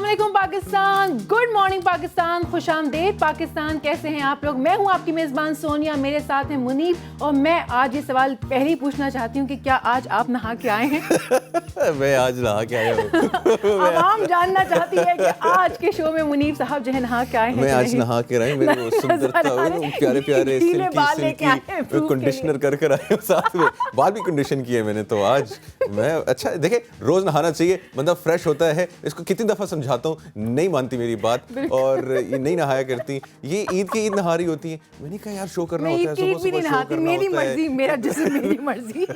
अस्सलामुअलैकुम Pakistan, good morning Pakistan, खुश आमदेद पाकिस्तान। कैसे हैं आप लोग? मैं हूं आपकी मेज़बान सोनिया, मेरे साथ है मुनीब और मैं आज ये सवाल पहले ही पूछना चाहती हूँ कि क्या आज आप नहा के आए हैं? मैं आज नहा के आया हूँ। आवाम जानना चाहती है कि आज के शो में मुनीब साहब जो है नहा के आए हैं। मैं आज नहा के आए, मेरे वो सुंदरता प्यारे प्यारे सिल्की कंडीशनर कर कर आए साथ में, बाल भी कंडीशन किए मैंने। तो आज मैं अच्छा देखे, रोज नहाना चाहिए, बंदा फ्रेश होता है। इसको कितनी दफा समझाता हूँ, नहीं मानती मेरी बात और ये नहीं नहाया करती। ये ईद की ईद नहा रही होती है। मैंने कहा यार शो करना होता है, सुबह सुबह शो करना होता है। मेरा जिस्म मेरी मर्जी।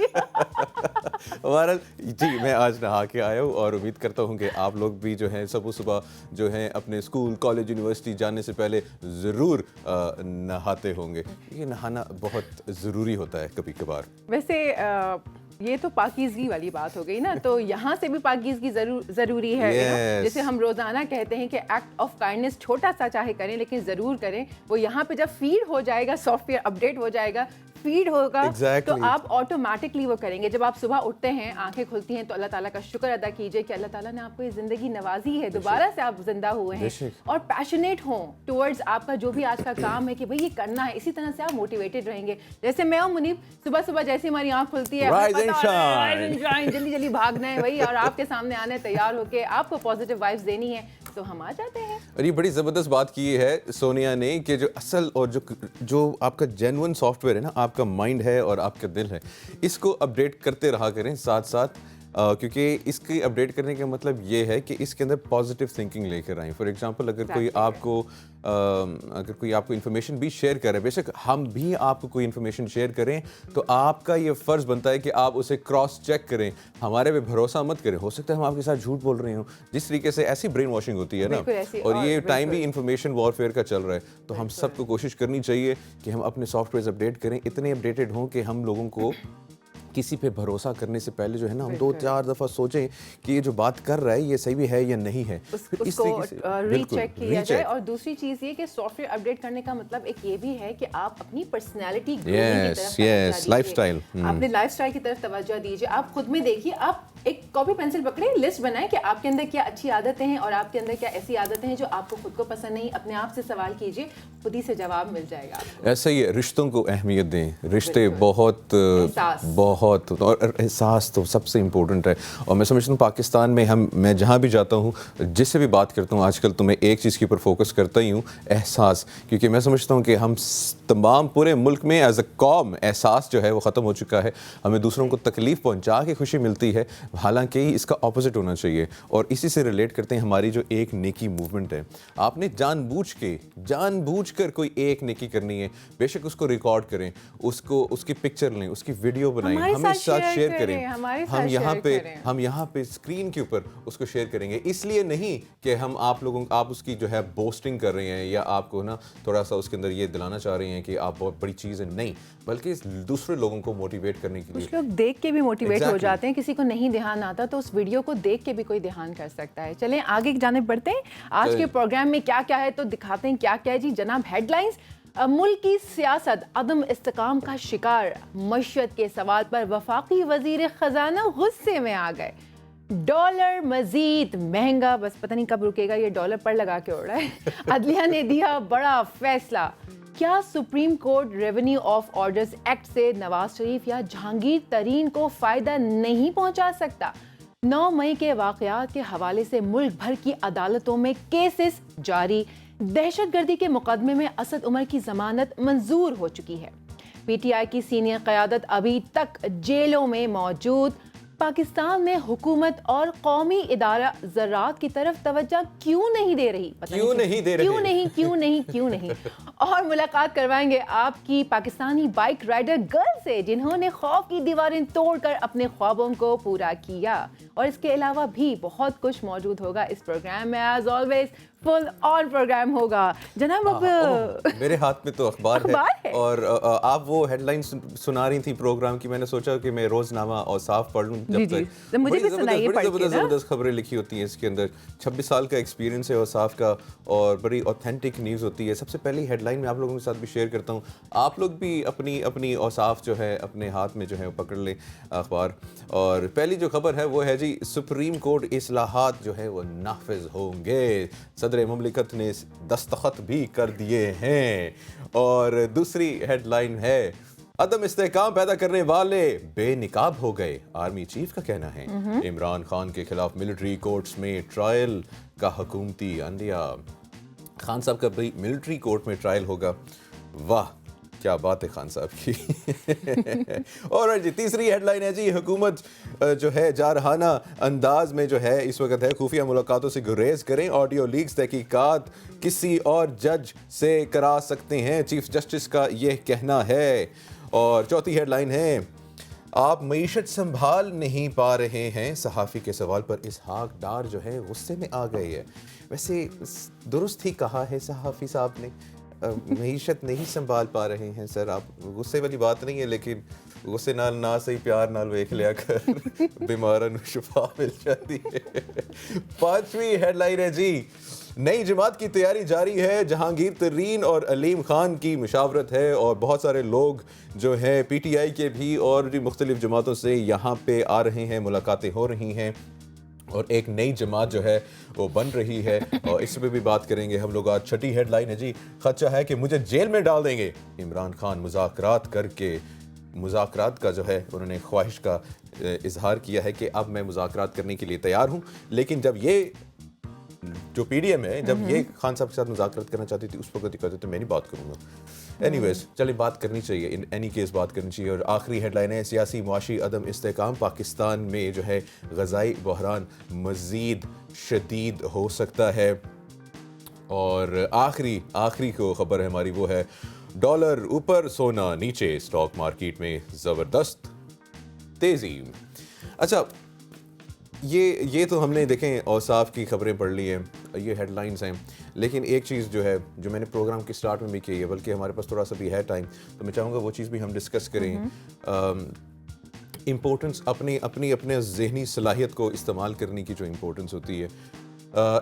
बहरहाल जी, मैं आज नहा के आया हूँ और उम्मीद करता हूँ कि आप लोग भी जो हैं सुबह सुबह जो हैं अपने स्कूल कॉलेज यूनिवर्सिटी जाने से पहले ज़रूर नहाते होंगे। ये नहाना बहुत ज़रूरी होता है कभी कभार। वैसे ये तो पाकीज़गी वाली बात हो गई ना, तो यहाँ से भी पाकीज़गी ज़रूरी है। जैसे हम रोज़ाना कहते हैं कि एक्ट ऑफ काइंडनेस छोटा सा चाहे करें लेकिन ज़रूर करें। वो यहाँ पे जब फीड हो जाएगा, सॉफ्टवेयर अपडेट हो जाएगा, फीड होगा तो आप ऑटोमेटिकली वो करेंगे। जब आप सुबह उठते हैं, आंखें खुलती हैं, तो अल्लाह ताला का शुक्र अदा कीजिए कि अल्लाह ताला ने आपको ये ज़िंदगी नवाजी है, दोबारा से आप जिंदा हुए हैं और पैशनेट हों टुवर्ड्स आपका जो भी आज का काम है कि भाई ये करना है। इसी तरह से आप मोटिवेटेड रहेंगे। जैसे मैं और मुनीब सुबह सुबह जैसे हमारी आंख खुलती है, जल्दी जल्दी भागना है भाई और आपके सामने आने तैयार होके आपको पॉजिटिव वाइब्स देनी है, तो हम आ जाते हैं। और ये बड़ी ज़बरदस्त बात की है सोनिया ने कि जो असल और जो आपका जेन्युइन सॉफ्टवेयर है ना, आपका माइंड है और आपका दिल है, इसको अपडेट करते रहा करें साथ साथ। क्योंकि इसकी अपडेट करने का मतलब ये है कि इसके अंदर पॉजिटिव थिंकिंग लेकर आएँ। फॉर एग्जांपल अगर कोई आपको इन्फॉर्मेशन भी शेयर करे, बेशक हम भी आपको कोई इन्फॉर्मेशन शेयर करें, तो आपका ये फ़र्ज़ बनता है कि आप उसे क्रॉस चेक करें, हमारे पे भरोसा मत करें। हो सकता है हम आपके साथ झूठ बोल रहे हों। जिस तरीके से ऐसी ब्रेन वॉशिंग होती है ना, और ये टाइम भी इन्फॉर्मेशन वॉरफेयर का चल रहा है, तो हम सबको कोशिश करनी चाहिए कि हम अपने सॉफ्टवेयर अपडेट करें, इतने अपडेटेड हों कि हम लोगों को किसी पे भरोसा करने से पहले जो है ना, हम 2-4 दफ़ा सोचें कि ये जो बात कर रहा है ये सही भी है या नहीं है, उसको रीचेक किया जाए। और दूसरी चीज़ ये कि सॉफ्टवेयर अपडेट करने का मतलब एक ये भी है कि आप अपनी पर्सनैलिटी लाइफस्टाइल, अपने लाइफस्टाइल की तरफ तवज्जो दीजिए। आप खुद में देखिए, आप एक कॉपी पेंसिल पकड़े, लिस्ट बनाएं कि आपके अंदर क्या अच्छी आदतें हैं और आपके अंदर क्या ऐसी आदतें हैं जो आपको खुद को पसंद नहीं। अपने आप से सवाल कीजिए, खुद ही से जवाब मिल जाएगा आपको। ऐसा ही रिश्तों को अहमियत दें। रिश्ते बहुत और एहसास तो सबसे इम्पोर्टेंट है। और मैं समझता हूँ पाकिस्तान में मैं जहाँ भी जाता हूँ, जिससे भी बात करता हूँ आजकल, तो मैं एक चीज़ के ऊपर फोकस करता ही हूँ, एहसास। क्योंकि मैं समझता हूँ कि हम तमाम पूरे मुल्क में एज अ कौम एहसास जो है वो ख़त्म हो चुका है। हमें दूसरों को तकलीफ़ पहुँचा के खुशी मिलती है, हालांकि इसका ऑपोजिट होना चाहिए। और इसी से रिलेट करते हैं हमारी जो एक नेकी मूवमेंट है। आपने जानबूझ कर कोई एक नेकी करनी है, बेशक उसको रिकॉर्ड करें, उसकी पिक्चर लें, उसकी वीडियो बनाएं, हमें साथ शेयर करें। हम यहाँ पे स्क्रीन के ऊपर उसको शेयर करेंगे, इसलिए नहीं कि हम आप उसकी जो है बोस्टिंग कर रहे हैं या आपको ना थोड़ा सा उसके अंदर ये दिलाना चाह रहे हैं कि आप बहुत बड़ी चीज़ है, नहीं, बल्कि दूसरे लोगों को मोटिवेट करने के लिए। कुछ लोग देख के भी मोटिवेट हो जाते हैं, किसी को नहीं ध्यान आता तो उस वीडियो को देख के भी कोई ध्यान कर सकता है। चलें आगे की जानिब बढ़ते हैं। आज के प्रोग्राम में क्या क्या है तो दिखाते हैं क्या क्या है जी। जनाब, हेडलाइंस। मुल्क की सियासत अदम इस्तेकाम का शिकार, मईशत के सवाल पर वफाकी वजीर खजाना गुस्से में आ गए। डॉलर मजीद महंगा, बस पता नहीं कब रुकेगा, ये डॉलर पर लगा के उड़ रहा है। अदलिया ने दिया बड़ा फैसला। क्या supreme court revenue of orders act से नवाज शरीफ या जहांगीर तरीन को फ़ायदा नहीं पहुंचा सकता? 9 मई के वाक़यात के हवाले से मुल्क भर की अदालतों में केसेस जारी। दहशतगर्दी के मुकदमे में असद उमर की जमानत मंजूर हो चुकी है। पीटीआई की सीनियर क़यादत अभी तक जेलों में मौजूद। पाकिस्तान में हुकूमत और कौमी इदारा ज़राअत की तरफ तवज्जो क्यों नहीं दे रही? क्यों नहीं? और मुलाकात करवाएंगे आपकी पाकिस्तानी बाइक राइडर गर्ल से, जिन्होंने खौफ की दीवारें तोड़कर अपने ख्वाबों को पूरा किया। और इसके अलावा भी बहुत कुछ मौजूद होगा इस प्रोग्राम में। As always full on programme होगा। जनाब, अब मेरे हाथ में तो अखबार है और आप वो हेडलाइन सुना रही थी प्रोग्राम की, मैंने सोचा कि मैं रोजनामा और साफ पढ़ लूं। तो मुझे भी सुनाइए, बड़ी ज़बरदस्त खबरें लिखी होती हैं इसके अंदर। 26 साल का एक्सपीरियंस है और साफ का, और बड़ी ऑथेंटिक न्यूज़ होती है। सबसे पहली हेडलाइन हेडलाइन मैं आप लोगों के साथ भी शेयर करता हूँ, आप लोग भी अपनी अपनी औसाफ जो है अपने हाथ में जो है पकड़ लें अखबार। और पहली जो खबर है वो है जी, सुप्रीम कोर्ट इस्लाहात जो है वो नाफिज होंगे, सदर मुमलिकत ने दस्तखत भी कर दिए हैं। और दूसरी हेडलाइन है, अदम इस्तेहकाम पैदा करने वाले बेनिकाब हो गए, आर्मी चीफ का कहना है। इमरान खान के खिलाफ मिलिट्री कोर्ट्स में ट्रायल का हुकूमती अंदिया। खान साहब का भी मिलिट्री कोर्ट में ट्रायल होगा, वाह क्या बात है खान साहब की। और जी तीसरी हेडलाइन है जी, हुकूमत जो है जारहाना अंदाज में जो है इस वक्त है खुफिया मुलाकातों से गुरेज करें, ऑडियो लीक्स तहकीकात किसी और जज से करा सकते हैं, चीफ जस्टिस का यह कहना है। और चौथी हेडलाइन है, आप मईशत संभाल नहीं पा रहे हैं, सहाफ़ी के सवाल पर इसहाक डार जो है गुस्से में आ गए है। वैसे दुरुस्त ही कहा है सहाफ़ी साहब ने, मईशत नहीं संभाल पा रहे हैं सर, आप गुस्से वाली बात नहीं है, लेकिन गुस्से नाल ना सही प्यार नाल वेख लिया कर, बीमारां नूं शिफा मिल जाती है। पांचवी हेडलाइन है जी, नई जमात की तैयारी जारी है, जहांगीर तरीन और अलीम खान की मुशावरत है और बहुत सारे लोग जो हैं पीटीआई के भी और भी मुख्तलिफ जमातों से यहाँ पे आ रहे हैं, मुलाकातें हो रही हैं और एक नई जमात जो है वो बन रही है और इस पर भी बात करेंगे हम लोग आज। छठी हेडलाइन है जी, खदशा है कि मुझे जेल में डाल देंगे, इमरान खान मुज़ाकरात करके, मुज़ाकरात का जो है उन्होंने ख्वाहिश का इजहार किया है कि अब मैं मुज़ाकरात करने के लिए तैयार हूँ, लेकिन जब ये जो पीडीएम है जब ये खान साहब के साथ मुज़ाकरात करना चाहती थी उस वक्त कहते थे मैं नहीं बात करूँगा। एनीवेज चलिए बात करनी चाहिए, इन एनी केस बात करनी चाहिए। और आखिरी हेडलाइन है, सियासी मुआशी अदम इस्तेहकाम, पाकिस्तान में जो है ग़ज़ाई बहरान मज़ीद शदीद हो सकता है। और आखिरी को खबर है हमारी वो है, डॉलर ऊपर सोना नीचे, स्टॉक मार्केट में ज़बरदस्त तेज़ी। अच्छा ये तो हमने देखें औसाफ की खबरें पढ़ ली हैं, ये हेडलाइंस हैं, लेकिन एक चीज़ जो है जो मैंने प्रोग्राम के स्टार्ट में भी की है, बल्कि हमारे पास थोड़ा सा भी है टाइम तो मैं चाहूँगा वो चीज़ भी हम डिस्कस करें। इम्पोर्टेंस अपने ज़हनी सलाहियत को इस्तेमाल करने की जो इम्पोर्टेंस होती है।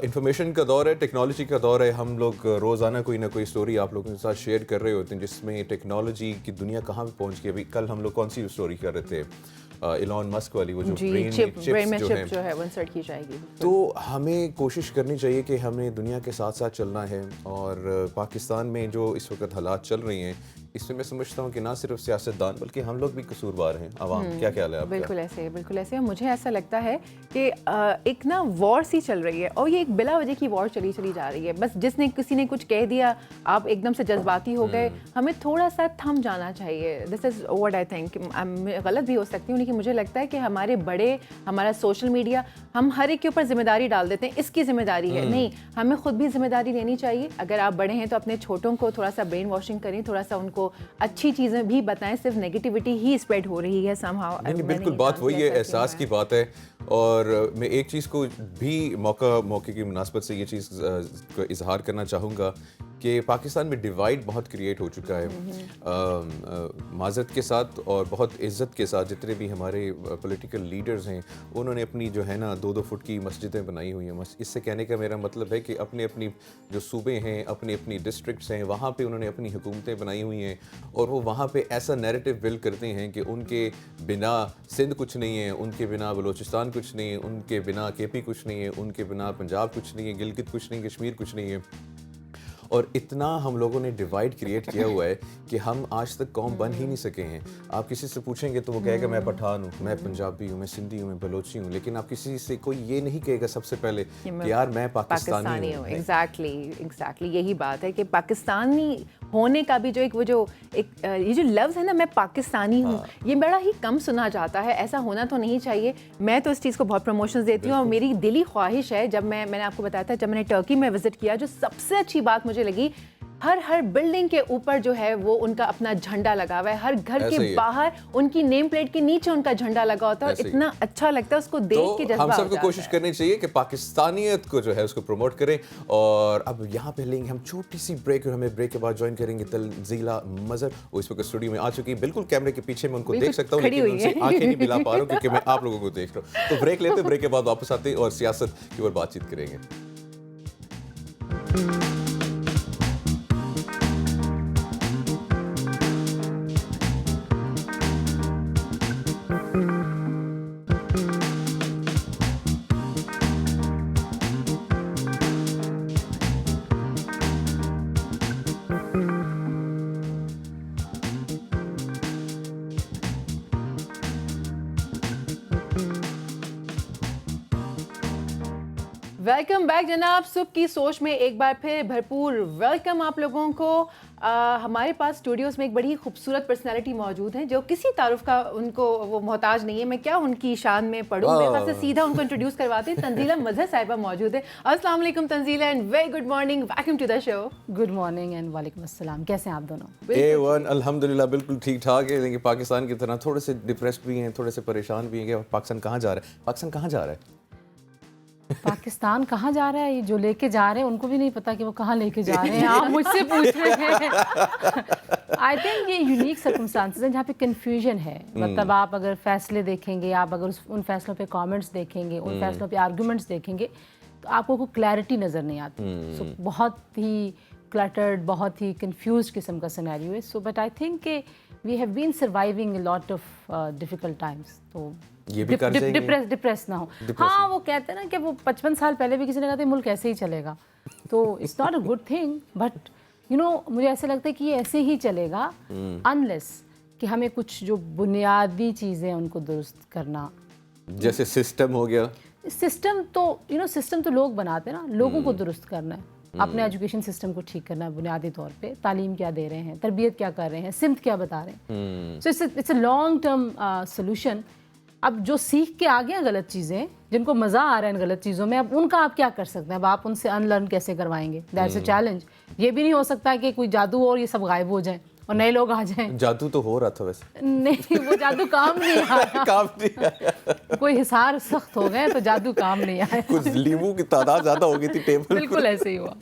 इंफॉर्मेशन का दौर है, टेक्नोलॉजी का दौर है, हम लोग रोज़ाना कोई ना कोई स्टोरी आप लोगों के साथ शेयर कर रहे होते हैं जिसमें टेक्नोलॉजी की दुनिया कहाँ पे पहुँच गई। अभी कल हम लोग कौन सी स्टोरी कर रहे थे, इलॉन मस्क वाली, वो जो ब्रेन में चिप जो है वो इंसर्ट की जाएगी। तो हमें कोशिश करनी चाहिए कि हमें दुनिया के साथ साथ चलना है। और पाकिस्तान में जो इस वक्त हालात चल रही हैं इसमें मैं समझता हूँ कि ना सिर्फ सियासतदान बल्कि हम लोग भी कसूरवार हैं, आवाम। क्या ख्याल है आपका? बिल्कुल ऐसे मुझे ऐसा लगता है कि एक ना वॉर सी चल रही है और ये एक बिला वजह की वॉर चली जा रही है। बस जिसने किसी ने कुछ कह दिया आप एकदम से जज्बाती हो गए, हमें थोड़ा सा थम जाना चाहिए। This is what I think. गलत भी हो सकती हूँ लेकिन मुझे लगता है कि हमारे बड़े, हमारा सोशल मीडिया, हम हर एक के ऊपर जिम्मेदारी डाल देते हैं, इसकी जिम्मेदारी है। नहीं, हमें खुद भी जिम्मेदारी लेनी चाहिए। अगर आप बड़े हैं तो अपने छोटों को थोड़ा सा ब्रेन वॉशिंग करें, थोड़ा सा उनको अच्छी चीज़ें भी बताएं, सिर्फ नेगेटिविटी ही स्प्रेड हो रही है समहाउ। बिल्कुल बात वही है, एहसास की बात है। और मैं एक चीज़ को भी मौके की मुनासबत से ये चीज़ को इजहार करना चाहूँगा कि पाकिस्तान में डिवाइड बहुत क्रिएट हो चुका है। माज़रत के साथ और बहुत इज़्ज़त के साथ जितने भी हमारे पॉलिटिकल लीडर्स हैं उन्होंने अपनी जो है ना 2-2 फुट की मस्जिदें बनाई हुई हैं। इससे कहने का मेरा मतलब है कि अपनी जो सूबे हैं, अपनी डिस्ट्रिक्ट्स हैं, वहाँ पे उन्होंने अपनी हुकूमतें बनाई हुई हैं और वो वहाँ पे ऐसा नैरेटिव बिल्ड करते हैं कि उनके बिना सिंध कुछ नहीं है, उनके बिना बलूचिस्तान कुछ नहीं है, उनके बिना केपी कुछ नहीं है, उनके बिना पंजाब कुछ नहीं है, गिलगित कुछ नहीं, कश्मीर कुछ नहीं है। और इतना हम लोगों ने डिवाइड क्रिएट किया हुआ है कि हम आज तक कौम बन ही नहीं सके हैं। आप किसी से पूछेंगे तो वो कहेगा मैं पठान हूँ, मैं पंजाबी हूँ, मैं सिंधी हूँ, मैं बलोची हूँ, लेकिन आप किसी से कोई ये नहीं कहेगा सबसे पहले कि यार मैं पाकिस्तानी हूँ। एग्जैक्टली यही बात है कि पाकिस्तानी होने का भी जो ये जो लफ्ज़ है ना, मैं पाकिस्तानी हूँ, ये बड़ा ही कम सुना जाता है। ऐसा होना तो नहीं चाहिए। मैं तो इस चीज़ को बहुत प्रमोशंस देती हूँ और मेरी दिली ख्वाहिश है, जब मैंने आपको बताया था जब मैंने टर्की में विजिट किया, जो सबसे अच्छी बात मुझे लगी, हर बिल्डिंग के ऊपर जो है वो उनका अपना झंडा लगा हुआ है, हर घर के बाहर उनकी नेम प्लेट के नीचे उनका झंडा लगा होता है और इतना अच्छा लगता है उसको देख के जज्बा। हम सबको कोशिश करनी चाहिए कि पाकिस्तानियत को जो है उसको प्रमोट करें। और अब यहाँ पे लेंगे हम छोटी सी ब्रेक और हमें ब्रेक के बाद ज्वाइन करेंगे तंजीला मजहर। वो इस वक्त स्टूडियो में आ चुकी है, बिल्कुल कैमरे के पीछे मैं उनको देख सकता हूँ लेकिन उनसे आंखें नहीं मिला पा रहा हूँ क्योंकि मैं आप लोगों को देख रहा हूँ। तो ब्रेक लेते, ब्रेक के बाद वापस आते और सियासत की ओर बातचीत करेंगे। वेलकम बैक जनाब। सुबह की सोच में एक बार फिर भरपूर वेलकम आप लोगों को। हमारे पास स्टूडियोज़ में एक बड़ी खूबसूरत पर्सनालिटी मौजूद हैं जो किसी तारुफ का उनको वो मोहताज नहीं है। मैं क्या उनकी शान में पढ़ूँ, मेरे पास से सीधा उनको इंट्रोड्यूस करवाते हैं। तंजीला मजहर साहिबा मौजूद है। अस्सलाम वालेकुम Tanzeela and very good morning, welcome to the show. Good morning and वालेकुम अस्सलाम। कैसे हैं आप दोनों? A1 अल्हम्दुलिल्लाह बिल्कुल ठीक ठाक है, लेकिन पाकिस्तान की तरह थोड़े से डिप्रेस्ड भी हैं, थोड़े से परेशान भी हैं कि पाकिस्तान कहाँ जा रहा है, पाकिस्तान कहाँ जा रहा है। पाकिस्तान कहाँ जा रहा है, ये जो लेके जा रहे हैं उनको भी नहीं पता कि वो कहाँ लेके जा रहे हैं। आप मुझसे पूछ रहे हैं। आई थिंक ये यूनिक सर्कमस्टांसेस हैं जहाँ पे कन्फ्यूजन है। मतलब आप अगर फैसले देखेंगे, आप अगर उन फैसलों पे कमेंट्स देखेंगे, उन फैसलों पे आर्गूमेंट्स देखेंगे, तो आपको कोई क्लैरिटी नज़र नहीं आती। सो बहुत ही क्लटर्ड, बहुत ही कंफ्यूज किस्म का सिनेरियो है। सो बट आई थिंक कि we have been surviving a lot of difficult times. तो ये भी कर जाएंगे, डिप्रेस ना हो। हाँ, वो कहते हैं ना कि वो 55 साल पहले भी किसी ने कहा था मुल्क ऐसे ही चलेगा, तो it's not a good thing. But you know मुझे ऐसा लगता है कि ये ऐसे ही चलेगा अनलेस कि हमें कुछ जो बुनियादी चीज़ें उनको दुरुस्त करना, जैसे सिस्टम हो गया। सिस्टम तो सिस्टम तो लोग बनाते हैं ना, लोगों को दुरुस्त करना है। अपने एजुकेशन सिस्टम को ठीक करना है बुनियादी तौर पे। तालीम क्या दे रहे हैं, तरबियत क्या कर रहे हैं, सिमत क्या बता रहे हैं। So it's a long term solution. अब जो सीख के आ गए गलत चीज़ें, जिनको मज़ा आ रहा है इन गलत चीज़ों में, अब उनका आप क्या कर सकते हैं? अब आप उनसे अनलर्न कैसे करवाएंगे? That's a challenge. ये भी नहीं हो सकता कि कोई जादू और ये सब गायब हो जाए और नए लोग आ जाएं। जादू तो हो रहा था वैसे। नहीं, वो जादू काम नहीं आया। काम नहीं आया। कोई हिसार सख्त हो गए तो जादू काम नहीं आया। कुछ लीमू की तादाद ज़्यादा हो गई थी टेबल। बिल्कुल ऐसे ही हुआ।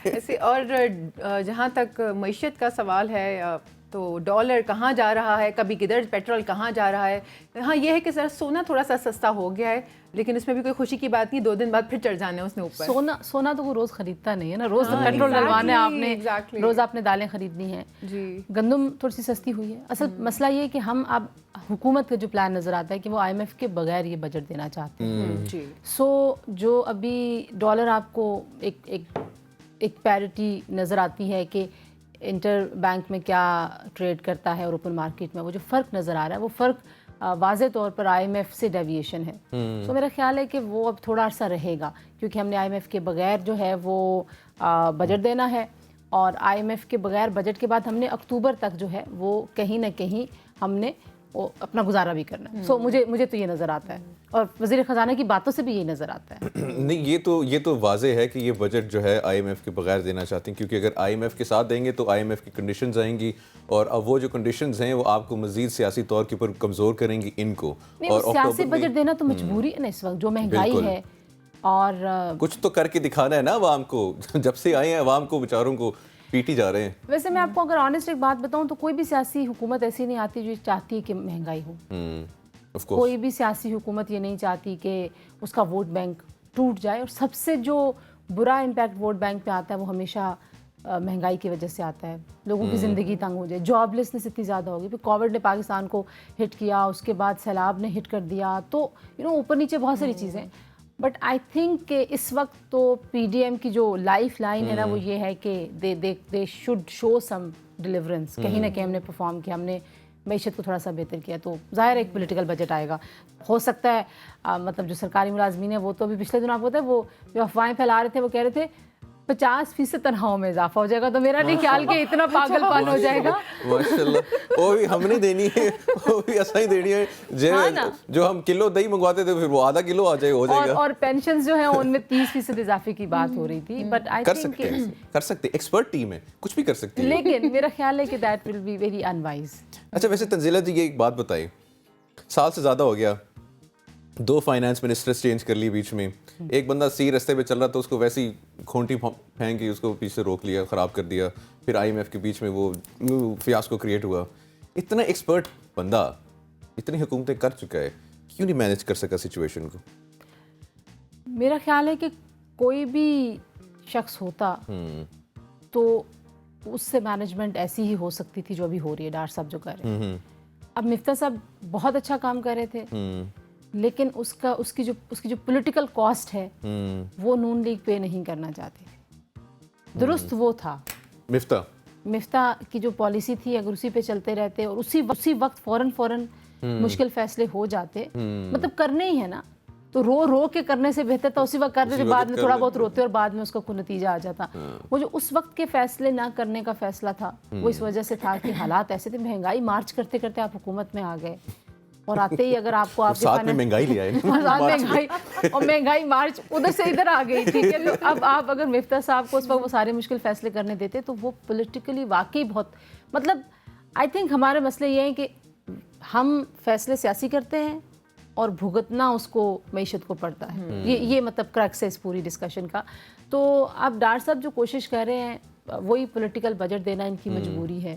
ऐसे और जहाँ तक मईशत का सवाल है, तो डॉलर कहाँ जा रहा है, कभी किधर, पेट्रोल कहाँ जा रहा है। हाँ, ये है कि सर सोना थोड़ा सा सस्ता हो गया है, लेकिन इसमें भी कोई खुशी की बात नहीं। 2 दिन बाद फिर चढ़ जाना है उसने ऊपर। सोना तो वो रोज़ खरीदता नहीं है ना, रोज़ तो पेट्रोल डलवाना है आपने, रोज़ आपने दालें खरीदनी है जी। गंदम थोड़ी सी सस्ती हुई है। असल मसला ये है कि हम अब हुकूमत का जो प्लान नज़र आता है कि वो IMF के बगैर ये बजट देना चाहते हैं। जी। सो जो अभी डॉलर आपको एक पैरिटी नज़र आती है कि इंटर बैंक में क्या ट्रेड करता है और ओपन मार्केट में, वो जो फ़र्क नज़र आ रहा है वो फ़र्क वाज़े तौर पर IMF से डेविएशन है। तो मेरा ख्याल है कि वो अब थोड़ा अर्सा रहेगा, क्योंकि हमने IMF के बगैर जो है वो बजट देना है, और IMF के बगैर बजट के बाद हमने अक्टूबर तक जो है वो कहीं ना कहीं हमने वो अपना गुजारा भी करना है। सो मुझे तो ये नज़र आता है, और वज़ीर ख़जाना की बातों से भी यही नज़र आता है। नहीं, ये तो वाज़े है कि ये बजट जो है IMF के बगैर देना चाहते हैं, क्योंकि अगर IMF के साथ देंगे तो IMF की कंडीशंस आएंगी, और अब वो जो कंडीशंस हैं वो आपको मज़ीद सियासी तौर के ऊपर कमज़ोर करेंगी इनको। और सियासी बजट देना तो मजबूरी है ना इस वक्त, जो महंगाई है। और कुछ तो करके दिखाना है ना अवाम को। जब से आए हैं अवाम को बेचारों को पीटी जा रहे हैं। वैसे मैं आपको अगर ऑनेस्ट एक बात बताऊं तो कोई भी सियासी हुकूमत ऐसी नहीं आती जो चाहती है कि महंगाई हो। कोई भी सियासी हुकूमत ये नहीं चाहती कि उसका वोट बैंक टूट जाए, और सबसे जो बुरा इम्पैक्ट वोट बैंक पे आता है वो हमेशा महंगाई की वजह से आता है। लोगों की ज़िंदगी तंग हो जाए, जॉबलेसनेस इतनी ज़्यादा होगी। फिर कोविड ने पाकिस्तान को हिट किया, उसके बाद सैलाब ने हिट कर दिया, तो ऊपर नीचे बहुत सारी चीज़ें। बट आई थिंक कि इस वक्त तो PDM की जो लाइफ लाइन है ना, वो ये है कि they should show some deliverance. कहीं ना कहीं हमने परफॉर्म किया, हमने मईशत को थोड़ा सा बेहतर किया, तो ज़ाहिर एक पॉलिटिकल बजट आएगा। हो सकता है मतलब जो सरकारी मुलाजमीन है वो तो अभी पिछले दिनों आपको पता है वो जो अफवाहें फैला रहे थे, वो कह रहे थे 50% तनख्वाहों में इजाफा हो जाएगा। तो मेरा नहीं ख्याल कि इतना पागलपन हो जाएगा। माशाल्लाह, वो भी हमने देनी है, वो भी ऐसा ही देनी है। जो हम किलो दही मंगवाते थे फिर वो आधा किलो आ जाएगा, हो जाएगा। और पेंशन जो है उनमें 30% इजाफे की बात हो रही थी। बट आई थिंक कर सकते एक्सपर्ट टीम है, कुछ भी कर सकती है, लेकिन मेरा ख्याल है कि that will be very unwise. अच्छा, वैसे तंजीला जी ये एक बात बताइए, साल से ज़्यादा हो गया, 2 फाइनेंस मिनिस्टर्स चेंज कर लिए बीच में। एक बंदा सी रास्ते पे चल रहा था, उसको वैसी खूंटी फेंक के उसको पीछे रोक लिया, ख़राब कर दिया। फिर IMF के बीच में वो फियास्को क्रिएट हुआ। इतना एक्सपर्ट बंदा इतनी हुकूमतें कर चुका है, क्यों नहीं मैनेज कर सका सिचुएशन को? मेरा ख्याल है कि कोई भी शख्स होता तो उससे मैनेजमेंट ऐसी ही हो सकती थी जो अभी हो रही है, डॉक्टर साहब जो कर रहे हैं। अब मिफ्ता साहब बहुत अच्छा काम कर रहे थे, लेकिन उसकी जो पॉलिटिकल कॉस्ट है वो नून लीग पे नहीं करना चाहती थी। दुरुस्त वो था मिफ्ता की जो पॉलिसी थी, अगर उसी पे चलते रहते और उसी वक्त फौरन मुश्किल फैसले हो जाते, मतलब करने ही है ना। تو رو کے کرنے سے بہتر تھا اسی وقت کر دیتے, بعد میں تھوڑا بہت روتے اور بعد میں اس کا کوئی نتیجہ آ جاتا. وہ جو اس وقت کے فیصلے نہ کرنے کا فیصلہ تھا وہ اس وجہ سے تھا کہ حالات ایسے تھے, مہنگائی مارچ کرتے کرتے آپ حکومت میں آ گئے, اور آتے ہی اگر آپ کو آپ کے ساتھ میں مہنگائی لے آئے, اور مہنگائی مارچ ادھر سے ادھر آ گئی تھی. اب آپ اگر مفتاح صاحب کو اس وقت وہ سارے مشکل فیصلے کرنے دیتے تو وہ پولیٹیکلی واقعی بہت, مطلب آئی تھنک ہمارے مسئلے یہ ہیں کہ ہم فیصلے سیاسی کرتے ہیں اور بھگتنا اس کو معیشت کو پڑتا ہے. یہ مطلب کریکس ہے اس پوری ڈسکشن کا. تو اب ڈار صاحب جو کوشش کر رہے ہیں وہی پولیٹیکل بجٹ دینا ان کی مجبوری ہے.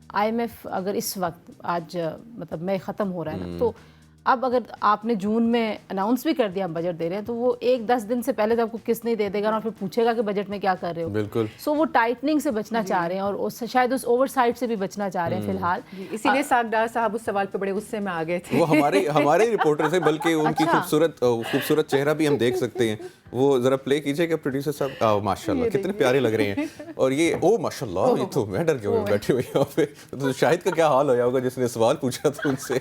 آئی ایم ایف اگر اس وقت آج مطلب مئی ختم ہو رہا ہے نا, تو اب اگر آپ نے جون میں اناؤنس بھی کر دیا ہم بجٹ دے رہے ہیں تو وہ 1-10 دن سے پہلے تو آپ کو کس نہیں دے دے گا اور پھر پوچھے گا کہ بجٹ میں کیا کر رہے ہو. بالکل. سو وہ ٹائٹننگ سے بچنا چاہ رہے ہیں اور شاید اس اوور سائٹ سے بھی بچنا چاہ رہے ہیں فی الحال. اسی لیے ساکھ ڈار صاحب اس سوال پہ بڑے غصے میں آ گئے تھے. وہ ہمارے رپورٹر تھے, بلکہ ان کی خوبصورت چہرہ بھی ہم دیکھ سکتے ہیں. وہ ذرا پلے کیجئے گا پروڈیوسر صاحب. ماشاء اللہ کتنے پیارے لگ رہے ہیں. اور یہ ماشاء اللہ, یہ تو میں ڈر گیا بیٹھے ہوئے یہاں پہ. تو شاہد کا کیا حال ہو ہوگا جس نے سوال پوچھا تھا ان سے.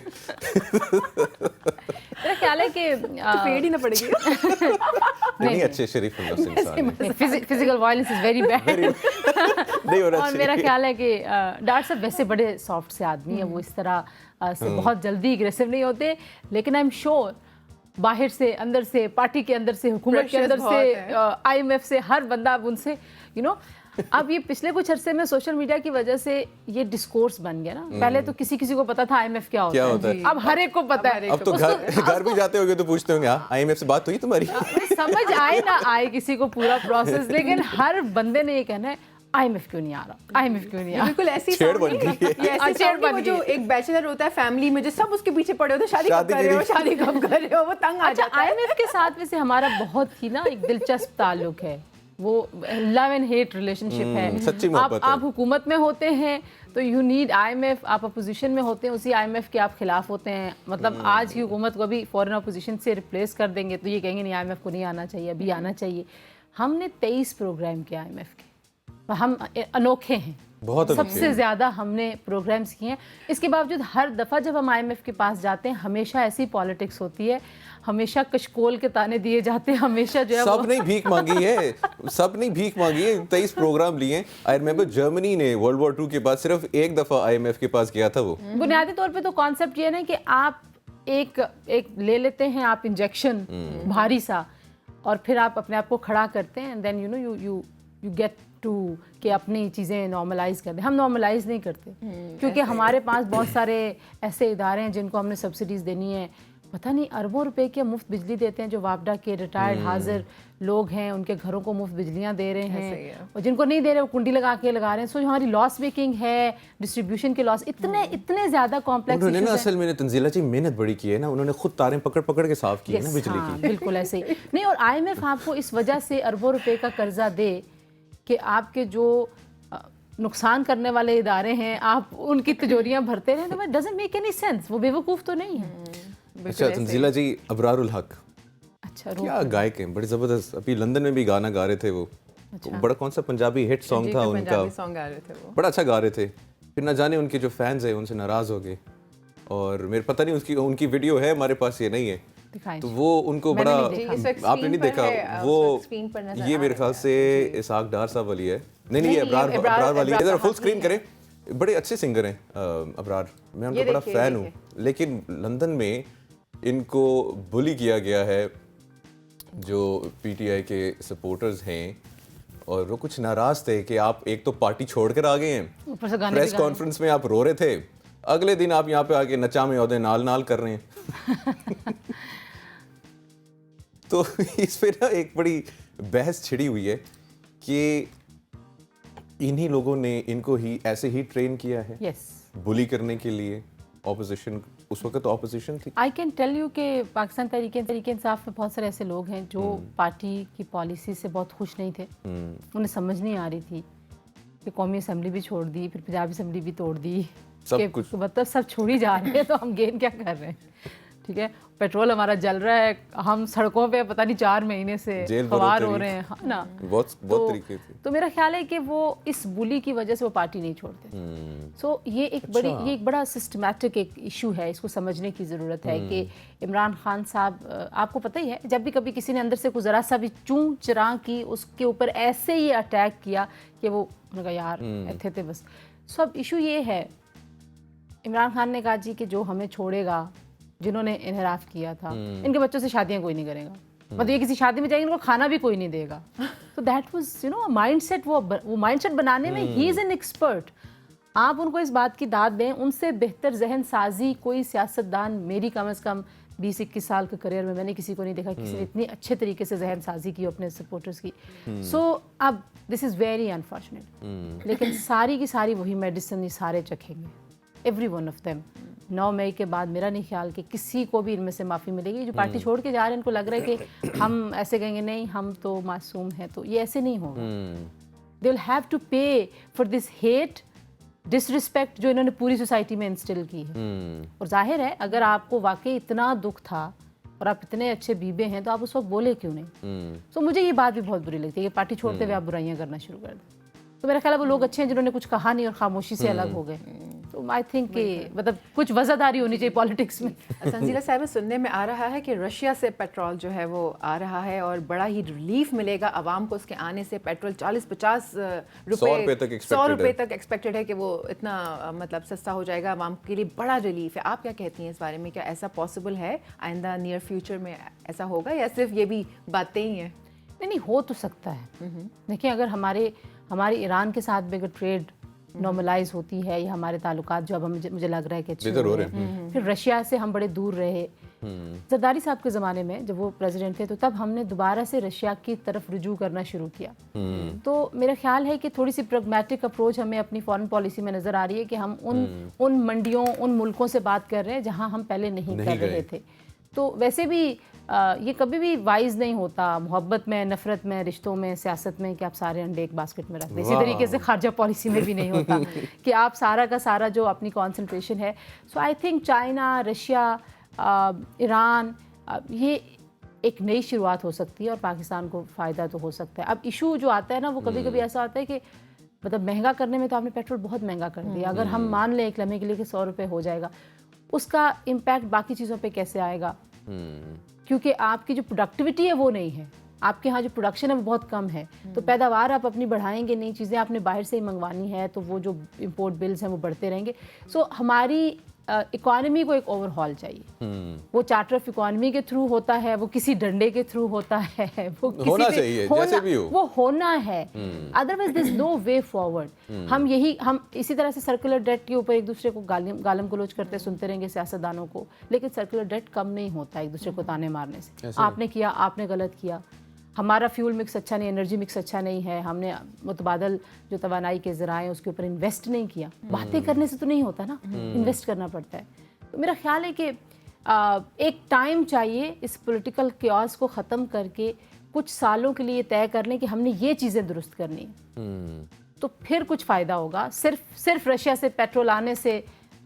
میرا خیال ہے کہ پیڑ ہی نہ پڑے گی. نہیں, اچھے شریف انسان ہیں. Physical violence is very bad. اور میرا خیال ہے کہ ڈار صاحب ویسے بڑے سافٹ سے آدمی ہیں, وہ اس طرح سے بہت جلدی اگریسو نہیں ہوتے, لیکن آئی ایم شیور باہر سے, اندر سے, پارٹی کے اندر سے, حکومت کے اندر سے, آئی ایم ایف سے, ہر بندہ اب ان سے اب یہ پچھلے کچھ عرصے میں سوشل میڈیا کی وجہ سے یہ ڈسکورس بن گیا نا. پہلے تو کسی کو پتا تھا آئی ایم ایف کیا ہوتا ہے, اب ہر ایک کو پتا ہے. اب تو گھر بھی جاتے ہوگے تو پوچھتے ہوں گے آئی ایم ایف سے بات ہوئی تمہاری. سمجھ آئے نہ آئے کسی کو پورا پروسیس, لیکن ہر بندے نے یہ کہنا ہے آئی ایم ایف کیوں نہیں آ رہا, آئی ایم ایف کیوں نہیں آ رہا. بالکل ایسی چھیڑ بن گئی. جو ایک بیچلر ہوتا ہے فیملی میں جو سب اس کے پیچھے پڑے ہوتے ہیں, شادی کب کر رہے ہو, وہ تنگ آ جاتا ہے. آئی ایم ایف کے ساتھ ویسے ہمارا بہت ہی نا ایک دلچسپ تعلق ہے, وہ لو اینڈ ہیٹ ریلیشن شپ ہے. سچی محبت ہے. آپ حکومت میں ہوتے ہیں تو you need I M F, آپ اپوزیشن میں ہوتے ہیں اسی آئی ایم ایف کے آپ خلاف ہوتے ہیں. مطلب آج کی حکومت کو ابھی فورن اپوزیشن سے ریپلیس کر دیں گے تو یہ کہیں گے نہیں آئی ایم ایف کو نہیں آنا چاہیے, ابھی آنا چاہیے. ہم نے 23 پروگرام کیا آئی ایم ایف کے, ہم انوکھے ہیں, سب سے زیادہ ہم نے پروگرامز کیے ہیں. اس کے باوجود ہر دفعہ جب ہم آئی ایم ایف کے پاس جاتے ہیں ہمیشہ ایسی پالیٹکس ہوتی ہے, ہمیشہ کشکول کے تانے دیے جاتے ہیں, ہمیشہ جو ہے سب نہیں بھیک مانگی ہے, 23 پروگرام لیے. آئی ریمبر جرمنی نے ورلڈ وار 2 کے بعد صرف ایک دفعہ آئی ایم ایف کے پاس گیا تھا. وہ بنیادی طور پہ تو کانسیپٹ یہ ہے کہ آپ ایک لے لیتے ہیں آپ انجیکشن بھاری سا, اور پھر آپ اپنے آپ کو کھڑا کرتے ہیں, دین یو گیٹ ٹو کہ اپنی چیزیں نارملائز کر دیں. ہم نارملائز نہیں کرتے کیونکہ ہمارے پاس بہت سارے ایسے ادارے ہیں جن کو ہم نے سبسڈیز دینی ہے, پتہ نہیں اربوں روپے کی مفت بجلی دیتے ہیں. جو وابڈا کے ریٹائرڈ حاضر لوگ ہیں ان کے گھروں کو مفت بجلیاں دے رہے ہیں, اور جن کو نہیں دے رہے وہ کنڈی لگا رہے ہیں. سو ہماری لاس میکنگ ہے, ڈسٹریبیوشن کے لاس اتنے زیادہ کمپلیکس. انہوں نے نا اصل میں تنزیلہ جی محنت بڑی کی ہے نا, انہوں نے خود تاریں پکڑ کے صاف کی ہے نا بجلی کی. بالکل ایسے ہی نہیں. اور آئی ایم ایف آپ کو اس وجہ سے اربوں روپے کا قرضہ دے کہ آپ کے جو نقصان کرنے والے ادارے ہیں آپ ان کی تجوریاں بھرتے رہیں, تو ڈزنٹ میک اینی سینس. وہ بیوقوف تو نہیں ہے. اچھا تنزیلہ جی, ابرار الحق اچھا کیا گائک ہیں, بڑے زبردست. ابھی لندن میں بھی گانا گا رہے تھے وہ, بڑا کون سا پنجابی ہٹ سانگ تھا ان کا, بڑا اچھا گا رہے تھے. پھر نہ جانے ان کے جو فینز ہیں ان سے ناراض ہو گئے, اور میرے پتہ نہیں ان کی ویڈیو ہے ہمارے پاس, یہ نہیں ہے تو وہ ان کو بڑا, آپ نے نہیں دیکھا وہ, یہ میرے خیال سے اسحاق ڈار صاحب والی ہے, نہیں یہ ابرار والی ہے. ذرا فل اسکرین کریں. بڑے اچھے سنگر ہیں ابرار, میں ان کا بڑا فین ہوں. لیکن لندن میں ان کو بلی کیا گیا ہے جو پی ٹی آئی کے سپورٹرز ہیں, اور وہ کچھ ناراض تھے کہ آپ ایک تو پارٹی چھوڑ کر آ گئے ہیں, پریس کانفرنس میں آپ رو رہے تھے, اگلے دن آپ یہاں پہ آ کے نچا میں عہدے نال کر رہے ہیں. تو اس پہ نا ایک بڑی بحث چھڑی ہوئی ہے کہ انہی لوگوں نے ان کو ہی ایسے ہی ٹرین کیا ہے بلی کرنے کے لیے. اپوزیشن اس وقت تو اپوزیشن تھی. آئی کین ٹیل یو کہ پاکستان تحریک انصاف میں بہت سارے ایسے لوگ ہیں جو پارٹی کی پالیسی سے بہت خوش نہیں تھے. انہیں سمجھ نہیں آ رہی تھی کہ قومی اسمبلی بھی چھوڑ دی, پھر پنجاب اسمبلی بھی توڑ دی, سب کچھ مطلب سب چھوڑ ہی جا رہے ہیں, تو ہم گین کیا کر رہے ہیں. ٹھیک ہے, پیٹرول ہمارا جل رہا ہے, ہم سڑکوں پہ پتہ نہیں 4 مہینے سے خوار ہو رہے ہیں, ہے نا. بہت طریقے سے. تو میرا خیال ہے کہ وہ اس بلی کی وجہ سے وہ پارٹی نہیں چھوڑتے. سو یہ ایک بڑا سسٹمیٹک ایک ایشو ہے, اس کو سمجھنے کی ضرورت ہے کہ عمران خان صاحب, آپ کو پتہ ہی ہے, جب بھی کبھی کسی نے اندر سے کوئی ذرا سا بھی چون چراں کی اس کے اوپر ایسے ہی اٹیک کیا کہ وہ کہا یار ایتھے تھے بس. سو اب ایشو یہ ہے, عمران خان نے کہا جی کہ جو ہمیں چھوڑے گا, جنہوں نے انحراف کیا تھا, ان کے بچوں سے شادیاں کوئی نہیں کرے گا, مطلب یہ کسی شادی میں جائیں گے ان کو کھانا بھی کوئی نہیں دے گا. تو that was you know mindset, وہ مائنڈ سیٹ بنانے میں ہی از این ایکسپرٹ. آپ ان کو اس بات کی داد دیں, ان سے بہتر ذہن سازی کوئی سیاستدان میری کم از کم 20-21 سال کے کریئر میں نے کسی کو نہیں دیکھا کسی نے اتنی اچھے طریقے سے ذہن سازی کی اپنے سپورٹرز کی. سو اب دس از ویری انفارچونیٹ, لیکن ساری کی ساری وہی میڈیسن یہ سارے چکھیں گے, ایوری ون آف دیم. 9 مئی کے بعد میرا نہیں خیال کہ کسی کو بھی ان میں سے معافی ملے گی. جو پارٹی چھوڑ کے جا رہے ہیں ان کو لگ رہا ہے کہ ہم ایسے کہیں گے نہیں ہم تو معصوم ہیں, تو یہ ایسے نہیں ہوگا. They will have to pay for this hate, disrespect جو انہوں نے پوری سوسائٹی میں انسٹل کی ہے. اور ظاہر ہے اگر آپ کو واقعی اتنا دکھ تھا اور آپ اتنے اچھے بیبے ہیں تو آپ اس وقت بولے کیوں نہیں. سو مجھے یہ بات بھی بہت بری لگتی ہے کہ پارٹی چھوڑتے ہوئے آپ برائیاں کرنا شروع کر دیں. تو میرا خیال ہے وہ لوگ اچھے ہیں جنہوں نے کچھ کہا نہیں اور خاموشی سے الگ ہو گئے. تو آئی تھنک کہ مطلب کچھ وزاداری ہونی چاہیے پالیٹکس میں. تنزیلہ صاحبہ, سننے میں آ رہا ہے کہ رشیا سے پیٹرول جو ہے وہ آ رہا ہے اور بڑا ہی ریلیف ملے گا عوام کو اس کے آنے سے. پیٹرول 40-50 روپے 100 روپے تک ایکسپیکٹڈ ہے کہ وہ اتنا مطلب سستا ہو جائے گا عوام کے لیے. بڑا ریلیف ہے. آپ کیا کہتی ہیں اس بارے میں, کیا ایسا پاسبل ہے آئندہ نیئر فیوچر میں ایسا ہوگا یا صرف یہ بھی باتیں ہی ہیں؟ نہیں ہو تو سکتا ہے. دیکھیں اگر ہمارے ایران کے ساتھ بھی اگر ٹریڈ نارملائز ہوتی ہے یا ہمارے تعلقات جو اب مجھے لگ رہا ہے کہ اچھے ہو رہے ہیں, پھر رشیا سے ہم بڑے دور رہے. زرداری صاحب کے زمانے میں جب وہ پریزیڈنٹ تھے تو تب ہم نے دوبارہ سے رشیا کی طرف رجوع کرنا شروع کیا. تو میرا خیال ہے کہ تھوڑی سی پریگمیٹک اپروچ ہمیں اپنی فارن پالیسی میں نظر آ رہی ہے کہ ہم ان منڈیوں ان ملکوں سے بات کر رہے ہیں جہاں ہم پہلے نہیں کر رہے تھے. تو ویسے بھی یہ کبھی بھی وائز نہیں ہوتا محبت میں, نفرت میں, رشتوں میں, سیاست میں کہ آپ سارے انڈے ایک باسکٹ میں رکھ دیں. اسی طریقے سے خارجہ پالیسی میں بھی نہیں ہوتا کہ آپ سارا کا سارا جو اپنی کانسنٹریشن ہے. So I think China, Russia, Iran, یہ ایک نئی شروعات ہو سکتی ہے اور پاکستان کو فائدہ تو ہو سکتا ہے. اب ایشو جو آتا ہے نا وہ کبھی کبھی ایسا آتا ہے کہ مطلب مہنگا کرنے میں تو آپ نے پیٹرول بہت مہنگا کر دیا. اگر ہم مان لیں ایک لمحے کے لیے کہ 100 روپے ہو جائے گا, اس کا امپیکٹ باقی چیزوں پہ کیسے آئے گا؟ کیونکہ آپ کی جو پروڈکٹیوٹی ہے وہ نہیں ہے, آپ کے ہاں جو پروڈکشن ہے وہ بہت کم ہے. تو پیداوار آپ اپنی بڑھائیں گے نہیں, چیزیں آپ نے باہر سے ہی منگوانی ہے تو وہ جو امپورٹ بلز ہیں وہ بڑھتے رہیں گے. سو ہماری اکانومی کو ایک اوور ہال چاہیے. وہ چارٹر آف اکانومی کے تھرو ہوتا ہے, وہ کسی ڈنڈے کے تھرو ہوتا ہے, وہ ہونا چاہیے جیسے بھی ہو, وہ ہونا ہے. Otherwise there is no way forward. ہم اسی طرح سے سرکولر ڈیٹ کے اوپر ایک دوسرے کو گالم گلوچ کرتے سنتے رہیں گے سیاستدانوں کو, لیکن سرکولر ڈیٹ کم نہیں ہوتا ایک دوسرے کو تانے مارنے سے. آپ نے کیا, آپ نے غلط کیا, ہمارا فیول مکس اچھا نہیں, انرجی مکس اچھا نہیں ہے, ہم نے متبادل جو توانائی کے ذرائع ہیں اس کے اوپر انویسٹ نہیں کیا. باتیں کرنے سے تو نہیں ہوتا نا, انویسٹ کرنا پڑتا ہے. تو میرا خیال ہے کہ ایک ٹائم چاہیے اس پولیٹیکل کیوس کو ختم کر کے کچھ سالوں کے لیے طے کر لیں کہ ہم نے یہ چیزیں درست کرنی ہیں, تو پھر کچھ فائدہ ہوگا. صرف رشیا سے پیٹرول آنے سے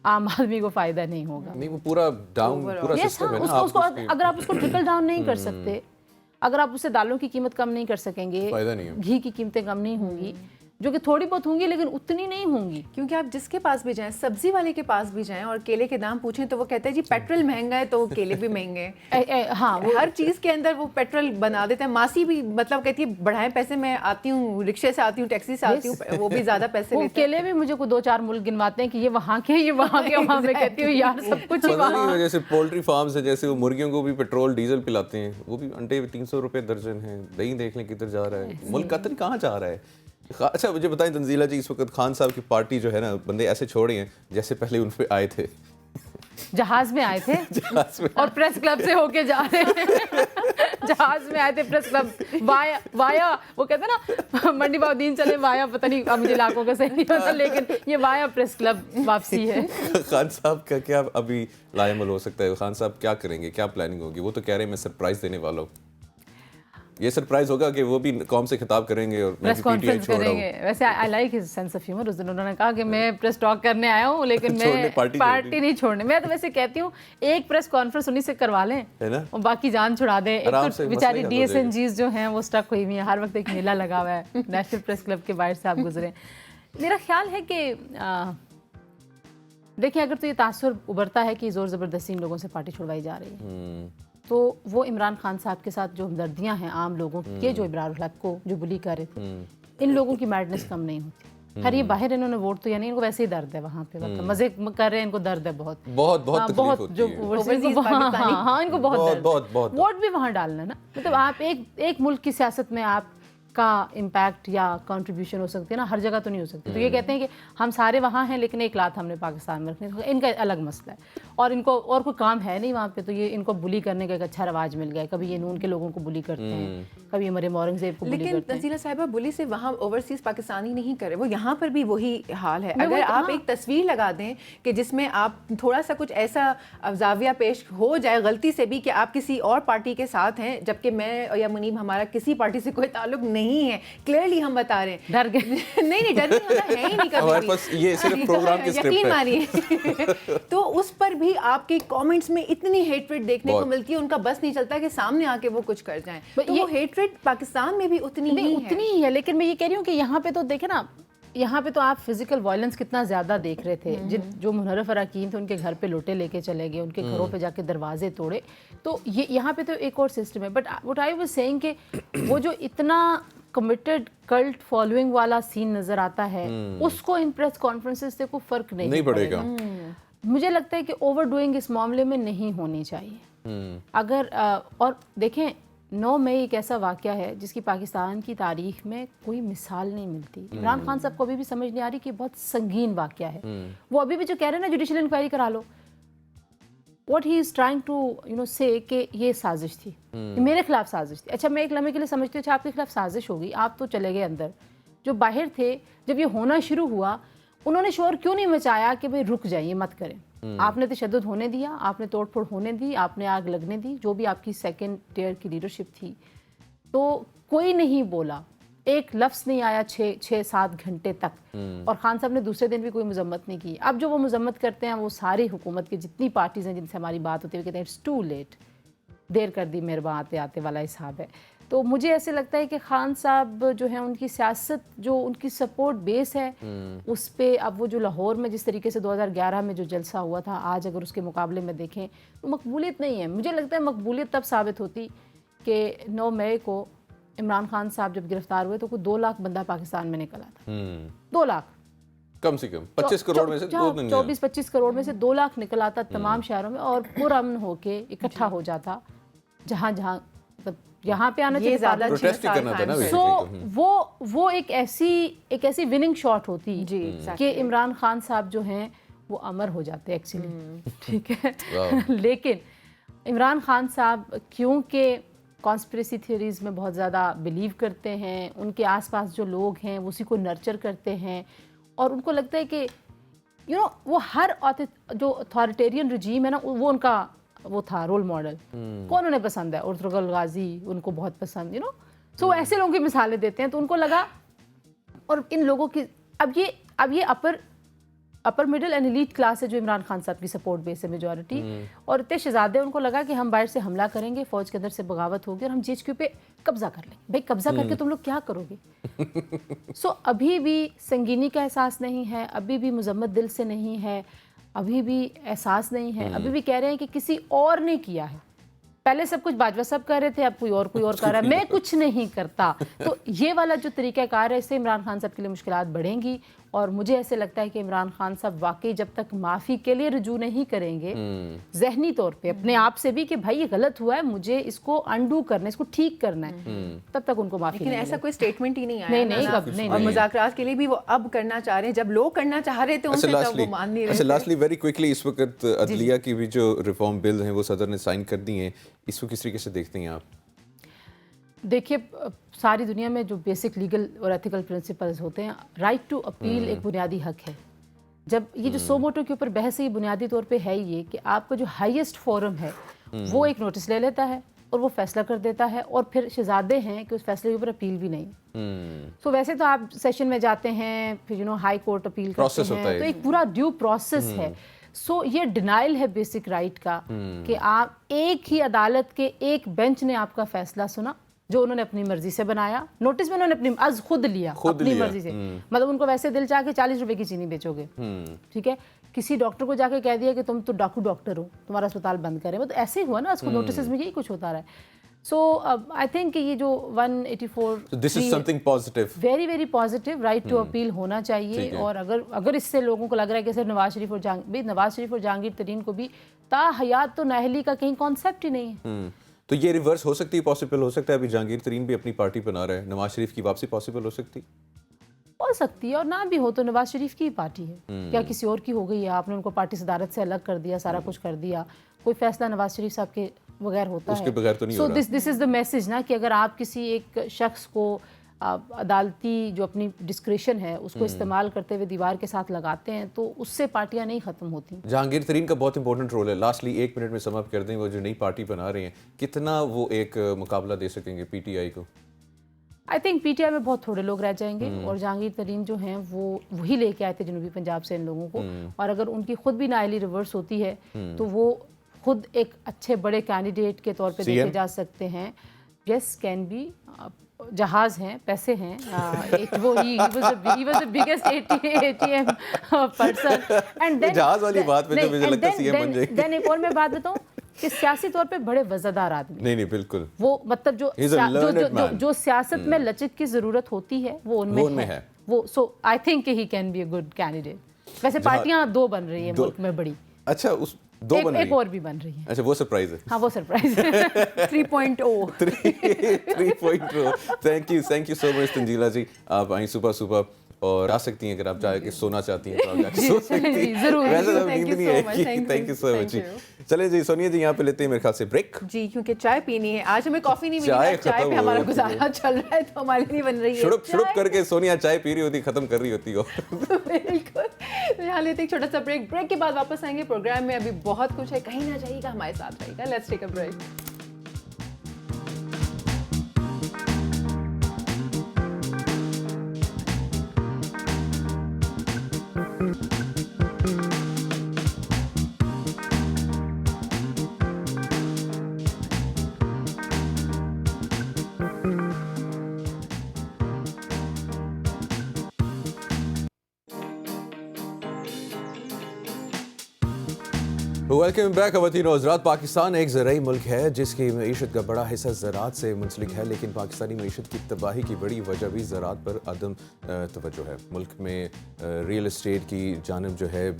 عام آدمی کو فائدہ نہیں ہوگا. نہیں وہ پورا ڈاؤن پورا سسٹم ہے نا. اگر آپ اس کو ٹرکل ڈاؤن نہیں کر سکتے, اگر آپ اس سے دالوں کی قیمت کم نہیں کر سکیں گے, گھی کی قیمتیں کم نہیں ہوں گی, جو کہ تھوڑی بہت ہوں گی لیکن اتنی نہیں ہوں گی. کیونکہ آپ جس کے پاس بھی جائیں, سبزی والے کے پاس بھی جائیں اور کیلے کے دام پوچھیں تو وہ کہتے ہیں جی پیٹرول مہنگا ہے تو کیلے بھی مہنگے ہیں. ہاں, ہر چیز کے اندر وہ پیٹرول بنا دیتے ہیں. ماسی بھی مطلب کہتی ہے بڑھائیں پیسے, میں آتی ہوں رکشے سے, آتی ہوں ٹیکسی سے آتی ہوں, وہ بھی زیادہ پیسے لیتے ہیں. کیلے بھی مجھے کو 2-4 ملک گنواتے ہیں کہ یہ وہاں کے, یہ وہاں کے. وہاں میں کہتی ہوں یار سب کچھ ہی وہاں. جیسے پولٹری فارمز ہیں, جیسے وہ مرغیوں کو بھی پیٹرول ڈیزل پلاتے ہیں, وہ بھی انڈے 300 روپے درجن ہیں. دہی دیکھ لیں کدھر جا رہا ہے, ملک کا تو کہاں جا رہا ہے. اچھا مجھے بتائیں تنزیلہ جی, اس وقت خان صاحب کی پارٹی جو ہے نا, بندے ایسے چھوڑے ہیں جیسے پہلے ان پہ آئے تھے, جہاز میں آئے تھے اور پریس کلب سے ہو کے جا رہے ہیں. جہاز میں آئے تھے پریس کلب وایا وہ کہتے ہیں نا منڈی باؤدین چلے وایا, پتہ نہیں اب مجھے علاقوں کا صحیح نہیں ہوتا, لیکن یہ وایا پریس کلب واپسی ہے. خان صاحب کا کیا ابھی لائے عمل ہو سکتا ہے؟ خان صاحب کیا کریں گے, کیا پلاننگ ہوگی؟ وہ تو کہہ رہے ہیں میں سرپرائز دینے والا ہوں. یہ سرپرائز ہوگا کہ وہ بھی قوم سے خطاب کریں گے اور میں پریس کانفرنس کریں گے. ویسے I like his sense of humour. اس دن انہوں نے کہا کہ میں پریس ٹاک کرنے آیا ہوں لیکن میں پارٹی نہیں چھوڑنے. میں تو ویسے کہتی ہوں ایک پریس کانفرنس انہیں سے کروا لیں اور باقی جان چھڑا دیں. ایک تو بیچاری ڈی ایس این جیز جو ہیں وہ اسٹک ہوئی ہوئی ہیں, ہر وقت ایک میلہ لگا ہوا ہے, نیشنل پریس کلب کے باہر سے آپ گزرے. میرا خیال ہے کہ دیکھیں اگر تو یہ تاثر ابھرتا ہے کہ زور زبردستی ان لوگوں سے پارٹی چھڑوائی جا رہی ہے تو وہ عمران خان صاحب کے ساتھ جو ہمدردیاں ہیں عام لوگوں کے, جو ابرار الحق کو جو بلی کر رہے تھے, ان لوگوں کی میڈنس کم نہیں ہوتی. خیر یہ باہر انہوں نے ووٹ تو یعنی ان کو ویسے ہی درد ہے وہاں پہ, مزے کر رہے ہیں, ان کو درد ہے بہت جو ہاں ان کو بہت درد. ووٹ بھی وہاں ڈالنا نا, مطلب آپ ایک ملک کی سیاست میں آپ کا امپیکٹ یا کنٹریبیوشن ہو سکتی ہے نا, ہر جگہ تو نہیں ہو سکتی. تو یہ کہتے ہیں کہ ہم سارے وہاں ہیں لیکن ایک لات ہم نے پاکستان میں رکھنی, ان کا الگ مسئلہ ہے اور ان کو اور کوئی کام ہے نہیں وہاں پہ. تو یہ ان کو بلی کرنے کا ایک اچھا رواج مل گیا ہے. کبھی یہ نون کے لوگوں کو بلی کرتے ہیں, کبھی مریم اورنگزیب کو بلی کرتے ہیں. لیکن تنزیلہ صاحبہ بلی سے وہاں اوورسیز پاکستانی نہیں کرے, وہ یہاں پر بھی وہی حال ہے. اگر آپ ایک تصویر لگا دیں کہ جس میں آپ تھوڑا سا کچھ ایسا زاویہ پیش ہو جائے غلطی سے بھی کہ آپ کسی اور پارٹی کے ساتھ ہیں جبکہ میں یا منیب ہمارا کسی پارٹی سے کوئی تعلق نہیں ہے, کلیئرلی ہم بتا رہے ہیں, ڈر گئے. نہیں ڈر نہیں ہوتا ہے ہی نہیں کبھی, یہ صرف پروگرام کی یقین مانیے. تو اس پر بھی آپ کے کامنٹس میں اتنی ہیٹریٹ دیکھنے کو ملتی ہے, ان کا بس نہیں چلتا کہ سامنے آ کے وہ کچھ کر جائیں. تو وہ ہیٹریٹ پاکستان میں بھی اتنی ہی ہے. لیکن میں یہ کہہ رہی ہوں کہ یہاں پہ تو دیکھیں نا, یہاں پہ تو آپ فزیکل وائلنس کتنا زیادہ دیکھ رہے تھے. جو منحرف اراکین تھے ان کے گھر پہ لوٹے لے کے چلے گئے, ان کے گھروں پہ جا کے دروازے توڑے. تو یہاں پہ تو ایک اور سسٹم ہے. But what I was saying کہ وہ جو اتنا کمیٹڈ کلٹ فالوئنگ والا سین نظر آتا ہے اس کو ان پریس کانفرنسز سے کوئی فرق نہیں پڑے گا. مجھے لگتا ہے کہ اوور ڈوئنگ اس معاملے میں نہیں ہونی چاہیے. اگر اور دیکھیں 9 مئی ایک ایسا واقعہ ہے جس کی پاکستان کی تاریخ میں کوئی مثال نہیں ملتی. عمران خان صاحب کو ابھی بھی سمجھ نہیں آ رہی کہ بہت سنگین واقعہ ہے. وہ ابھی بھی جو کہہ رہے ہیں نا جوڈیشل انکوائری کرا لو, what he is trying to say کہ یہ سازش تھی, میرے خلاف سازش تھی. اچھا میں ایک لمحے کے لیے سمجھتی ہوں, اچھا آپ کے خلاف سازش ہوگی, آپ تو چلے گئے اندر, جو باہر تھے جب یہ ہونا شروع ہوا انہوں نے شور کیوں نہیں مچایا کہ بھئی رک جائیں, یہ مت کریں. آپ نے تشدد ہونے دیا, آپ نے توڑ پھوڑ ہونے دی, آپ نے آگ لگنے دی, جو بھی آپ کی سیکنڈ ٹیئر کی لیڈرشپ تھی, تو کوئی نہیں بولا, ایک لفظ نہیں آیا 6-7 گھنٹے تک. اور خان صاحب نے دوسرے دن بھی کوئی مذمت نہیں کی. اب جو وہ مذمت کرتے ہیں وہ ساری حکومت کی جتنی پارٹیز ہیں جن سے ہماری بات ہوتی ہے وہ کہتے ہیں اٹس ٹو لیٹ, دیر کر دی مہرباں آتے آتے والا حساب ہے. تو مجھے ایسے لگتا ہے کہ خان صاحب جو ہیں ان کی سیاست, جو ان کی سپورٹ بیس ہے اس پہ اب وہ جو لاہور میں جس طریقے سے 2011 میں جو جلسہ ہوا تھا, آج اگر اس کے مقابلے میں دیکھیں تو مقبولیت نہیں ہے. مجھے لگتا ہے مقبولیت تب ثابت ہوتی کہ 9 مئی کو عمران خان صاحب جب گرفتار ہوئے تو کوئی 2 لاکھ بندہ پاکستان میں نکلا تھا. 2 لاکھ کم سے کم 25 کروڑ میں سے 24-25 کروڑ میں سے 2 لاکھ نکل آتا تمام شہروں میں اور پرامن ہو کے اکٹھا ہو جاتا جہاں مطلب یہاں پہ آنا چاہیے. سو وہ ایک ایسی وننگ شاٹ ہوتی کہ عمران خان صاحب جو ہیں وہ امر ہو جاتے ایکچولی, ٹھیک ہے. لیکن عمران خان صاحب کیونکہ کانسپریسی تھیوریز میں بہت زیادہ بلیو کرتے ہیں, ان کے آس پاس جو لوگ ہیں وہ اسی کو نرچر کرتے ہیں اور ان کو لگتا ہے کہ وہ ہر جو اتھارٹیرین رجیم ہے نا وہ ان کا وہ تھا رول ماڈل. کون انہیں پسند ہے, ارطغرل غازی ان کو بہت پسند, سو ایسے لوگوں کی مثالیں دیتے ہیں. تو ان کو لگا, اور ان لوگوں کی اب یہ upper middle and elite class ہے جو عمران خان صاحب کی سپورٹ بیس ہے میجورٹی, اور اتنے شہزادے ان کو لگا کہ ہم باہر سے حملہ کریں گے, فوج کے اندر سے بغاوت ہوگی اور ہم جی ایچ کیو پہ قبضہ کر لیں گے. بھائی قبضہ کر کے تم لوگ کیا کرو گے؟ سو ابھی بھی سنگینی کا احساس نہیں ہے, ابھی بھی مذمت دل سے نہیں ہے, ابھی بھی احساس نہیں ہے, ابھی بھی کہہ رہے ہیں کہ کسی اور نے کیا ہے. پہلے سب کچھ باجوہ صاحب کر رہے تھے, اب کوئی اور کر رہا ہے, میں کچھ نہیں کرتا. تو یہ والا جو طریقہ کار ہے اس سے عمران خان صاحب کے لیے مشکلات بڑھیں گی. اور مجھے ایسے لگتا ہے کہ عمران خان صاحب واقعی جب تک معافی کے لیے رجوع نہیں کریں گے ذہنی طور پہ اپنے آپ سے بھی کہ بھائی یہ غلط ہوا ہے, مجھے اس کو انڈو کرنا ہے, اس کو ٹھیک کرنا ہے, تب تک ان کو معافی نہیں. ایسا کوئی سٹیٹمنٹ ہی نہیں آیا. نہیں. اور مذاکرات کے لیے بھی وہ اب کرنا چاہ رہے ہیں, جب لوگ کرنا چاہ رہے تھے ان سے تب وہ مان نہیں رہے. اچھا لاسٹلی ویری کوئکلی, اس وقت عدلیہ کی بھی جو ریفارم بل ہیں وہ صدر نے سائن کر دی ہیں, اس کو کس طریقے سے دیکھتے ہیں آپ؟ دیکھیے ساری دنیا میں جو بیسک لیگل اور ایتھیکل پرنسپلز ہوتے ہیں, رائٹ ٹو اپیل ایک بنیادی حق ہے. جب یہ جو سو موٹو کے اوپر بحث ہے یہ بنیادی طور پہ ہے یہ کہ آپ کا جو ہائیسٹ فورم ہے وہ ایک نوٹس لے لیتا ہے اور وہ فیصلہ کر دیتا ہے، اور پھر شہزادے ہیں کہ اس فیصلے کے اوپر اپیل بھی نہیں. سو ویسے تو آپ سیشن میں جاتے ہیں، پھر ہائی کورٹ اپیل کرتے ہیں، تو ایک پورا ڈیو پروسیس ہے. سو یہ ڈینائل ہے بیسک رائٹ کا کہ آپ ایک ہی عدالت کے ایک بینچ نے آپ کا فیصلہ سنا جو انہوں نے اپنی مرضی سے بنایا. نوٹس میں انہوں نے اپنی خود لیا اپنی مرضی سے، مطلب ان کو ویسے دل چاہ کے 40 روپے کی چینی بیچو گے، ٹھیک ہے. کسی ڈاکٹر کو جا کے کہہ دیا کہ تم تو ڈاکٹر ہو، تمہارا اسپتال بند کریں، مطلب ایسے ہی ہوا نا. اس کو نوٹسز میں یہی کچھ ہوتا رہا ہے. سو آئی تھنک کہ یہ جو 184 very very positive right to appeal ہونا چاہیے. اور اگر اس سے لوگوں کو لگ رہا ہے کہ صرف نواز شریف اور جہانگیر ترین کو بھی تا حیات تو نااہلی کا کہیں کانسیپٹ ہی نہیں ہے. تو یہ ریورس ہو سکتی ہے، پاسبل ہو سکتا ہے. ابھی جہانگیر ترین بھی اپنی پارٹی بنا رہے ہیں، نواز شریف کی واپسی پاسبل ہو سکتی ہے، اور نہ بھی ہو تو نواز شریف کی پارٹی ہے کیا کسی اور کی ہو گئی ہے؟ آپ نے ان کو پارٹی صدارت سے الگ کر دیا، سارا کچھ کر دیا. کوئی فیصلہ نواز شریف صاحب کے بغیر ہوتا ہے؟ اس کے بغیر تو نہیں ہو رہا. سو دس از دا میسج نا کہ اگر آپ کسی ایک شخص کو عدالتی جو اپنی ڈسکریشن ہے اس کو استعمال کرتے ہوئے دیوار کے ساتھ لگاتے ہیں تو اس سے پارٹیاں نہیں ختم ہوتی. جہانگیر ترین کا بہت امپورٹنٹ رول ہے. لاسٹلی 1 منٹ میں سم اپ کر دیں، وہ جو نئی پارٹی بنا رہے ہیں کتنا وہ ایک مقابلہ دے سکیں گے پی ٹی آئی کو؟ I think P T I میں بہت تھوڑے لوگ رہ جائیں گے، اور جہانگیر ترین جو ہیں وہ وہی لے کے آئے تھے جنوبی پنجاب سے ان لوگوں کو. اور اگر ان کی خود بھی نااہلی ریورس ہوتی ہے تو وہ خود ایک اچھے بڑے کینڈیڈیٹ کے طور پہ دیکھے جا سکتے ہیں. یس کین بی، جہاز ہیں، پیسے ہیں. جہاز والی بات پہ مجھے لگتا ہے سی ایم بن جائے گی. دین ایک اور میں بات بتاؤں کہ سیاسی طور پہ بڑے وزادار آدمی. نہیں بالکل، وہ مطلب جو سیاست میں لچک کی ضرورت ہوتی ہے وہ ان میں ہے. وہ so I think he can be a good candidate. ویسے پارٹیاں 2 بن رہی ہیں ملک میں بڑی. اچھا، اس 2 بن رہی ہیں، ایک اور بھی بن رہی ہے. اچھا وہ سرپرائز ہے. ہاں وہ سرپرائز ہے. 3.0. تھینک یو سو مچ تنزیلہ جی. آپ آئیں صبح اور آ سکتی ہیں، اگر آپ چاہے کہ سونا چاہتی ہیں تو آپ جا کے سو سکتی ہیں. ضرور. ویسے تو نیند نہیں ہے. تھینک یو سو مچ. چلیں جی سونیا جی، یہاں پہ لیتے ہیں میرے خیال سے بریک. جی کیونکہ چائے پینی ہے. آج ہمیں کافی نہیں ملی، چائے پہ ہمارا گزارا چل رہا ہے تو ہماری نہیں بن رہی ہے. شڑپ کر کے سونیا چائے پی رہی ہوتی، ختم کر رہی ہوتی ہو. بالکل. یہاں لیتے ایک چھوٹا سا بریک کے بعد واپس آئیں گے. پروگرام میں ابھی بہت کچھ ہے، کہیں نہ جائیے گا، ہمارے ساتھ رہیے گا. Let's take a break. Welcome back. خواتین و حضرات، پاکستان ایک زرعی ملک ہے جس کی معیشت کا بڑا حصہ زراعت سے منسلک ہے، لیکن پاکستانی معیشت کی تباہی کی بڑی وجہ بھی زراعت پر عدم توجہ ہے. ملک میں ریئل اسٹیٹ کی جانب جو ہے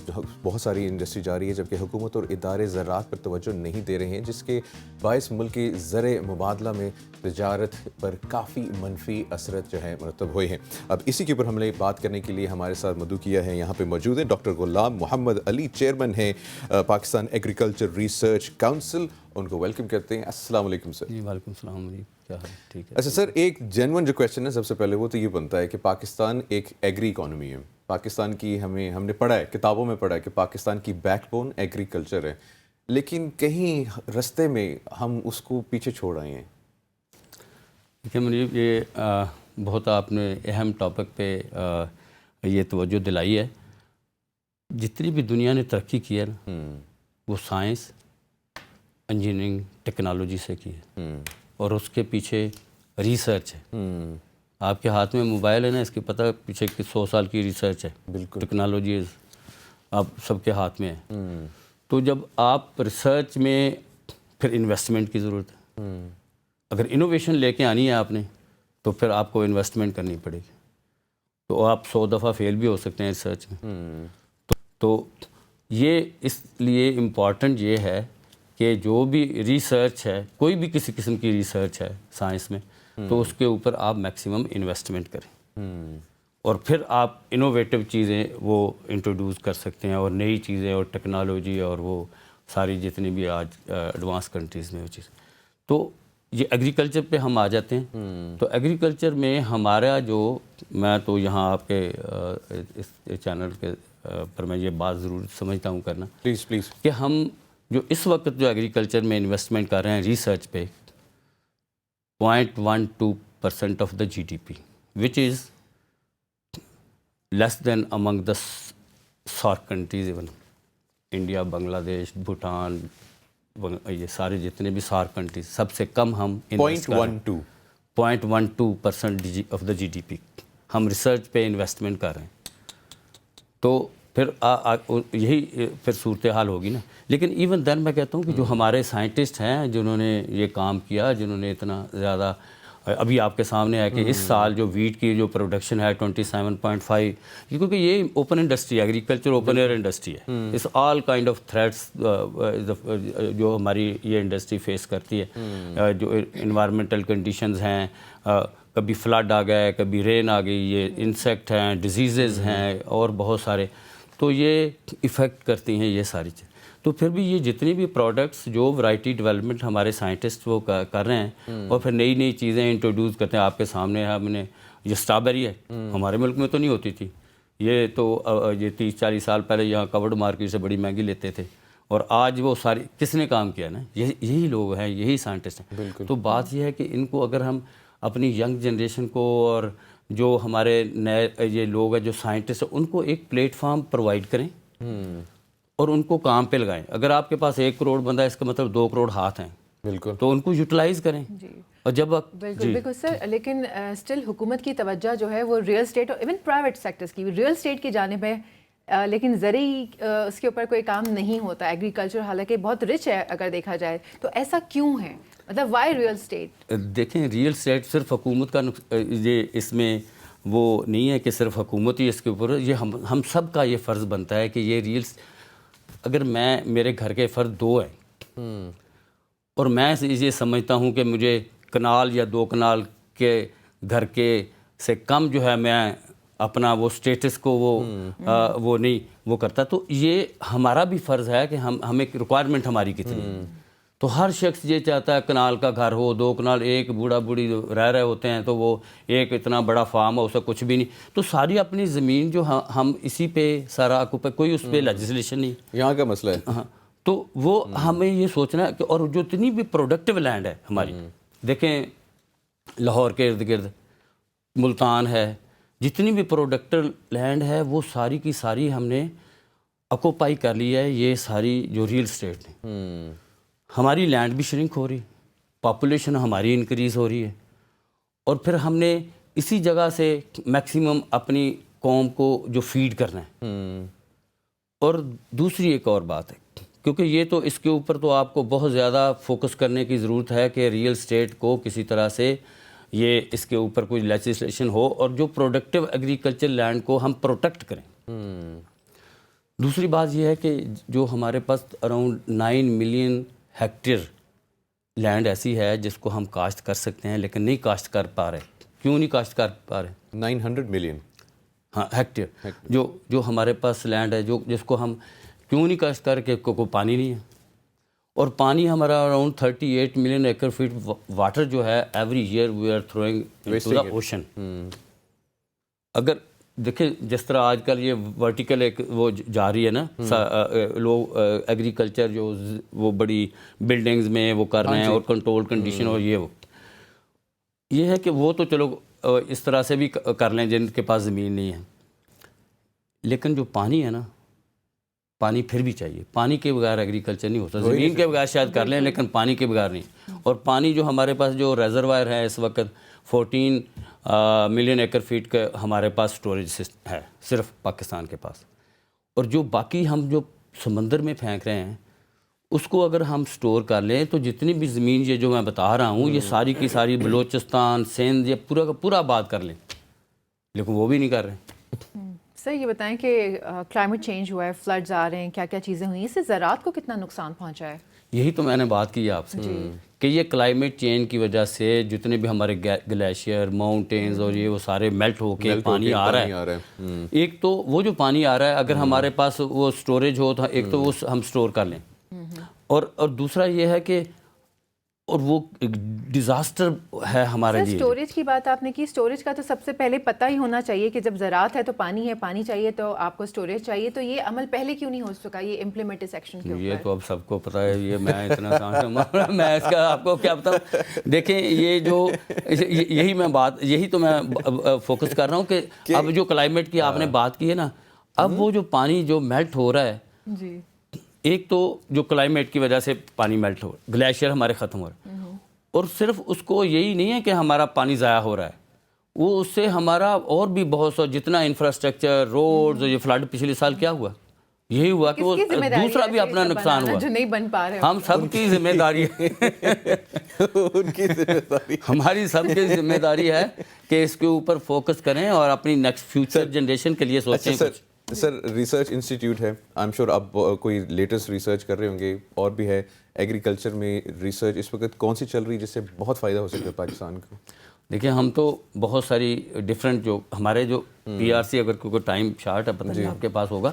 بہت ساری انڈسٹری جاری ہے، جبکہ حکومت اور ادارے زراعت پر توجہ نہیں دے رہے ہیں، جس کے باعث ملک کی زرع مبادلہ میں تجارت پر کافی منفی اثرات جو ہے مرتب ہوئے ہیں. اب اسی کے اوپر ہم نے بات کرنے کے لیے ہمارے ساتھ مدعو ہے، یہاں پہ موجود ہیں ڈاکٹر غلام محمد علی، چیئرمین ہیں پاکستان ایگریکلچر ریسرچ کاؤنسل. ان کو ویلکم کرتے ہیں. السلام علیکم سر. جی وعلیکم السلام جی، کیا حال؟ ٹھیک ہے. اچھا سر، ایک جینون جو کویشچن ہے سب سے پہلے وہ تو یہ بنتا ہے کہ پاکستان ایک ایگری اکانومی ہے. پاکستان کی ہم نے پڑھا ہے، کتابوں میں پڑھا ہے کہ پاکستان کی بیک بون ایگریکلچر ہے، لیکن کہیں رستے میں ہم اس کو پیچھے چھوڑ آئے ہیں. دیکھیے منیب، یہ بہت آپ نے اہم ٹاپک پہ یہ توجہ دلائی ہے. جتنی بھی دنیا نے ترقی کی ہے نا، وہ سائنس، انجینئرنگ، ٹیکنالوجی سے کی ہے، اور اس کے پیچھے ریسرچ ہے. آپ کے ہاتھ میں موبائل ہے نا، اس کے پتہ پیچھے 100 سال کی ریسرچ ہے. بالکل. ٹیکنالوجیز آپ سب کے ہاتھ میں ہے. تو جب آپ ریسرچ میں پھر انویسٹمنٹ کی ضرورت ہے. اگر انوویشن لے کے آنی ہے آپ نے تو پھر آپ کو انویسٹمنٹ کرنی پڑے گی. تو آپ 100 دفعہ فیل بھی ہو سکتے ہیں ریسرچ میں. تو یہ اس لیے امپورٹنٹ یہ ہے کہ جو بھی ریسرچ ہے، کوئی بھی کسی قسم کی ریسرچ ہے سائنس میں، تو اس کے اوپر آپ میکسیمم انویسٹمنٹ کریں، اور پھر آپ انوویٹو چیزیں وہ انٹروڈیوس کر سکتے ہیں، اور نئی چیزیں اور ٹیکنالوجی اور وہ ساری جتنی بھی آج ایڈوانس کنٹریز میں وہ چیز. تو یہ ایگریکلچر پہ ہم آ جاتے ہیں. تو ایگریکلچر میں ہمارا جو، میں تو یہاں آپ کے اس چینل کے پر میں یہ بات ضرور سمجھتا ہوں کرنا، پلیز کہ ہم جو اس وقت جو ایگریکلچر میں انویسٹمنٹ کر رہے ہیں ریسرچ پہ، 0.12% of the GDP, which is less than among the SAARC countries, even India, Bangladesh, Bhutan, یہ سارے جتنے بھی SAARC کنٹریز سب سے کم ہم 0.12% آف دا GDP ہم ریسرچ پہ انویسٹمنٹ کر رہے ہیں. تو پھر یہی پھر صورتحال ہوگی نا. لیکن ایون دین میں کہتا ہوں کہ جو ہمارے سائنٹسٹ ہیں جنہوں نے یہ کام کیا, جنہوں نے اتنا زیادہ, ابھی آپ کے سامنے ہے کہ اس سال جو ویٹ کی جو پروڈکشن ہے 27.5, کیونکہ یہ اوپن انڈسٹری ہے, ایگریکلچر اوپن ایئر انڈسٹری ہے. اس آل کائنڈ آف تھریٹس جو ہماری یہ انڈسٹری فیس کرتی ہے, جو انوائرمنٹل کنڈیشنز ہیں, کبھی فلڈ آ گئے, کبھی رین آ گئی, یہ انسیکٹ ہیں, ڈیزیزز ہیں اور بہت سارے, تو یہ افیکٹ کرتی ہیں یہ ساری چیزیں. تو پھر بھی یہ جتنی بھی پروڈکٹس جو ورائٹی ڈیولپمنٹ ہمارے سائنٹسٹ وہ کر رہے ہیں اور پھر نئی نئی چیزیں انٹروڈیوس کرتے ہیں. آپ کے سامنے ہے, ہم نے یہ اسٹرابیری ہے, ہمارے ملک میں تو نہیں ہوتی تھی, یہ تو یہ 30-40 سال پہلے یہاں کورڈ مارکیٹ سے بڑی مہنگی لیتے تھے, اور آج وہ ساری کس نے کام کیا نا, یہی لوگ ہیں, یہی سائنٹسٹ ہیں. تو بات یہ ہے کہ ان کو اگر ہم اپنی ینگ جنریشن کو اور جو ہمارے نئے یہ لوگ ہیں جو سائنٹسٹ ہیں ان کو ایک پلیٹ فارم پرووائڈ کریں اور ان کو کام پہ لگائیں. اگر آپ کے پاس 1 کروڑ بندہ ہے, اس کا مطلب 2 کروڑ ہاتھ ہیں, بالکل, تو ان کو یوٹیلائز کریں. اور جب بالکل سر, لیکن اسٹل حکومت کی توجہ جو ہے وہ ریئل اسٹیٹ اور ایون پرائیویٹ سیکٹرز کی, ریئل اسٹیٹ کی جانب ہے, لیکن زرعی اس کے اوپر کوئی کام نہیں ہوتا. ایگریکلچر حالانکہ بہت رچ ہے اگر دیکھا جائے, تو ایسا کیوں ہے, مطلب وائی ریئل اسٹیٹ؟ دیکھیں ریئل اسٹیٹ صرف حکومت کا یہ اس میں وہ نہیں ہے کہ صرف حکومت ہی اس کے اوپر, یہ ہم سب کا یہ فرض بنتا ہے کہ یہ اگر میرے گھر کے فرد 2 ہیں اور میں یہ سمجھتا ہوں کہ مجھے کنال یا 2 کنال کے گھر کے سے کم جو ہے میں اپنا وہ سٹیٹس کو وہ نہیں وہ کرتا, تو یہ ہمارا بھی فرض ہے کہ ہمیں ریکوائرمنٹ ہماری کتنی ہے. تو ہر شخص یہ چاہتا ہے کنال کا گھر ہو, 2 کنال, ایک بوڑھا بوڑھی رہ رہے ہوتے ہیں تو وہ ایک اتنا بڑا فارم ہو, اسے کچھ بھی نہیں. تو ساری اپنی زمین جو ہم اسی پہ سارا کوئی اس پہ لیجسلیشن نہیں, یہاں کا مسئلہ ہے. ہاں, تو وہ ہمیں یہ سوچنا ہے کہ اور جو اتنی بھی پروڈکٹیو لینڈ ہے ہماری, دیکھیں لاہور کے ارد گرد ملتان ہے, جتنی بھی پروڈکٹیو لینڈ ہے وہ ساری کی ساری ہم نے اکوپائی کر لی ہے. یہ ساری جو ریئل اسٹیٹ نے, ہماری لینڈ بھی شرنک ہو رہی, پاپولیشن ہماری انکریز ہو رہی ہے, اور پھر ہم نے اسی جگہ سے میکسیمم اپنی قوم کو جو فیڈ کرنا ہے. اور دوسری ایک اور بات ہے, کیونکہ یہ تو اس کے اوپر تو آپ کو بہت زیادہ فوکس کرنے کی ضرورت ہے کہ ریئل اسٹیٹ کو کسی طرح سے یہ اس کے اوپر کوئی لیجسلیشن ہو اور جو پروڈکٹیو ایگریکلچر لینڈ کو ہم پروٹیکٹ کریں. دوسری بات یہ ہے کہ جو ہمارے پاس اراؤنڈ 9 ملین ہیکٹر لینڈ ایسی ہے جس کو ہم کاشت کر سکتے ہیں لیکن نہیں کاشت کر پا رہے. کیوں نہیں کاشت کر پا رہے؟ 900 ملین ہاں ہیکٹر جو ہمارے پاس لینڈ ہے جس کو ہم کیوں نہیں کاشت کر کے کوئی پانی نہیں ہے. اور پانی ہمارا around 38 million acre feet water جو ہے every year we are throwing into the ocean. اگر دیکھیں جس طرح آج کل یہ ورٹیکل ایک وہ جا رہی ہے نا, لوگ ایگریکلچر جو وہ بڑی بلڈنگز میں وہ کر رہے ہیں اور کنٹرول کنڈیشن, اور یہ ہے کہ وہ تو چلو اس طرح سے بھی کر لیں جن کے پاس زمین نہیں ہے, لیکن جو پانی ہے نا, پانی پھر بھی چاہیے. پانی کے بغیر ایگریکلچر نہیں ہوتا. زمین کے بغیر شاید کر لیں لیکن پانی کے بغیر نہیں. اور پانی جو ہمارے پاس جو ریزروائر ہے اس وقت 14 ملین ایکر فیٹ کا ہمارے پاس سٹوریج ہے صرف پاکستان کے پاس. اور جو باقی ہم جو سمندر میں پھینک رہے ہیں اس کو اگر ہم سٹور کر لیں تو جتنی بھی زمین یہ جو میں بتا رہا ہوں یہ ساری کی ساری بلوچستان, سندھ, یہ پورا کا پورا آباد کر لیں, لیکن وہ بھی نہیں کر رہے. سر یہ بتائیں کہ کلائمیٹ چینج ہوا ہے, فلڈز آ رہے ہیں, کیا کیا چیزیں ہوئی, اس سے زراعت کو کتنا نقصان پہنچا ہے؟ یہی تو میں نے بات کی ہے آپ سے کہ یہ کلائمیٹ چینج کی وجہ سے جتنے بھی ہمارے گلیشیئر, ماؤنٹینز اور یہ وہ سارے میلٹ ہو کے پانی آ رہا ہے. ایک تو وہ جو پانی آ رہا ہے اگر ہمارے پاس وہ سٹوریج ہو تو ایک تو وہ ہم سٹور کر لیں, اور دوسرا یہ ہے کہ اور وہ ڈیزاسٹر ہے ہمارے لیے. اسٹوریج کی بات آپ نے کی, اسٹوریج کا تو سب سے پہلے پتہ ہی ہونا چاہیے کہ جب زراعت ہے تو پانی ہے, پانی چاہیے تو آپ کو اسٹوریج چاہیے, تو یہ عمل پہلے کیوں نہیں ہو سکا یہ امپلیمنٹ سیکشن کے اوپر؟ یہ تو اب سب کو پتہ ہے, یہ میں اتنا کہاں میں اس کا آپ کو کیا بتاؤں. دیکھیں یہ جو یہی تو میں فوکس کر رہا ہوں کہ اب جو کلائمیٹ کی آپ نے بات کی ہے نا, اب وہ جو پانی جو میلٹ ہو رہا ہے, جی ایک تو جو کلائمیٹ کی وجہ سے پانی میلٹ ہو, گلیشیئر ہمارے ختم ہو رہے ہیں, اور صرف اس کو یہی نہیں ہے کہ ہمارا پانی ضائع ہو رہا ہے, وہ اس سے ہمارا اور بھی بہت سا جتنا انفراسٹرکچر, روڈز, یہ فلڈ پچھلے سال کیا ہوا, یہی ہوا کہ وہ دوسرا بھی اپنا نقصان ہوا, جو نہیں بن پا رہے. ہم سب کی ذمہ داری ہے, ان کی ذمہ داری, ہماری سب کی ذمہ داری ہے کہ اس کے اوپر فوکس کریں اور اپنی نیکسٹ فیوچر جنریشن کے لیے سوچیں. سر ریسرچ انسٹیٹیوٹ ہے, آئی ایم شیور آپ کوئی لیٹسٹ ریسرچ کر رہے ہوں گے, اور بھی ہے ایگریکلچر میں ریسرچ اس وقت کون سی چل رہی ہے جس سے بہت فائدہ ہو سکتا ہے پاکستان کو؟ دیکھیں ہم تو بہت ساری ڈفرینٹ جو ہمارے جو پی آر سی, اگر کوئی ٹائم شارٹ ہے پتہ نہیں آپ کے پاس ہوگا,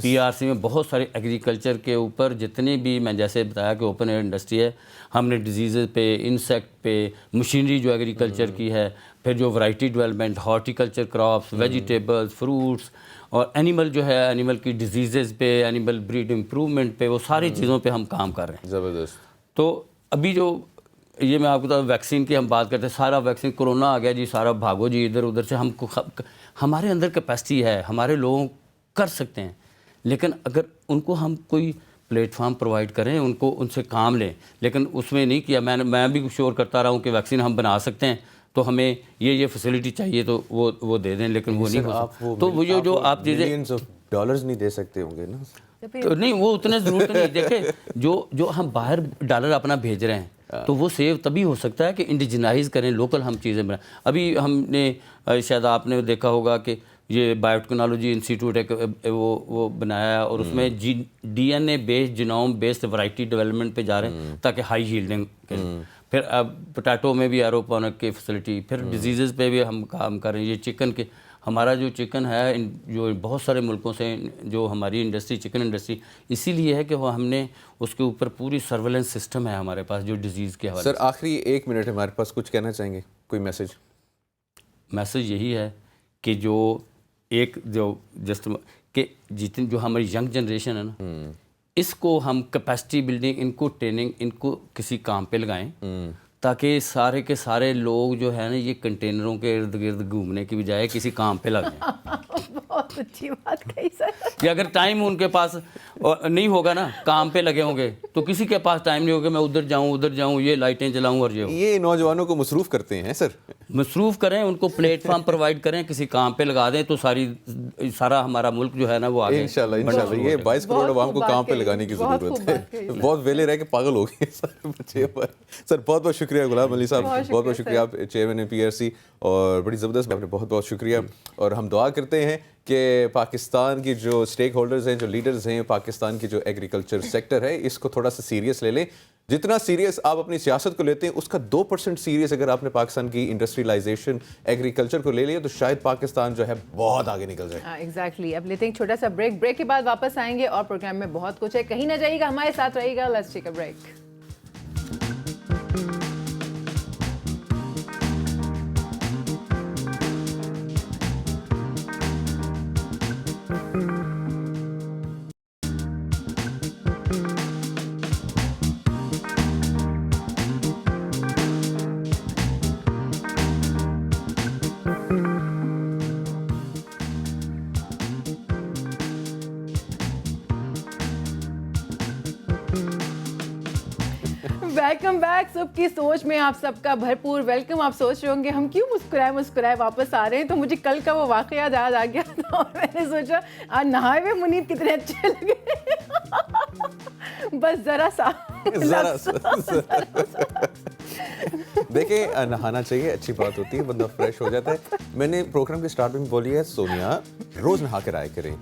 پی آر سی میں بہت سارے ایگریکلچر کے اوپر جتنے بھی, میں جیسے بتایا کہ اوپن ایئر انڈسٹری ہے, ہم نے ڈیزیزز پہ, انسیکٹ پہ, مشینری جو ایگریکلچر کی ہے, پھر جو variety development, horticulture crops, vegetables, fruits, اور اینیمل جو ہے اینیمل کی ڈیزیزز پہ, اینیمل بریڈ امپروومنٹ پہ, وہ ساری چیزوں پہ ہم کام کر رہے ہیں. زبردست. تو ابھی جو یہ میں آپ کو بتا, ویکسین کی ہم بات کرتے ہیں, سارا ویکسین, کورونا آ گیا جی, سارا بھاگو جی ادھر ادھر سے, ہم کو ہمارے اندر کیپیسٹی ہے, ہمارے لوگ کر سکتے ہیں, لیکن اگر ان کو ہم کوئی پلیٹ فارم پرووائڈ کریں, ان کو ان سے کام لیں, لیکن اس میں نہیں کیا. میں بھی شور کرتا رہا ہوں کہ ویکسین ہم بنا سکتے ہیں, تو ہمیں یہ فیسلٹی چاہیے تو وہ دے دیں, لیکن وہ نہیں ہو سکتا. تو وہ جو آپ چیزیں ڈالرز نہیں دے سکتے ہوں گے نا, تو نہیں, وہ اتنے ضرورت نہیں. دیکھیں جو ہم باہر ڈالر اپنا بھیج رہے ہیں, تو وہ سیو تبھی ہو سکتا ہے کہ انڈیجنائز کریں, لوکل ہم چیزیں بنائیں. ابھی ہم نے شاید آپ نے دیکھا ہوگا کہ یہ بایو ٹیکنالوجی انسٹیٹیوٹ ہے, وہ بنایا, اور اس میں D N A based, genome based variety development پہ جا رہے ہیں تاکہ ہائی ہیلڈنگ کریں. پھر اب پوٹیٹو میں بھی ایروپونک کی فیسلٹی, پھر ڈیزیزز پہ بھی ہم کام کر رہے ہیں. یہ چکن کے, ہمارا جو چکن ہے جو بہت سارے ملکوں سے, جو ہماری انڈسٹری چکن انڈسٹری اسی لیے ہے کہ وہ ہم نے اس کے اوپر پوری سرویلنس سسٹم ہے ہمارے پاس جو ڈیزیز کے حوالے. سر آخری 1 منٹ ہے ہمارے پاس, کچھ کہنا چاہیں گے, کوئی میسج یہی ہے کہ جو ایک جو جسٹ کہ جتنی جو ہماری ینگ جنریشن ہے نا, اس کو ہم کیپیسٹی بلڈنگ, ان کو ٹریننگ, ان کو کسی کام پہ لگائیں, تاکہ سارے کے سارے لوگ جو ہے نا یہ کنٹینروں کے ارد گرد گھومنے کی بجائے کسی کام پہ لگائیں. بہت اچھی بات کہی سر. کہ اگر ٹائم ان کے پاس نہیں ہوگا نا, کام پہ لگے ہوں گے, تو کسی کے پاس ٹائم نہیں ہوگا میں ادھر جاؤں, یہ لائٹیں جلاؤں, اور یہ نوجوانوں کو مصروف کرتے ہیں سر. مصروف کریں, ان کو پلیٹ فارم پرووائڈ کریں, کسی کام پہ لگا دیں, تو سارا ہمارا ملک جو ہے نا وہ آگے. انشاءاللہ یہ 22 کروڑ عوام کو کام پہ لگانے کی ضرورت ہے. بہت ویلے رہ کے پاگل ہو گئے سارے بچے پر. سر بہت بہت شکریہ غلام علی صاحب, بہت بہت شکریہ, آپ چیئرمین پی آر سی, اور بڑی زبردست بات ہے, بہت بہت شکریہ. اور ہم دعا کرتے ہیں کہ پاکستان کی جو اسٹیک ہولڈرز ہیں, جو لیڈرز ہیں, پاکستان کی جو ایگریکلچر سیکٹر ہے, اس کو تھوڑا سا سیریس لے لیں. جتنا سیریس آپ اپنی سیاست کو لیتے ہیں, اس کا 2% سیریس اگر آپ نے پاکستان کی انڈسٹریلائزیشن ایگریکلچر کو لے لیا, تو شاید پاکستان جو ہے بہت آگے نکل جائے. ایگزیکٹلی. اب لیتے ہیں چھوٹا سا بریک کے بعد واپس آئیں گے, اور پروگرام میں بہت کچھ ہے, کہیں نہ جائیے گا, ہمارے ساتھ رہیے گا. Let's take a break. Welcome back. صبح کی سوچ میں آپ سب کا بھرپور ویلکم. آپ سوچ رہے ہوں گے ہم کیوں مسکرائے واپس آ رہے ہیں, تو مجھے کل کا وہ واقعہ یاد آ گیا تھا, اور میں نے سوچا آج نہائے ہوئے منیب کتنے اچھے لگے. بس ذرا سا دیکھیں, نہانا چاہیے, اچھی بات ہوتی ہے, بندہ فریش ہو جاتا ہے. میں نے پروگرام کے اسٹارٹ میں بولی ہے سونیا روز نہا کر آئے کریں,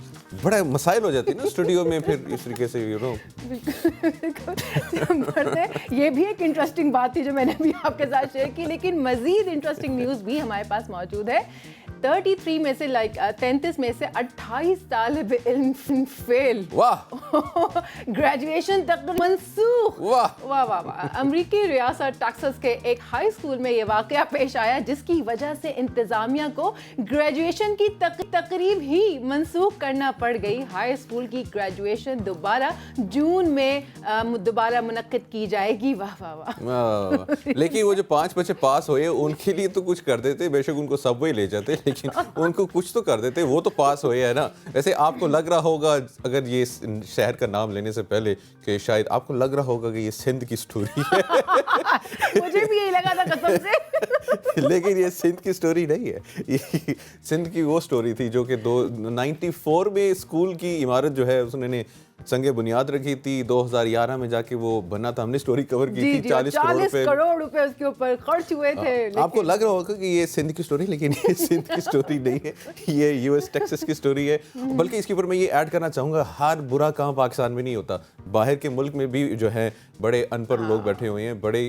بڑا مسائل ہو جاتی ہے نا اسٹوڈیو میں, پھر اس طریقے سے یہ بھی ایک انٹرسٹنگ بات تھی جو میں نے بھی آپ کے ساتھ شیئر کی, لیکن مزید انٹرسٹنگ نیوز بھی ہمارے پاس موجود ہے. 33 में से 33 में से 28 तालिब इल्म फेल। वाह ग्रेजुएशन तक मंसूख। वाह वाह वाह वाह। अमरीकी रियासत टेक्सास के एक हाई स्कूल में ये वाकया पेश आया जिसकी वजह से इंतजामिया को ग्रेजुएशन की तकरीब ही मंसूख करना पड़ गई। हाई स्कूल की ग्रेजुएशन दोबारा जून में दोबारा मुनक्किद की जाएगी। वाह वाह वाह। लेकिन वो जो 5 बच्चे पास हुए उनके लिए तो कुछ कर देते, बेशक उनको सबवे ले जाते, लेकिन उनको कुछ तो कर देते, वो तो पास हुए है ना। वैसे आपको लग रहा होगा, अगर ये शहर का नाम लेने से पहले, कि शायद आपको लग रहा होगा कि ये सिंध की स्टोरी है। मुझे भी यही लगा था कसम से। लेकिन ये सिंध की स्टोरी नहीं है, ये सिंध की वो स्टोरी थी जो कि 94 में स्कूल की इमारत जो है उसने संगे बुनियाद रखी थी। 2011 में जाके वो बना था, हमने स्टोरी कवर की थी। 40 करोड़ रुपए उसके ऊपर खर्च हुए थे। आपको लग रहा होगा कि ये सिंध की स्टोरी, लेकिन ये सिंध की स्टोरी नहीं है, ये यूएस टेक्सास की स्टोरी है। बल्कि इसके ऊपर मैं ये ऐड करना चाहूँगा, हर बुरा काम पाकिस्तान में नहीं होता, बाहर के मुल्क में भी जो है बड़े अनपढ़ लोग बैठे हुए हैं, बड़े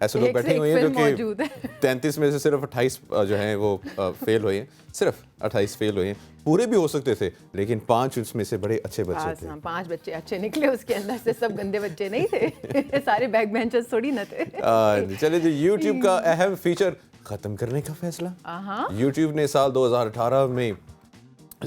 ऐसे लोग बैठे हुए हैं जो कि 33 में से सिर्फ 28 जो हैं वो फेल हुए हैं, सिर्फ 28 फेल हुए हैं। पूरे भी हो सकते थे, लेकिन 5 उसमें से बड़े अच्छे बच्चे थे। 5 बच्चे अच्छे निकले, उसके अंदर से सब गंदे बच्चे नहीं थे। सारे बैक बेंचर्स थोड़ी ना थे। चलिए जी, YouTube का अहम फीचर खत्म करने का फैसला। YouTube ने साल 2018 में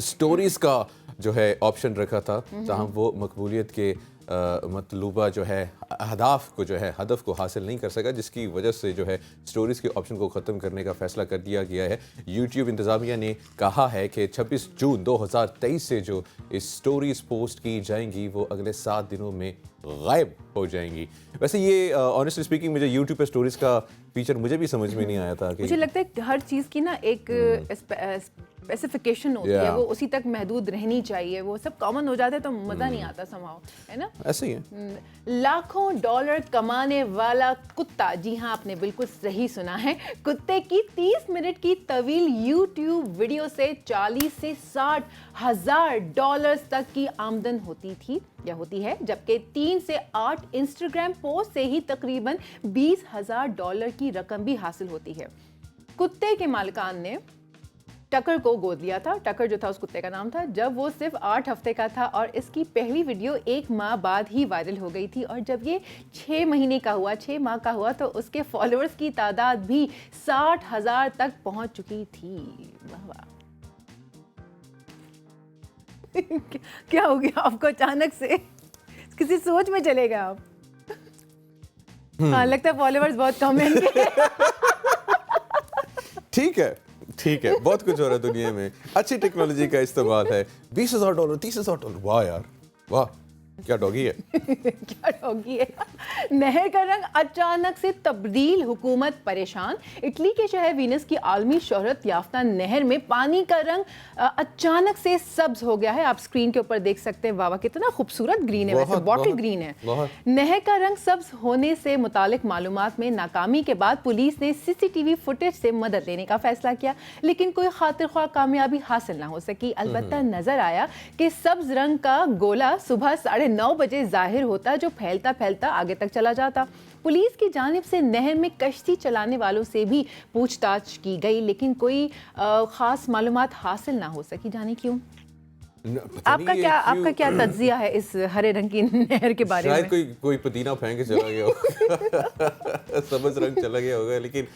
स्टोरीज का जो है ऑप्शन रखा था, जहां वो मकबूलियत के मतलूबा जो है हदफ को हासिल नहीं कर सका, जिसकी वजह से जो है स्टोरीज के ऑप्शन को ख़त्म करने का फैसला कर दिया गया है। यूट्यूब इंतज़ामिया ने कहा है कि 26 जून 2023 से जो स्टोरीज पोस्ट की जाएंगी वो अगले 7 दिनों में गायब हो जाएंगी। वैसे ये ऑनेस्टली स्पीकिंग मुझे यूट्यूब पे स्टोरीज का फीचर मुझे भी समझ में नहीं आया था कि मुझे लगता है कि हर चीज़ की ना एक स्पेसिफिकेशन होती है, वो उसी तक महदूद रहनी चाहिए। वो सब कॉमन हो जाता है तो मज़ा नहीं आता समहाउ, है ना। ऐसे ही है। लाखों डॉलर कमाने वाला कुत्ता, जी हाँ आपने बिल्कुल सही सुना है, कुत्ते की 30 मिनट की तवील यूट्यूब वीडियो से 40 से 60 हज़ार डॉलर्स तक की आमदन होती थी या होती है, जबकि 3 से 8 इंस्टाग्राम पोस्ट से ही तकरीबन 20,000 डॉलर की रकम भी हासिल होती है। कुत्ते के मालिकान ने टकर को गोद लिया था। टकर जो था उस कुत्ते का नाम था, जब वो सिर्फ 8 हफ्ते का था, और इसकी पहली वीडियो 1 माह बाद ही वायरल हो गई थी। और जब ये 6 महीने का हुआ, 6 माह का हुआ, तो उसके फॉलोअर्स की तादाद भी 60,000 तक पहुंच चुकी थी। वाह वाह। क्या हो गया आपको अचानक से? किसी सोच में चले गए आप? हाँ, लगता है फॉलोअर्स बहुत कम हैं इनके। ठीक है, बहुत कुछ हो रहा है दुनिया में, अच्छी टेक्नोलॉजी का इस्तेमाल है। 20,000 डॉलर, 30,000 डॉलर, वाह यार वाह, क्या डॉगी है। क्या डॉगी है। नहर का रंग अचानक से तब्दील, हुकूमत परेशान। इटली के शहर वीनस की आलमी शोहरत याफ्ता नहर में पानी का रंग अचानक से सब्ज हो गया है। आप स्क्रीन के ऊपर देख सकते हैं। वाह, कितना खूबसूरत ग्रीन है, वैसे बॉटल ग्रीन है। नहर का रंग सब्ज होने से मुतालिक मालूमात में नाकामी के बाद पुलिस ने सीसीटीवी फुटेज से मदद लेने का फैसला किया, लेकिन कोई खातिर ख्वाह कामयाबी हासिल ना हो सकी। अलबत्ता नजर आया कि सब्ज रंग का गोला सुबह 9:30 बजे जाहिर होता, जो फैलता फैलता आगे तक चला जाता। पुलिस की जानिब से नहर में कश्ती चलाने वालों से भी पूछताछ की गई, लेकिन कोई खास मालूमात हासिल ना हो सकी। जाने क्यों? आपका क्या तज्जिया है इस हरे रंग की नहर के बारे में? शायद कोई पुदीना फेंक के चला गया होगा। सब्ज रंग चला गया होगा, लेकिन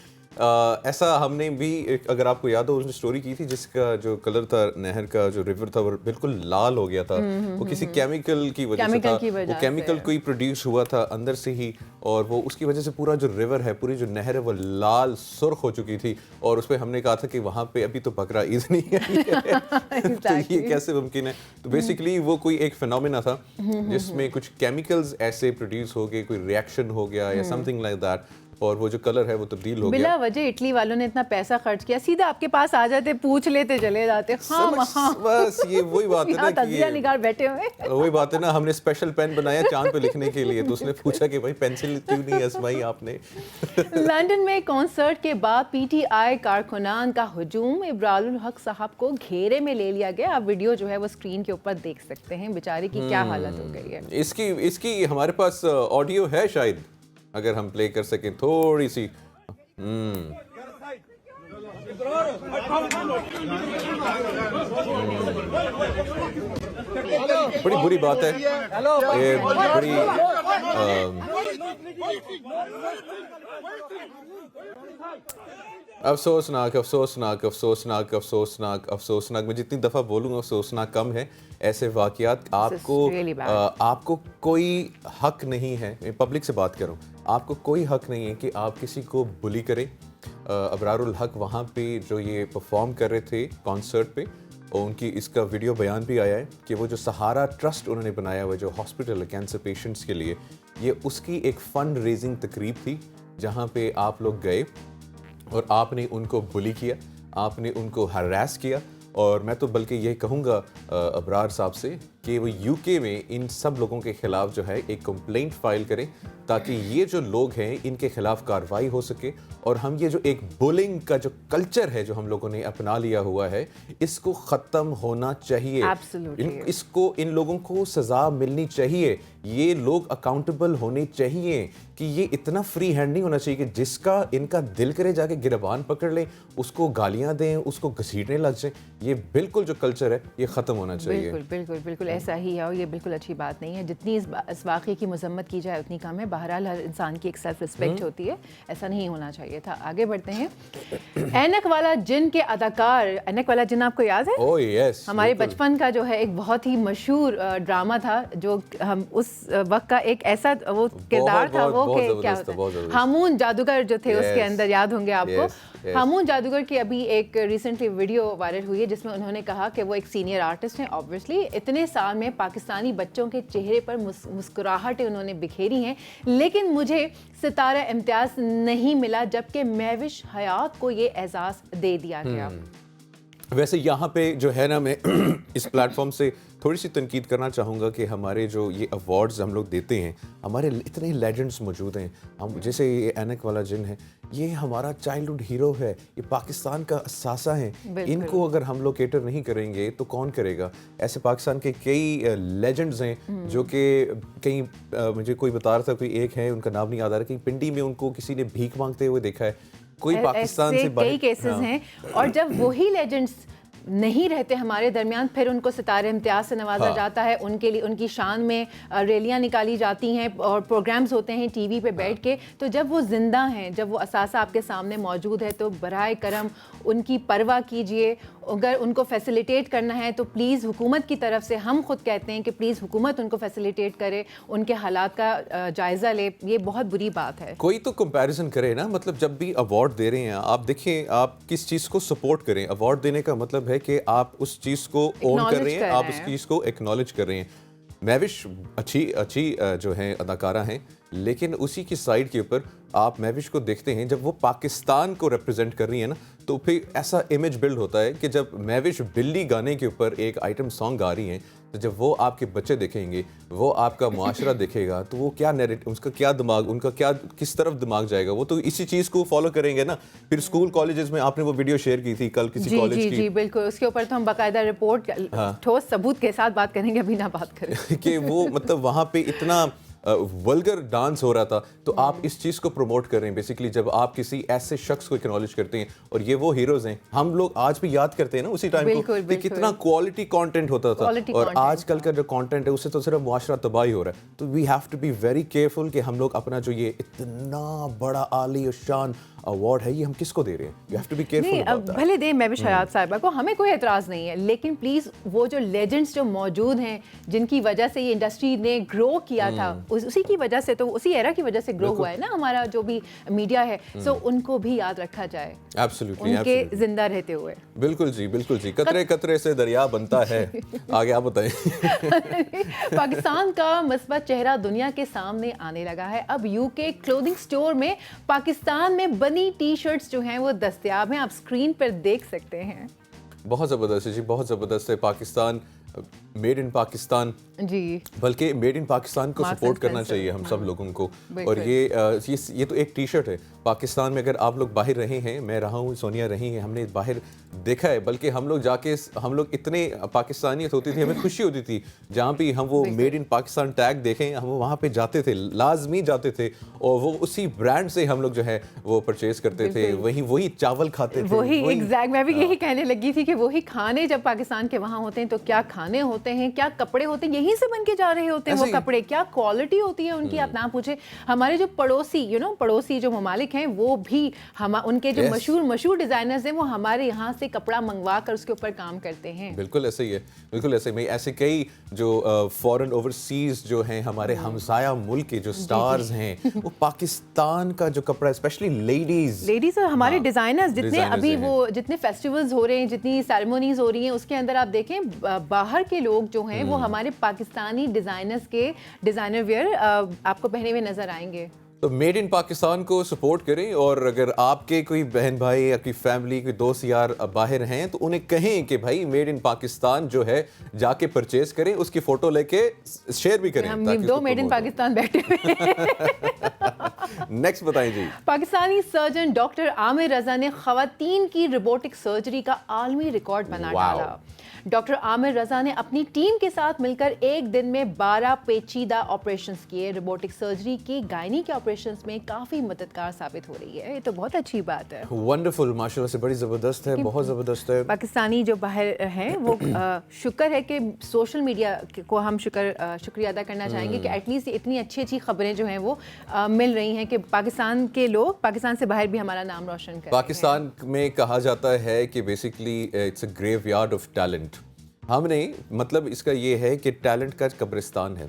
ऐसा हमने भी, अगर आपको याद हो, उसने स्टोरी की थी जिसका जो कलर था नहर का, जो रिवर था, वो बिल्कुल लाल हो गया था। वो किसी केमिकल की वजह से था। वो केमिकल कोई प्रोड्यूस हुआ था अंदर से ही, और वो उसकी वजह से पूरा जो रिवर है, पूरी जो नहर है, वो लाल सुर्ख हो चुकी थी। और उस पर हमने कहा था कि वहाँ पे अभी तो बकरा ईद नहीं आई है। तो ये कैसे मुमकिन है? तो बेसिकली वो कोई एक फिनोमेना था जिसमें कुछ केमिकल्स ऐसे प्रोड्यूस हो गए, कोई रिएक्शन हो गया या समथिंग लाइक दैट, और वो जो कलर है वो तब्दील हो गया। बिला वजह इटली वालों ने इतना पैसा खर्च किया, सीधा आपके पास आ जाते, पूछ लेते, चले जाते। हाँ, बस ये वही बात है ना कि निगार बैठे हुए, वही बात है ना, हमने स्पेशल पेन बनाया चांद पे लिखने के लिए, तो उसने पूछा कि भाई पेंसिल क्यों नहीं आजमाई आपने। लंदन में कॉन्सर्ट के बाद पीटीआई कारकुनान का हुजूम, इब्रारुल हक साहब को घेरे में ले लिया गया। आप वीडियो जो है वो स्क्रीन के ऊपर देख सकते हैं, बेचारे की क्या हालत हो गई है। इसकी हमारे पास ऑडियो है, शायद अगर हम प्ले कर सकें थोड़ी सी। बड़ी बुरी बात है ये, बड़ी अफसोसनाक अफसोसनाक अफसोसनाक अफसोसनाक अफसोसनाक। मैं जितनी दफ़ा बोलूँगा अफसोसनाक कम है। ऐसे वाक़यात आपको कोई हक नहीं है, मैं पब्लिक से बात कर रहा हूँ, आपको कोई हक नहीं है कि आप किसी को बुली करें। अबरारुल हक वहाँ पे जो ये परफॉर्म कर रहे थे कॉन्सर्ट पे, और उनकी इसका वीडियो बयान भी आया है कि वो जो सहारा ट्रस्ट उन्होंने बनाया हुआ है जो हॉस्पिटल है कैंसर पेशेंट्स के लिए, ये उसकी एक फ़ंड रेजिंग तकरीब थी जहाँ पे आप लोग गए और आपने उनको बुली किया, आपने उनको हरास किया। और मैं तो बल्कि ये कहूँगा अबरार साहब से कि वो यूके में इन सब लोगों के ख़िलाफ़ जो है एक कंप्लेंट फ़ाइल करें ताकि ये जो लोग हैं इनके ख़िलाफ़ कार्रवाई हो सके और हम ये जो एक बुलिंग का जो कल्चर है जो हम लोगों ने अपना लिया हुआ है इसको ख़त्म होना चाहिए। इसको इन लोगों को सज़ा मिलनी चाहिए। ये लोग अकाउंटेबल होने चाहिए कि ये इतना फ्री हैंड नहीं होना चाहिए कि जिसका इनका दिल करे जाके गिरबान पकड़ लें, उसको गालियां दें, उसको घसीटने लग जाएं। ये बिल्कुल जो कल्चर है ये ख़त्म होना चाहिए। बिल्कुल बिल्कुल बिल्कुल ऐसा ही है और ये बिल्कुल अच्छी बात नहीं है। जितनी इस वाक़े की मजम्मत की जाए उतनी कम है। बहरहाल हर इंसान की एक सेल्फ रिस्पेक्ट होती है, ऐसा नहीं होना चाहिए था। आगे बढ़ते हैं। ऐनक वाला जिन के अदाकार, ऐनक वाला जिन आपको याद है? ओह यस, हमारे बचपन का जो है एक बहुत ही मशहूर ड्रामा था जो हम उस वक्त का एक ऐसा वो किरदार था वो कि क्या होता है हामून जादूगर जो थे उसके अंदर, याद होंगे आपको। हामून जादूगर की अभी एक रिसेंटली वीडियो वायरल हुई है जिसमें उन्होंने कहा कि वो एक सीनियर आर्टिस्ट हैं। ऑब्वियसली इतने साल में पाकिस्तानी बच्चों के चेहरे पर मुस्कुराहटें उन्होंने बिखेरी हैं, लेकिन मुझे सितारा इम्तियाज़ नहीं मिला जबकि महविश हयात को ये एहसास दे दिया गया। वैसे यहाँ पे जो है ना, मैं इस प्लेटफॉर्म से थोड़ी सी तनकीद करना चाहूँगा कि हमारे जो ये अवार्ड्स हम लोग देते हैं, हमारे इतने लेजेंड्स मौजूद हैं। हम जैसे ये ऐनक वाला जिन है, ये हमारा चाइल्डहुड हीरो है, ये पाकिस्तान का असासा है। इनको अगर हम लोग केटर नहीं करेंगे तो कौन करेगा? ऐसे पाकिस्तान के कई लेजेंड्स हैं जो कि कहीं मुझे कोई बता रहा था, कोई एक है उनका नाम नहीं याद आ रहा, कहीं पिंडी में उनको किसी ने भीख मांगते हुए देखा है। कोई पाकिस्तान से कई केसेस हैं। और जब वही लेजेंड्स नहीं रहते हमारे दरमियान, फिर उनको सितारे इम्तियाज़ से नवाजा जाता है, उनके लिए उनकी शान में रैलियां निकाली जाती हैं और प्रोग्राम्स होते हैं टीवी पे बैठ के। तो जब वो ज़िंदा हैं, जब वो असासा आपके सामने मौजूद है, तो बराए करम उनकी परवाह कीजिए। अगर उनको फैसिलिटेट करना है तो प्लीज़ हुकूमत की तरफ से हम खुद कहते हैं कि प्लीज़ हुकूमत उनको फैसिलिटेट करे, उनके हालात का जायज़ा ले। ये बहुत बुरी बात है। कोई तो कंपैरिजन करे ना, मतलब जब भी अवार्ड दे रहे हैं आप देखें आप किस चीज़ को सपोर्ट करें। अवार्ड देने का मतलब है कि आप उस चीज़ को ओन कर रहे हैं, आप उस चीज़ को एक्नॉलेज कर रहे हैं। महविश अच्छी जो हैं अदाकारा हैं, लेकिन उसी की साइड के ऊपर आप महविश को देखते हैं जब वो पाकिस्तान को रिप्रेजेंट कर रही है ना, तो फिर ऐसा इमेज बिल्ड होता है कि जब महविश बिल्ली गाने के ऊपर एक आइटम सॉन्ग गा रही हैं, तो जब वो आपके बच्चे देखेंगे, वो आपका मुआशरा देखेगा, तो वो क्या नैरेटिव, उसका क्या दिमाग, उनका क्या किस तरफ दिमाग जाएगा? वो तो इसी चीज़ को फॉलो करेंगे ना। फिर स्कूल कॉलेजेस में आपने वो वीडियो शेयर की थी कल किसी कॉलेज की। जी बिल्कुल, उसके ऊपर तो हम बाकायदा रिपोर्ट ठोस सबूत के साथ बात करेंगे, अभी ना बात करें कि वो मतलब वहाँ पे इतना वल्गर डांस हो रहा था। तो आप इस चीज़ को प्रमोट कर रहे हैं बेसिकली, जब आप किसी ऐसे शख्स को एक्नॉलेज करते हैं, और ये वो हीरोज़ हैं। हम लोग आज भी याद करते हैं ना उसी टाइम को कि कितना क्वालिटी कंटेंट होता था, और आजकल का जो कंटेंट है उससे तो सिर्फ मुआशरा तबाही हो रहा है। तो we have to be very careful कि हम लोग अपना जो ये इतना बड़ा आली और शान अवार्ड है, ये हम किसको दे रहे हैं। You have to be careful about that. भले दे महविश हयात साहिबा को, हमें कोई एतराज़ नहीं है, लेकिन प्लीज़ वो जो लेजेंड्स जो मौजूद हैं, जिनकी वजह से ये इंडस्ट्री ने ग्रो किया था, उसी की वजह से, तो उसी एरा की वजह से ग्रो हुआ है ना हमारा जो भी मीडिया है, सो उनको भी याद रखा जाए एब्सोल्युटली, उनके जिंदा रहते हुए। बिल्कुल जी, बिल्कुल जी। कतरे कतरे से दरिया बनता है। आगे आप बताएं। पाकिस्तान का मस्बत चेहरा दुनिया के सामने आने लगा है। अब यूके क्लोथिंग स्टोर में पाकिस्तान में बनी टी शर्ट्स जो हैं वो दस्तयाब हैं, आप स्क्रीन पर देख सकते हैं। बहुत ज़बरदस्त है जी, बहुत ज़बरदस्त है। पाकिस्तान मेड इन पाकिस्तान, जी, बल्कि मेड इन पाकिस्तान को सपोर्ट करना चाहिए हम सब लोगों को। और ये तो एक टी शर्ट है। पाकिस्तान में अगर आप लोग बाहर रहे हैं, मैं रहा हूँ, सोनिया रही हैं, हमने बाहर देखा है, बल्कि हम लोग इतने पाकिस्तानियत होती थी, हमें खुशी होती थी जहाँ भी हम वो मेड इन पाकिस्तान टैग देखें, हम वहाँ पे जाते थे, लाजमी जाते थे, और वो उसी ब्रांड से हम लोग जो है वो परचेज करते थे, वही चावल खाते थे, वही एग्जैक्ट। मैं भी यही कहने लगी थी कि वही खाने जब पाकिस्तान के वहाँ होते हैं तो क्या खाने होते हैं, क्या कपड़े होते हैं, यहीं से बन के जा रहे होते हैं वो कपड़े, क्या क्वालिटी होती है उनकी, आप ना पूछे। हमारे जो पड़ोसी पड़ोसी जो ममालिक हैं वो भी उनके जो मशहूर डिजाइनर्स हैं वो हमारे यहाँ से कपड़ा मंगवा कर उसके ऊपर काम करते हैं। बिल्कुल ऐसे ही है, बिल्कुल ऐसे ही। ऐसे कई जो फॉरेन ओवरसीज जो हैं, हमारे हमसाया मुल्क के जो स्टार्स हैं, वो पाकिस्तान का जो कपड़ा, स्पेशली लेडीज और हमारे डिजाइनर्स जितने फेस्टिवल्स हो रहे हैं, जितनी सेरेमोनीज हो रही हैं, उसके अंदर आप देखें बाहर के लोग जो हैं वो हमारे पाकिस्तानी डिजाइनर्स के डिजाइनर वियर आपको पहने हुए नजर आएंगे। तो मेड इन पाकिस्तान को सपोर्ट करें, और अगर आपके कोई बहन भाई या कोई फैमिली, कोई दोस्त यार बाहर हैं, तो उन्हें कहें कि भाई मेड इन पाकिस्तान जो है जाके परचेज करें, उसकी फोटो लेके शेयर भी करें। हम दो मेड इन पाकिस्तान बैठे हुए। नेक्स्ट बताएं जी। पाकिस्तानी सर्जन डॉक्टर आमिर रजा ने खवातीन की रोबोटिक सर्जरी का आलमी रिकॉर्ड बना डाला। डॉक्टर आमिर रजा ने अपनी टीम के साथ मिलकर एक दिन में 12 पेचीदा ऑपरेशंस किए। रोबोटिक सर्जरी की गायनी के ऑपरेशंस में काफी मददगार साबित हो रही है। ये तो बहुत अच्छी बात है। वंडरफुल, माशाल्लाह से बड़ी जबरदस्त है, बहुत जबरदस्त है। पाकिस्तानी जो बाहर हैं वो शुक्र है कि सोशल मीडिया को हम शुक्रिया अदा करना चाहेंगे कि एटलीस्ट इतनी अच्छी खबरें जो हैं वो मिल रही हैं कि पाकिस्तान के लोग पाकिस्तान से बाहर भी हमारा नाम रोशन कर रहे हैं। पाकिस्तान में कहा जाता है कि basically it's a graveyard of talent. हमने मतलब इसका ये है कि टैलेंट का कब्रिस्तान है।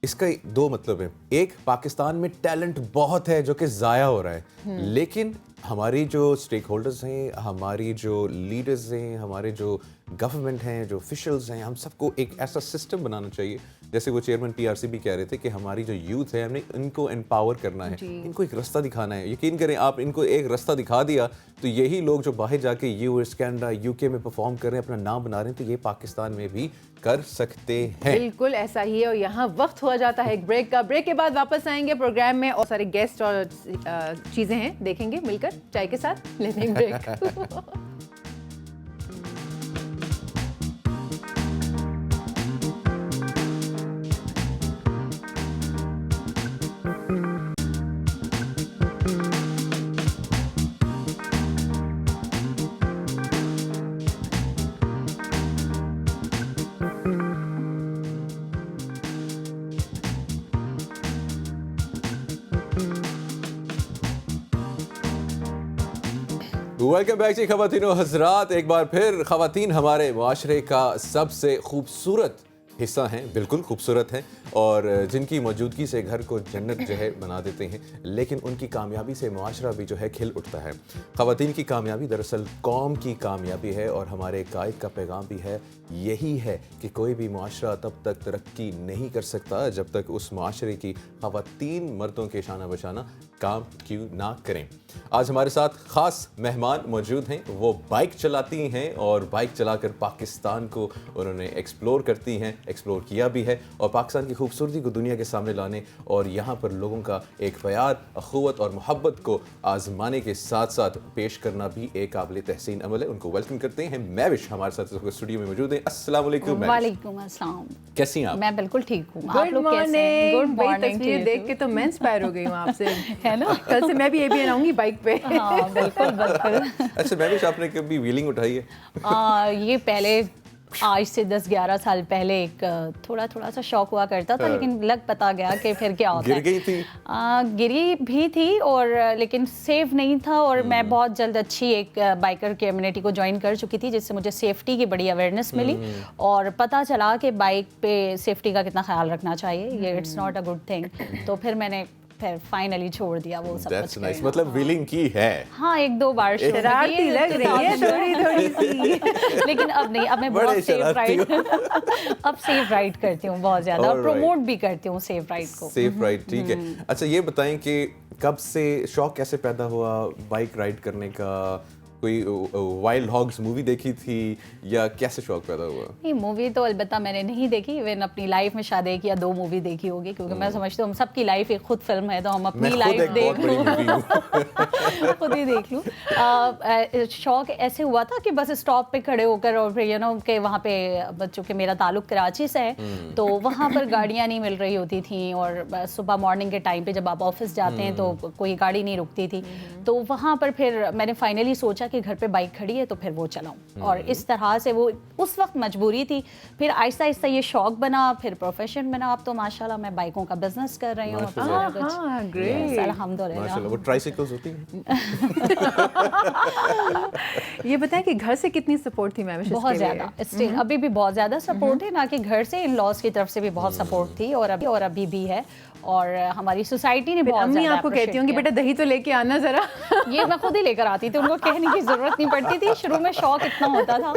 इसका दो मतलब है, एक पाकिस्तान में टैलेंट बहुत है जो कि ज़ाया हो रहा है, लेकिन हमारी जो स्टेक होल्डर्स हैं, हमारी जो लीडर्स हैं, हमारे जो गवर्नमेंट हैं, जो ऑफिशियल्स हैं, हम सबको एक ऐसा सिस्टम बनाना चाहिए, जैसे वो चेयरमैन पीआरसी भी कह रहे थे कि हमारी जो यूथ है, हमने इनको एम्पावर करना है, इनको एक रास्ता दिखाना है। यकीन करें, आप इनको एक रास्ता दिखा दिया तो यही लोग जो बाहर जाके यूएस, कनाडा, यूके में परफॉर्म कर रहे हैं, अपना नाम बना रहे हैं, तो ये पाकिस्तान में भी कर सकते हैं। बिल्कुल ऐसा ही है। और यहाँ वक्त हुआ जाता है एक ब्रेक का। ब्रेक के बाद वापस आएंगे प्रोग्राम में, और सारे गेस्ट और चीजें हैं देखेंगे मिलकर चाय के साथ। लेते हैं ब्रेक। वेलकम बैक जी ख़वातीनो हज़रात। एक बार फिर ख़वातीन हमारे मुआशरे का सबसे खूबसूरत हिस्सा हैं, बिल्कुल खूबसूरत हैं, और जिनकी मौजूदगी से घर को जन्नत जो है बना देते हैं, लेकिन उनकी कामयाबी से मुआशरा भी जो है खिल उठता है। ख़वातीन की कामयाबी दरअसल कौम की कामयाबी है, और हमारे कायद का पैगाम भी है, यही है कि कोई भी मुआशरा तब तक तरक्की नहीं कर सकता जब तक उस मुआशरे की ख़वातीन मर्दों के शाना बशाना काम क्यों ना करें। आज हमारे साथ ख़ास मेहमान मौजूद हैं। वो बाइक चलाती हैं, और बाइक चलाकर पाकिस्तान को उन्होंने एक्सप्लोर करती हैं, एक्सप्लोर किया भी है, और पाकिस्तान की खूबसूरती को दुनिया के सामने लाने और यहाँ पर लोगों का एक प्यार, अखुवत और मोहब्बत को आजमाने के साथ साथ पेश करना भी एक काबिल तहसीन अमल है। उनको वेलकम करते हैं। मैविश हमारे साथ स्टूडियो में मौजूद है। अस्सलाम वालेकुम। वालेकुम अस्सलाम। कैसी हैं आप? मैं बिल्कुल ठीक हूँ। आप लोग कैसे हैं? Good morning. तस्वीर देख के तो मैं इंस्पायर हो गई हूँ आपसे, है ना? कल से मैं भी एबीएन आऊंगी बाइक पे। हाँ बिल्कुल बिल्कुल। अच्छा मैविश, आपने कभी व्हीलिंग उठाई है? ये पहले आज से 10-11 साल पहले एक थोड़ा सा शौक हुआ करता था, लेकिन लग पता गया कि फिर क्या होता है। गिर गई थी? गिरी भी थी, और लेकिन सेफ नहीं था, और मैं बहुत जल्द अच्छी एक बाइकर कम्युनिटी को ज्वाइन कर चुकी थी, जिससे मुझे सेफ्टी की बड़ी अवेयरनेस मिली, और पता चला कि बाइक पे सेफ्टी का कितना ख्याल रखना चाहिए, ये it's not a good thing. तो फिर मैंने फाइनली छोड़ दिया वो सब कुछ। nice. मतलब व्हीलिंग की है? हाँ, 1-2 बार शरारती लग रही है थोड़ी सी। लेकिन अब नहीं, अब मैं बहुत सेफ राइड अब सेफ राइड करती हूँ बहुत ज्यादा, और प्रमोट भी करती हूँ सेफ राइड को। सेफ राइड, ठीक है। अच्छा ये बताएं कि कब से शौक कैसे पैदा हुआ बाइक राइड करने का, कोई वाइल्ड हॉग्स मूवी देखी थी या कैसे शौक पैदा हुआ? नहीं, मूवी तो अलबत्ता मैंने नहीं देखी, इवन अपनी लाइफ में शायद 1 या 2 मूवी देखी होगी, क्योंकि मैं समझती हूँ हम सबकी लाइफ एक खुद फिल्म है, तो हम अपनी लाइफ देख लूँ खुद ही देख लूँ। शौक ऐसे हुआ था कि बस स्टॉप पे खड़े होकर, और फिर के वहाँ पे बच्चों के, मेरा ताल्लुक कराची से है, तो वहाँ पर गाड़ियाँ नहीं मिल रही होती थी, और सुबह मॉर्निंग के टाइम पे जब आप ऑफिस जाते हैं तो कोई गाड़ी नहीं रुकती थी, तो वहाँ पर फिर मैंने फाइनली सोचा कि घर पे बाइक खड़ी है तो फिर वो चलाऊं, और इस तरह से वो उस वक्त मजबूरी थी, फिर आहिस्ता आहिस्ता ये शौक बना, फिर प्रोफेशन बना। अब तो माशाल्लाह मैं बाइकों का बिजनेस कर रही हूँ, अल्हम्दुलिल्लाह। वो ट्राइसाइकिल्स होती हैं? ये बताएं कि घर से कितनी सपोर्ट थी मैम? बहुत ज़्यादा, स्टिल अभी भी बहुत ज़्यादा सपोर्ट है, ना कि घर से, इन लॉज की तरफ से भी बहुत सपोर्ट थी, और अभी भी है, और हमारी सोसाइटी ने बहुत अम्मी आपको कहती होंगी बेटा दही तो लेके आना जरा। ये मैं खुद ही लेकर आती थी, उनको कहने की जरूरत नहीं पड़ती थी, शुरू में शौक इतना होता था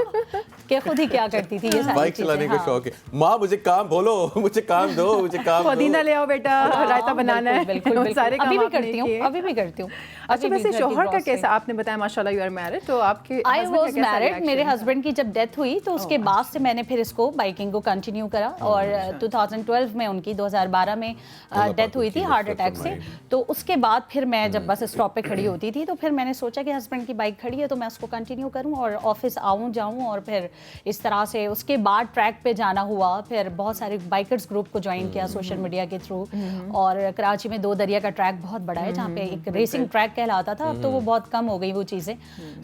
कि खुद ही क्या करती थी ये सारी बाइक चलाने का शौक है। माँ मुझे काम बोलो, मुझे काम दो, मुझे काम दो। पुदीना ले आओ बेटा, रायता बनाना है। बिल्कुल सारे काम अभी भी करती हूँ, अभी भी करती हूँ। अच्छा, वैसे शौहर का कैसा? आपने बताया माशाल्लाह यू आर मैरिड, तो आपके आई वाज मैरिड, मेरे हस्बैंड की जब डेथ हुई तो उसके बाद से मैंने फिर इसको बाइकिंग को कंटिन्यू करा, और 2012 में उनकी 2012 में डेथ हुई थी हार्ट अटैक से, तो उसके बाद फिर मैं जब बस स्टॉप पे खड़ी होती थी तो फिर मैंने सोचा कि हस्बैंड की बाइक खड़ी है तो मैं उसको कंटिन्यू करूं, और ऑफिस आऊं जाऊं, और फिर इस तरह से उसके बाद ट्रैक पे जाना हुआ, फिर बहुत सारे बाइकर्स ग्रुप को ज्वाइन किया सोशल मीडिया के थ्रू, और कराची में 2 दरिया का ट्रैक बहुत बड़ा है जहाँ पे एक रेसिंग ट्रैक कहलाता था, अब तो वो बहुत कम हो गई वो चीज़ें,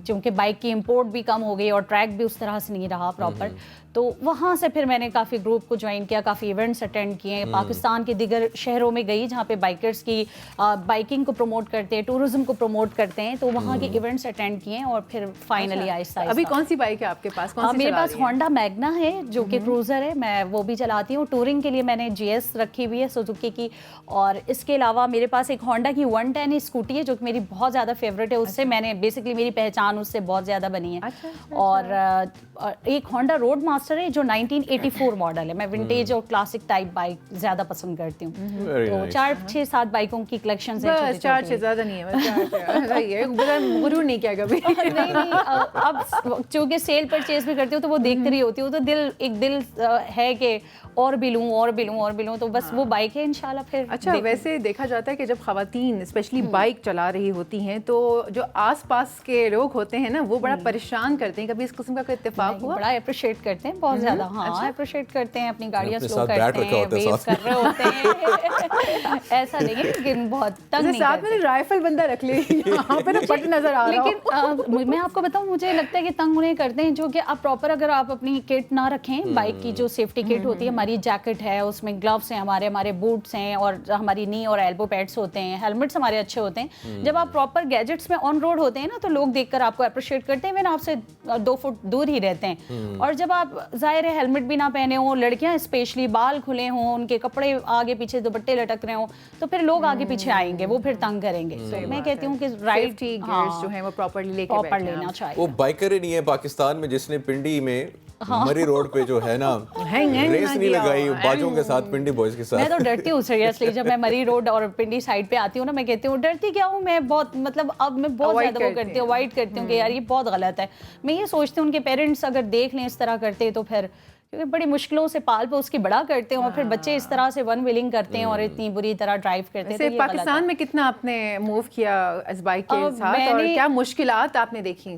क्योंकि बाइक की इंपोर्ट भी कम हो गई और ट्रैक भी उस तरह से नहीं रहा प्रॉपर, तो वहाँ से फिर मैंने काफ़ी ग्रुप को ज्वाइन किया, काफ़ी इवेंट्स अटेंड किए, पाकिस्तान के दीगर शहरों में गई जहाँ पे बाइकर्स की बाइकिंग को प्रमोट करते हैं, टूरिज्म को प्रमोट करते हैं, तो वहाँ के इवेंट्स अटेंड किए, और फिर फाइनली आहिस्ता अभी कौन सी बाइक है आपके पास? कौन सी मेरे पास होंडा मैग्ना है जो कि क्रूज़र है, मैं वो भी चलाती हूँ। टूरिंग के लिए मैंने GS रखी हुई है सुजुकी की, और इसके अलावा मेरे पास एक होंडा की 110 स्कूटी है जो कि मेरी बहुत ज़्यादा फेवरेट है, उससे मैंने बेसिकली मेरी पहचान उससे बहुत ज़्यादा बनी है। और एक होंडा रोड मास्टर है जो 1984 मॉडल है। मैं विंटेज और क्लासिक टाइप बाइक ज़्यादा पसंद करती हूँ, तो 4-6-7 बाइकों की कलेक्शन है। 4-6 ज़्यादा नहीं है, गुरूर नहीं किया कभी। नहीं, अब चूँकि सेल परचेज भी करती हूँ तो वो देखती रही होती हूँ, तो दिल है कि और भी लूँ, तो बस वो बाइक है इंशाल्लाह फिर। अच्छा, वैसे देखा जाता है कि जब ख़वातीन स्पेशली बाइक चला रही होती हैं तो जो आसपास के लोग होते हैं ना वो बड़ा परेशान करते हैं, कभी इस किस्म का कोई इत्तेफाक हुआ? बड़ा अप्रिशिएट करते हैं, बहुत ज़्यादा। हाँ, अप्रिशिएट करते हैं, अपनी गाड़ियाँ स्लो करते हैं, वेव कर रहे होते हैं ऐसा नहीं है, लेकिन बहुत तंग नहीं साथ में राइफल बंदा रख ले, यहाँ पे पट नजर आ रहा है। लेकिन मैं आपको बताऊँ, मुझे लगता है कि तंग उन्हें करते हैं जो कि आप प्रॉपर, अगर आप अपनी किट ना रखें, बाइक की जो सेफ्टी किट होती है, हमारी जैकेट है, उसमें ग्लव्स हैं, हमारे बूट्स हैं, और हमारी नी और एल्बो पैड्स होते हैं, हेलमेट्स हमारे अच्छे होते हैं। जब आप प्रॉपर गैजेट्स में ऑन रोड होते हैं ना, तो लोग देखकर आपको अप्रिशिएट करते हैं, इवन आपसे 2 फुट दूर ही रहते हैं। और जब आप जाहिर है हेलमेट भी ना पहने हो, लड़कियां स्पेशली बाल खुले हों, उनके कपड़े आगे पीछे दुपट्टे लटक रहे हों, तो फिर लोग आगे पीछे आएंगे, वो फिर तंग करेंगे। तो मैं कहती हूँ कि राइट गियर्स जो हैं वो प्रॉपर्ली लेना चाहिए। वो बाइकर ही नहीं है पाकिस्तान में जिसने पिंडी में मरी रोड पे जो है ना रेस नहीं लगाई बाजों के साथ, पिंडी बॉयज के साथ। मैं तो डरती हूँ सीरियसली, जब मैं मरी रोड और पिंडी साइड पे आती हूँ ना, मैं कहती हूँ डरती क्या हूँ मैं, बहुत मतलब अब मैं बहुत ज़्यादा वो करती हूँ, अवॉइड करती हूँ कि यार ये बहुत गलत है। मैं ये सोचती हूँ उनके पेरेंट्स अगर देख लें इस तरह करते तो फिर, क्योंकि बड़ी मुश्किलों से पाल पोस के बड़ा करते हैं, और फिर बच्चे इस तरह से वन विलिंग करते हैं और इतनी बुरी तरह ड्राइव करते हैं। तो पाकिस्तान में कितना आपने मूव किया इस बाइक के साथ, और क्या मुश्किलात आपने देखी?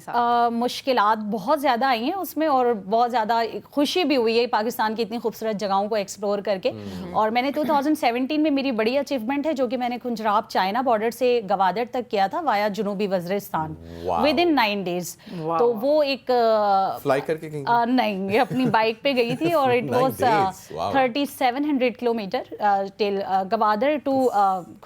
मुश्किलात बहुत ज़्यादा आई हैं उसमें, और बहुत ज़्यादा खुशी भी हुई है पाकिस्तान की इतनी खूबसूरत जगहों को एक्सप्लोर करके। और मैंने 2017 में मेरी बड़ी अचीवमेंट है जो कि मैंने कुंजराब चाइना बॉर्डर से गवादर तक किया था वाया जुनूबी वज़ीरिस्तान विद इन 9 डेज। तो वो एक फ्लाई करके नहीं, अपनी बाइक पे गई थी, और it was 3700 kilometre till Gwadar to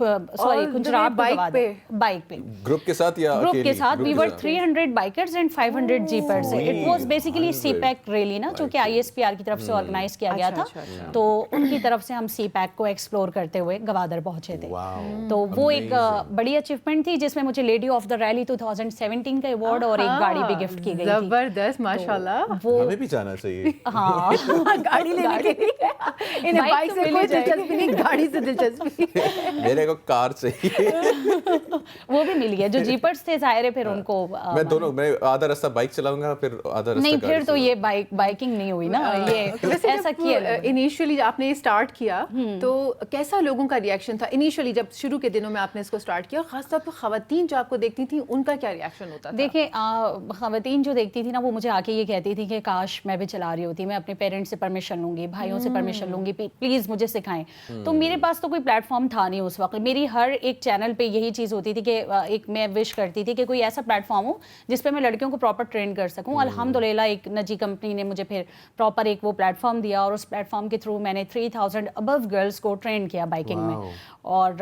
Khunjerab bike पे ग्रुप के साथ या ग्रुप के साथ। We were 300 bikers and 500 jeepers. It was basically CPEC rally ना, जो कि ISPR की तरफ से ऑर्गेनाइज किया गया था, तो उनकी तरफ से हम सीपैक को एक्सप्लोर करते हुए गवादर पहुंचे थे। तो वो एक बड़ी अचीवमेंट थी जिसमें मुझे लेडी ऑफ द रैली 2017 का अवार्ड और एक गाड़ी भी गिफ्ट की गई थी। जबरदस्त, माशाल्लाह। वो हमें भी जाना चाहिए। हाँ, गाड़ी लेने के लिए इन्हें बाइक से कोई दिलचस्पी नहीं, गाड़ी से दिलचस्पी। मेरे को कार चाहिए। वो भी मिल गया, जो जीपर्स थे ज़ाहिर है फिर उनको मैं दोनों, मैं आधा रास्ता बाइक चलाऊंगा फिर आधा रास्ता नहीं, गाड़ी फिर तो से। ये बाइकिंग नहीं हुई ना, ये ऐसा किया। इनिशियली आपने स्टार्ट किया तो कैसा लोगों का रिएक्शन था इनिशियली जब शुरू के दिनों में आपने इसको स्टार्ट किया, खासतौर पर खवातीन जो आपको देखती थी उनका क्या रिएक्शन होता था? देखिए खवातीन जो देखती थी ना, वो मुझे आके ये कहती थी कि काश मैं भी चला रही होती, मैं अपने पेरेंट्स से परमिशन लूँगी, भाइयों से परमिशन लूँगी, प्लीज़ मुझे सिखाएं। तो मेरे पास तो कोई प्लेटफॉर्म था नहीं उस वक्त। मेरी हर एक चैनल पे यही चीज़ होती थी कि एक मैं विश करती थी कि कोई ऐसा प्लेटफॉर्म हो जिस पे मैं लड़कियों को प्रॉपर ट्रेन कर सकूँ। अल्हम्दुलिल्लाह एक निजी कंपनी ने मुझे फिर प्रॉपर एक वो प्लेटफॉर्म दिया और उस प्लेटफॉर्म के थ्रू मैंने 3000 अबव गर्ल्स को ट्रेन किया बाइकिंग में। और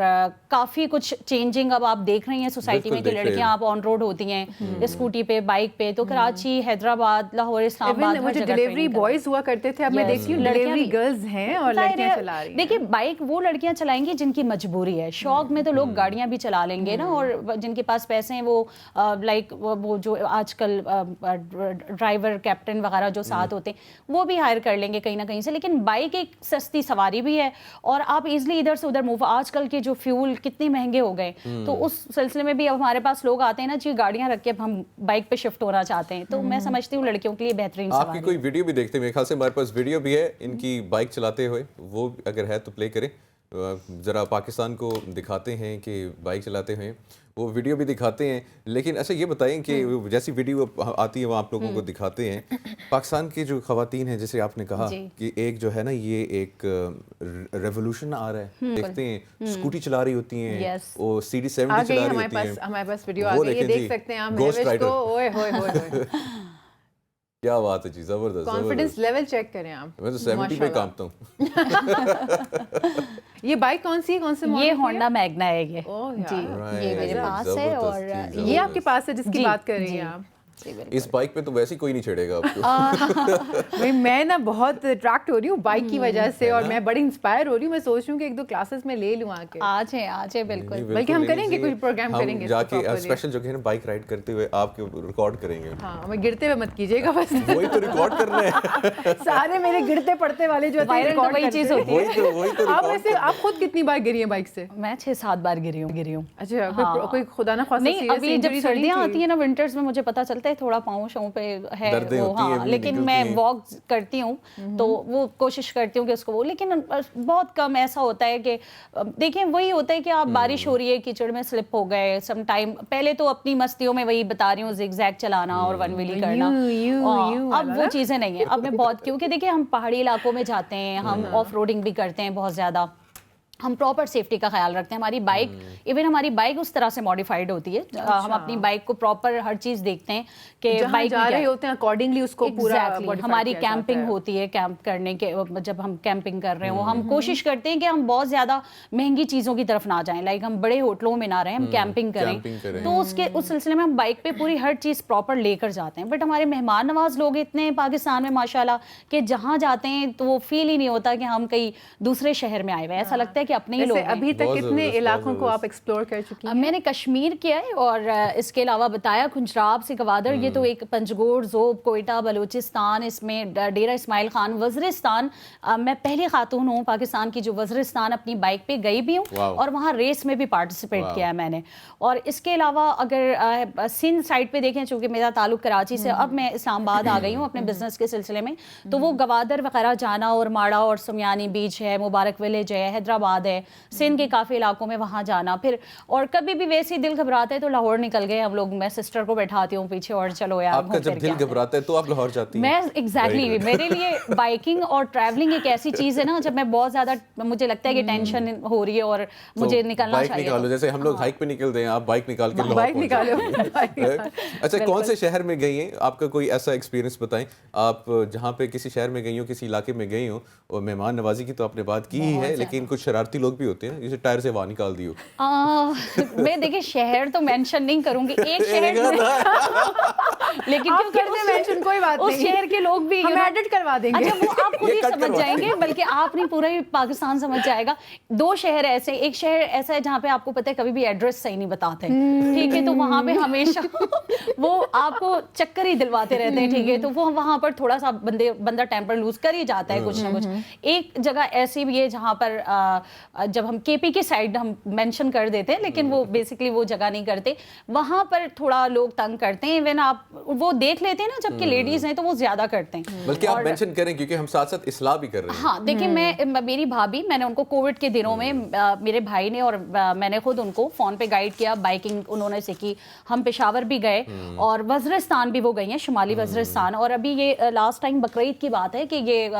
काफ़ी कुछ चेंजिंग अब आप देख रही हैं सोसाइटी में कि लड़कियां आप ऑन रोड होती हैं स्कूटी पे, बाइक पे। तो कराची, हैदराबाद, लाहौर, इस्लामाबाद, मुझे डिलीवरी बॉयज हुआ करते थे, अब मैं देखती हूँ डिलीवरी गर्ल्स हैं और लड़कियां चला रही हैं। देखिए बाइक वो लड़कियां चलाएंगी जिनकी मजबूरी है, शौक में तो लोग गाड़ियां भी चला लेंगे ना, और जिनके पास पैसे हैं वो लाइक वो जो आजकल ड्राइवर कैप्टन वगैरह जो साथ होते हैं वो भी हायर कर लेंगे कहीं ना कहीं से। लेकिन बाइक एक सस्ती सवारी भी है और आप इजिली इधर से उधर मूव, आजकल के जो फ्यूल कितने महंगे हो गए, तो उस सिलसिले में भी अब हमारे पास लोग आते हैं ना जी गाड़ियां रख के अब हम बाइक पे शिफ्ट होना चाहते हैं। तो मैं समझती हूँ लड़कियों के लिए बेहतरीन आपकी कोई वीडियो भी देखते हैं, मेरे ख्याल से हमारे पास वीडियो भी है इनकी बाइक चलाते हुए, वो अगर है तो प्ले करें, ज़रा पाकिस्तान को दिखाते हैं कि बाइक चलाते हुए, वो वीडियो भी दिखाते हैं। लेकिन अच्छा ये बताएं कि जैसी वीडियो आती है वो आप लोगों को दिखाते हैं, पाकिस्तान की जो ख़वातीन हैं, जैसे आपने कहा कि एक जो है ना ये एक रेवोल्यूशन आ रहा है, देखते हैं स्कूटी चला रही होती हैं, वो CD70 चला रही होती हैं, हमारे पास वीडियो आ गई है, देख सकते हैं आप महविश को। ओए होए होए क्या बात है जी, जबरदस्त। कॉन्फिडेंस लेवल चेक करें आप। मैं तो 70 पे कांपता हूँ। ये बाइक कौन सी है, कौन से मॉडल? ये होंडा मैग्ना है ये जी, Right, ये मेरे पास है। और ये आपके पास है जिसकी बात कर रही हैं आप? इस बाइक पे तो वैसे ही कोई नहीं छेड़ेगा आपको। भाई मैं ना बहुत अट्रैक्ट हो रही हूँ बाइक की वजह से, और मैं बड़ी इंस्पायर हो रही हूँ। मैं सोच रही हूँ कि एक दो क्लासेस में ले लूँ आके। आज है बिल्कुल। बल्कि हम करेंगे कुछ प्रोग्राम करेंगे जाके स्पेशल जो है ना बाइक राइड करते हुए आपके रिकॉर्ड करेंगे। हाँ, हमें गिरते हुए मत कीजिएगा बस। वही तो रिकॉर्ड करना है। सारे मेरे गिरते पड़ते वाले जो वही चीज होती है। वही तो आप वैसे आप खुद कितनी बार गिरी हैं बाइक से? मैं 6-7 बार गिरी हूँ। अच्छा, कोई खुदा ना खासा नहीं, अभी जब सर्दियाँ आती है ना विंटर्स में, मुझे पता चलता है थोड़ा पाँव पे है वो, हाँ, लेकिन मैं वॉक करती हूँ तो वो कोशिश करती हूँ कि उसको वो, लेकिन बहुत कम ऐसा होता है कि देखिए वही होता है कि आप बारिश हो रही है, कीचड़ में स्लिप हो गए सम टाइम, पहले तो अपनी मस्तियों में वही बता रही हूँ जिगजैग चलाना और वन व्हीली करना, अब वो चीज़ें नहीं है। अब मैं बहुत, क्योंकि देखिए हम पहाड़ी इलाकों में जाते हैं, हम ऑफ रोडिंग भी करते हैं बहुत ज़्यादा, हम प्रॉपर सेफ्टी का ख्याल रखते हैं। हमारी बाइक, इवन हमारी बाइक उस तरह से मॉडिफाइड होती है, हम अपनी बाइक को प्रॉपर हर चीज़ देखते हैं कि बाइक जा रहे होते हैं अकॉर्डिंगली उसको पूरा हमारी कैंपिंग होती है, कैंप करने के जब हम कैंपिंग कर रहे हो हम कोशिश करते हैं कि हम बहुत ज़्यादा महंगी चीज़ों की तरफ ना जाएं, लाइक हम बड़े होटलों में ना रहें, हम कैंपिंग करें। तो उसके उस सिलसिले में हम बाइक पे पूरी हर चीज़ प्रॉपर लेकर जाते हैं। बट हमारे मेहमान नवाज लोग इतने पाकिस्तान में माशाल्लाह कि जहाँ जाते हैं तो वो फील ही नहीं होता कि हम कहीं दूसरे शहर में आए हुए, ऐसा लगता है कि अपने ही लोग। अभी तक कितने इलाकों को आप एक्सप्लोर कर चुकी हैं? मैंने कश्मीर किया है और इसके अलावा बताया खुंजराब से गवादर, ये तो एक पंजगोर, ज़ोब, कोयटा, बलूचिस्तान, इसमें डेरा इस्माइल खान, वज़ीरिस्तान। मैं पहली खातून हूँ पाकिस्तान की जो वज़ीरिस्तान अपनी बाइक पे गई भी हूँ और वहाँ रेस में भी पार्टिसिपेट किया है मैंने। और इसके अलावा अगर सिंध साइड पे देखें, चूँकि मेरा ताल्लुक कराची से, अब मैं इस्लामाबाद आ गई हूँ अपने बिजनेस के सिलसिले में, तो वो गवादर वगैरह जाना और माड़ा और सुमियानी बीच है, मुबारक विलेज है, हैदराबाद है, सिंध के काफ़ी इलाकों में वहाँ जाना। फिर और कभी भी वैसे ही दिल घबराता है तो लाहौर निकल गए हम लोग, मैं सिस्टर को बैठाती हूँ पीछे और चलो यार। आपका जब दिल घबराता है तो आप लाहौर जाती हैं? मैं एग्जैक्टली मेरे लिए बाइकिंग और ट्रैवलिंग एक ऐसी चीज़ है ना, जब मैं बहुत ज़्यादा मुझे लगता है कि टेंशन हो रही है और मुझे निकलना चाहिए, निकालो। जैसे हम लोग हाइक पे निकलते हैं, आप बाइक निकाल के बाइक निकालो। अच्छा, कौन से शहर में गई हैं? आपका कोई ऐसा एक्सपीरियंस बताएं, आप जहाँ पे किसी शहर में गई हो, किसी इलाके में गई हो, और मेहमान नवाजी की तो आपने बात की ही है, लेकिन कुछ शरारत شرارتی لوگ بھی ہوتے ہیں جسے ٹائر سے باہر نکال دیو. میں دیکھیں شہر تو مینشن نہیں کروں گی, ایک شہر لیکن مینشن کوئی بات نہیں, اس شہر کے لوگ بھی ہم ایڈٹ کروا دیں گے. اچھا وہ آپ خود ہی سمجھ جائیں گے, بلکہ آپ نہیں پورا ہی پاکستان سمجھ جائے گا. 2 شہر ایسے, ایک شہر ایسا ہے جہاں پہ آپ کو پتہ ہے کبھی بھی ایڈریس صحیح نہیں بتاتے, ٹھیک ہے, تو وہاں پہ ہمیشہ وہ آپ کو چکر ہی دلواتے رہتے ہیں, ٹھیک ہے, تو وہ وہاں پر تھوڑا سا بندہ ٹیمپر لوز کر ہی جاتا ہے کچھ نہ کچھ. ایک جگہ ایسی بھی ہے جہاں پر جب ہم کے پی کے سائڈ ہم مینشن کر دیتے ہیں, لیکن وہ بیسکلی وہ جگہ نہیں کرتے, وہاں پر تھوڑا لوگ تنگ کرتے ہیں. ایون آپ وہ دیکھ لیتے ہیں نا, جبکہ لیڈیز ہیں تو وہ زیادہ کرتے ہیں. بلکہ آپ مینشن کریں کیونکہ ہم ساتھ ساتھ اصلاح بھی کر رہے ہیں. ہاں دیکھیں, میری بھابھی, میں نے ان کو کووڈ کے دنوں میں میرے بھائی نے اور میں نے خود ان کو فون پہ گائیڈ کیا, بائکنگ انہوں نے سیکھی. ہم پشاور بھی گئے اور وزیرستان بھی وہ گئی ہیں, شمالی وزیرستان. اور ابھی یہ لاسٹ ٹائم بقرعید کی بات ہے کہ یہ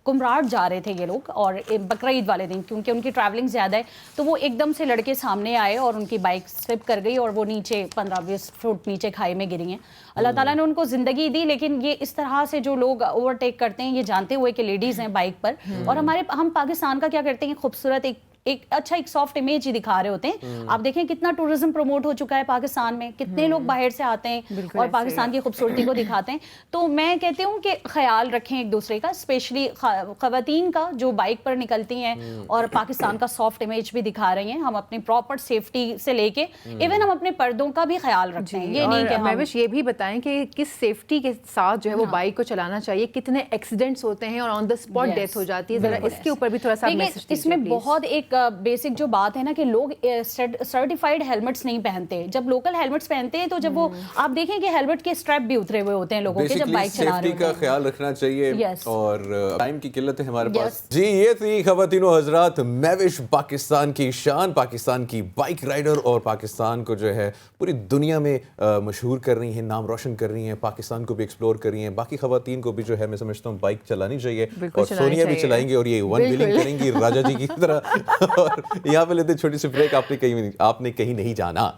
کمراٹ جا رہے تھے یہ لوگ, اور بقرعید والے دن کیونکہ ان کی ٹریولنگ زیادہ ہے, تو وہ ایک دم سے لڑکے سامنے آئے اور ان کی بائک سلپ کر گئی اور وہ نیچے 15-20 فٹ نیچے کھائی میں گری ہیں. اللہ تعالیٰ نے ان کو زندگی دی, لیکن یہ اس طرح سے جو لوگ اوورٹیک کرتے ہیں, یہ جانتے ہوئے کہ لیڈیز ہیں بائک پر. اور ہم پاکستان کا کیا کرتے ہیں, خوبصورت ایک اچھا ایک سافٹ امیج ہی دکھا رہے ہوتے ہیں. آپ دیکھیں کتنا ٹورزم پروموٹ ہو چکا ہے پاکستان میں, کتنے لوگ باہر سے آتے ہیں اور پاکستان کی خوبصورتی کو دکھاتے ہیں. تو میں کہتی ہوں کہ خیال رکھیں ایک دوسرے کا, اسپیشلی خواتین کا جو بائک پر نکلتی ہیں اور پاکستان کا سافٹ امیج بھی دکھا رہی ہیں. ہم اپنی پراپر سیفٹی سے لے کے ایون ہم اپنے پردوں کا بھی خیال رکھتے ہیں. یہ نہیں کہ مہوش یہ بھی بتائیں کہ کس سیفٹی کے ساتھ جو ہے وہ بائک کو چلانا چاہیے, کتنے ایکسیڈنٹس ہوتے ہیں اور آن دا اسپاٹ ڈیتھ ہو جاتی ہے, ذرا اس کے اوپر بھی تھوڑا سا میسج. اس میں بہت ایک بیسک جو بات ہے نا کہ لوگ سرٹیفائڈ ہیلمٹس نہیں پہنتے. جب لوکل ہیلمٹس پہنتے ہیں تو جب وہ آپ دیکھیں کہ ہیلمٹ کے اسٹریپ بھی اترے ہوئے ہوتے ہیں لوگوں کے جب بائک چلا رہے ہوتے ہیں. کا خیال رکھنا چاہیے اور ٹائم کی قلت ہے ہمارے پاس. جی یہ تھی خواتین و حضرات مہوش, پاکستان کی شان, پاکستان کی بائک رائڈر, اور پاکستان کو جو ہے پوری دنیا میں مشہور کر رہی ہیں, نام روشن کر رہی ہیں, پاکستان کو بھی ایکسپلور کر رہی ہیں. باقی خواتین کو بھی جو ہے میں سمجھتا ہوں بائک چلانی چاہیے, اور سونیا بھی چلائیں گے اور یہ 1 ویلنگ کریں گی راجا جی کی طرح. اور یہاں پہ لیتے چھوٹی سی بریک, آپ نے کہیں نہیں جانا.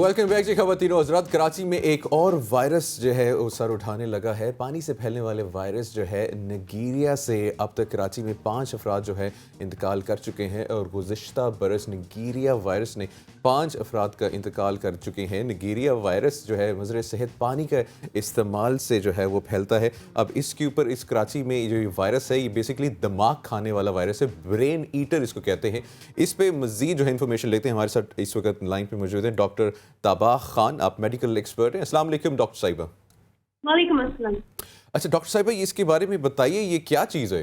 ویلکم بیک جی خواتین و حضرات. کراچی میں ایک اور وائرس جو ہے وہ سر اٹھانے لگا ہے. پانی سے پھیلنے والے وائرس جو ہے نگیریا سے اب تک کراچی میں 5 افراد جو ہے انتقال کر چکے ہیں, اور گزشتہ برس نگیریا وائرس نے 5 افراد کا انتقال کر چکے ہیں. نگیریا وائرس جو ہے مضر صحت پانی کا استعمال سے جو ہے وہ پھیلتا ہے. اب اس کے اوپر اس کراچی میں جو وائرس ہے یہ بیسکلی دماغ کھانے والا وائرس ہے, برین ایٹر اس کو کہتے ہیں. اس پہ مزید جو ہے انفارمیشن لیتے ہیں. ہمارے ساتھ اس وقت لائن پہ موجود ہیں ڈاکٹر تابا خان, آپ میڈیکل ایکسپرٹ ہیں. السلام علیکم ڈاکٹر صاحبہ. وعلیکم السلام. اچھا ڈاکٹر صاحبہ اس کے بارے میں بتائیے, یہ کیا چیز ہے؟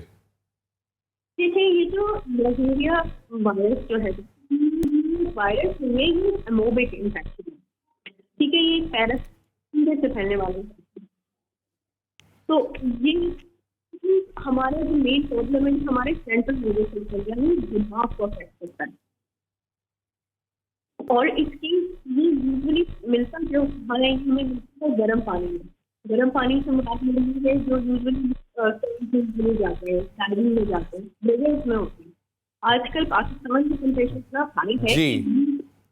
دیکھیں یہ جو نگیریا وائرس جو ہے وائرس یہ اموبک انفیکشن ہے, ٹھیک ہے, یہ پیراسائٹ سے پھیلنے والا ہے. تو یہ ہمارا جو مین پرابلم ہے ہمارے سینٹرل نروس سسٹم یعنی دماغ کو افیکٹ کرتا ہے. اور اس کی یہ یوزلی ملتا جو ہمارے ہمیں ملتا ہے گرم پانی میں. گرم پانی سے مراد ملتی ہے جو یوزلی جاتے ہیں, ڈائرنگ میں جاتے ہیں, بریویز میں ہوتے ہیں. آج کل پاکستان کی ٹیمپریچر اتنا ہائی ہے,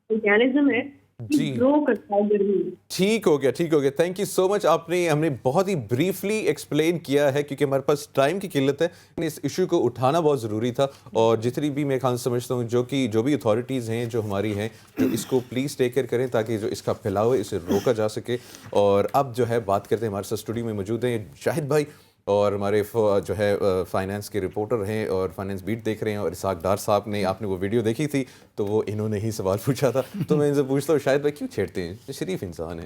آرگینزم ہے گرو کرتا ہے گرمی میں. ٹھیک ہو گیا, ٹھیک ہو گیا. تھینک یو سو مچ. ہم نے بہت ہی بریفلی ایکسپلین کیا ہے کیونکہ ہمارے پاس ٹائم کی قلت ہے. اس ایشو کو اٹھانا بہت ضروری تھا, اور جتنی بھی میں خان سمجھتا ہوں جو بھی اتھارٹیز ہیں جو ہماری ہیں جو اس کو پلیز ٹیک کیئر کریں تاکہ جو اس کا پھیلاؤ ہے اسے روکا جا سکے. اور اب جو ہے بات کرتے ہیں, ہمارے ساتھ اسٹوڈیو میں موجود ہیں شاہد بھائی, اور ہمارے جو ہے فائنانس کے رپورٹر ہیں اور فائنانس بیٹ دیکھ رہے ہیں, اور اسحاق ڈار صاحب نے, آپ نے وہ ویڈیو دیکھی تھی تو وہ انہوں نے ہی سوال پوچھا تھا. تو میں ان سے پوچھتا ہوں شاہد بھائی کیوں چھیڑتے ہیں, یہ شریف انسان ہے.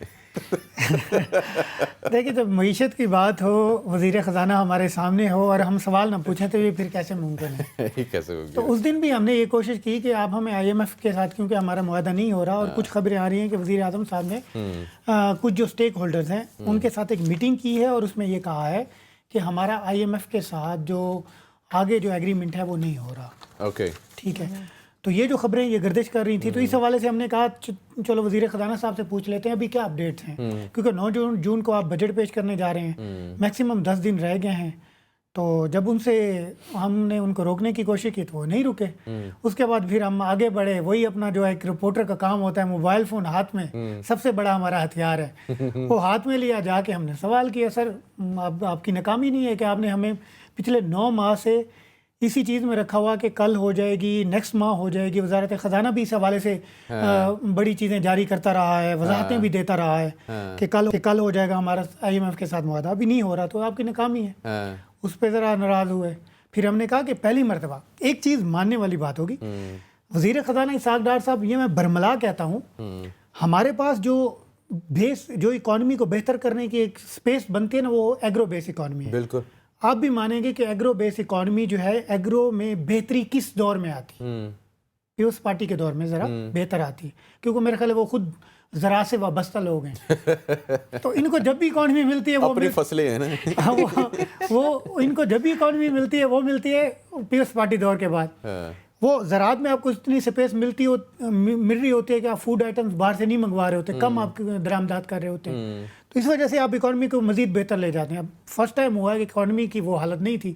دیکھیے جب معیشت کی بات ہو, وزیر خزانہ ہمارے سامنے ہو اور ہم سوال نہ پوچھیں تو یہ پھر کیسے ممکن ہے. کیسے ہوگی. تو اس دن بھی ہم نے یہ کوشش کی کہ آپ ہمیں IMF کے ساتھ, کیونکہ ہمارا معاہدہ نہیں ہو رہا اور کچھ خبریں آ رہی ہیں کہ وزیر اعظم صاحب نے کچھ جو اسٹیک ہولڈرز ہیں ان کے ساتھ ایک میٹنگ کی ہے, اور اس میں یہ کہا ہے کہ ہمارا IMF کے ساتھ جو आगे जो एग्रीमेंट है वो नहीं हो रहा। ओके, ठीक है, तो ये जो खबरें ये गर्दिश कर रही थी, तो इस हवाले से हमने कहा चलो वज़ीर ख़ज़ाना साहब से पूछ लेते हैं अभी क्या अपडेट्स हैं, क्योंकि 9 जून को आप बजट पेश करने जा रहे हैं, मैक्सिमम 10 दिन रह गए हैं। तो जब उनसे हमने उनको रोकने की कोशिश की तो वो नहीं रुके। उसके बाद फिर हम आगे बढ़े, वही अपना जो एक रिपोर्टर का काम होता है, मोबाइल फ़ोन हाथ में सबसे बड़ा हमारा हथियार है, वो हाथ में लिया, जाके हमने सवाल किया, सर आपकी नाकामी नहीं है कि आपने हमें पिछले 9 माह से इसी चीज़ में रखा हुआ कि कल हो जाएगी, नेक्स्ट माह हो जाएगी। वजारत ख़जाना भी इस हवाले से बड़ी चीज़ें जारी करता रहा है, वजाहतें भी देता रहा है कि कल हो जाएगा हमारा IMF के साथ मुआहदा, अभी नहीं हो रहा, तो आपकी नाकामी है। उस पर ज़रा नाराज़ हुए। फिर हमने कहा कि पहली मरतबा एक चीज़ मानने वाली बात होगी, वज़ीर ख़ज़ाना इसहाक़ डार साहब, ये मैं बरमला कहता हूँ, हमारे पास जो बेस, जो इकॉनमी को बेहतर करने की एक स्पेस बनती है ना, वो एग्रो बेस इकॉनमी है। बिल्कुल, आप भी मानेंगे कि एग्रो बेस इकॉनमी जो है, एग्रो में बेहतरी किस दौर में आती है? पीपल्स पार्टी के दौर में ज़रा बेहतर आती है, क्योंकि मेरे ख्याल है वो खुद ज़रा से वाबस्ता लोग हैं। तो इनको जब भी इकॉनमी मिलती है वो अपनी फसलें हैं ना। वो इनको जब भी इकॉनमी मिलती है वो मिलती है पीपल्स पार्टी दौर के बाद। वो ज़राअत में आपको इतनी स्पेस मिल रही होती है कि आप फूड आइटम्स बाहर से नहीं मंगवा रहे होते, कम आप दरामदात कर रहे होते हैं, तो इस वजह से आप इकॉनमी को मज़ीद बेहतर ले जाते हैं। अब फर्स्ट टाइम हुआ है कि इकॉनमी की वो हालत नहीं थी।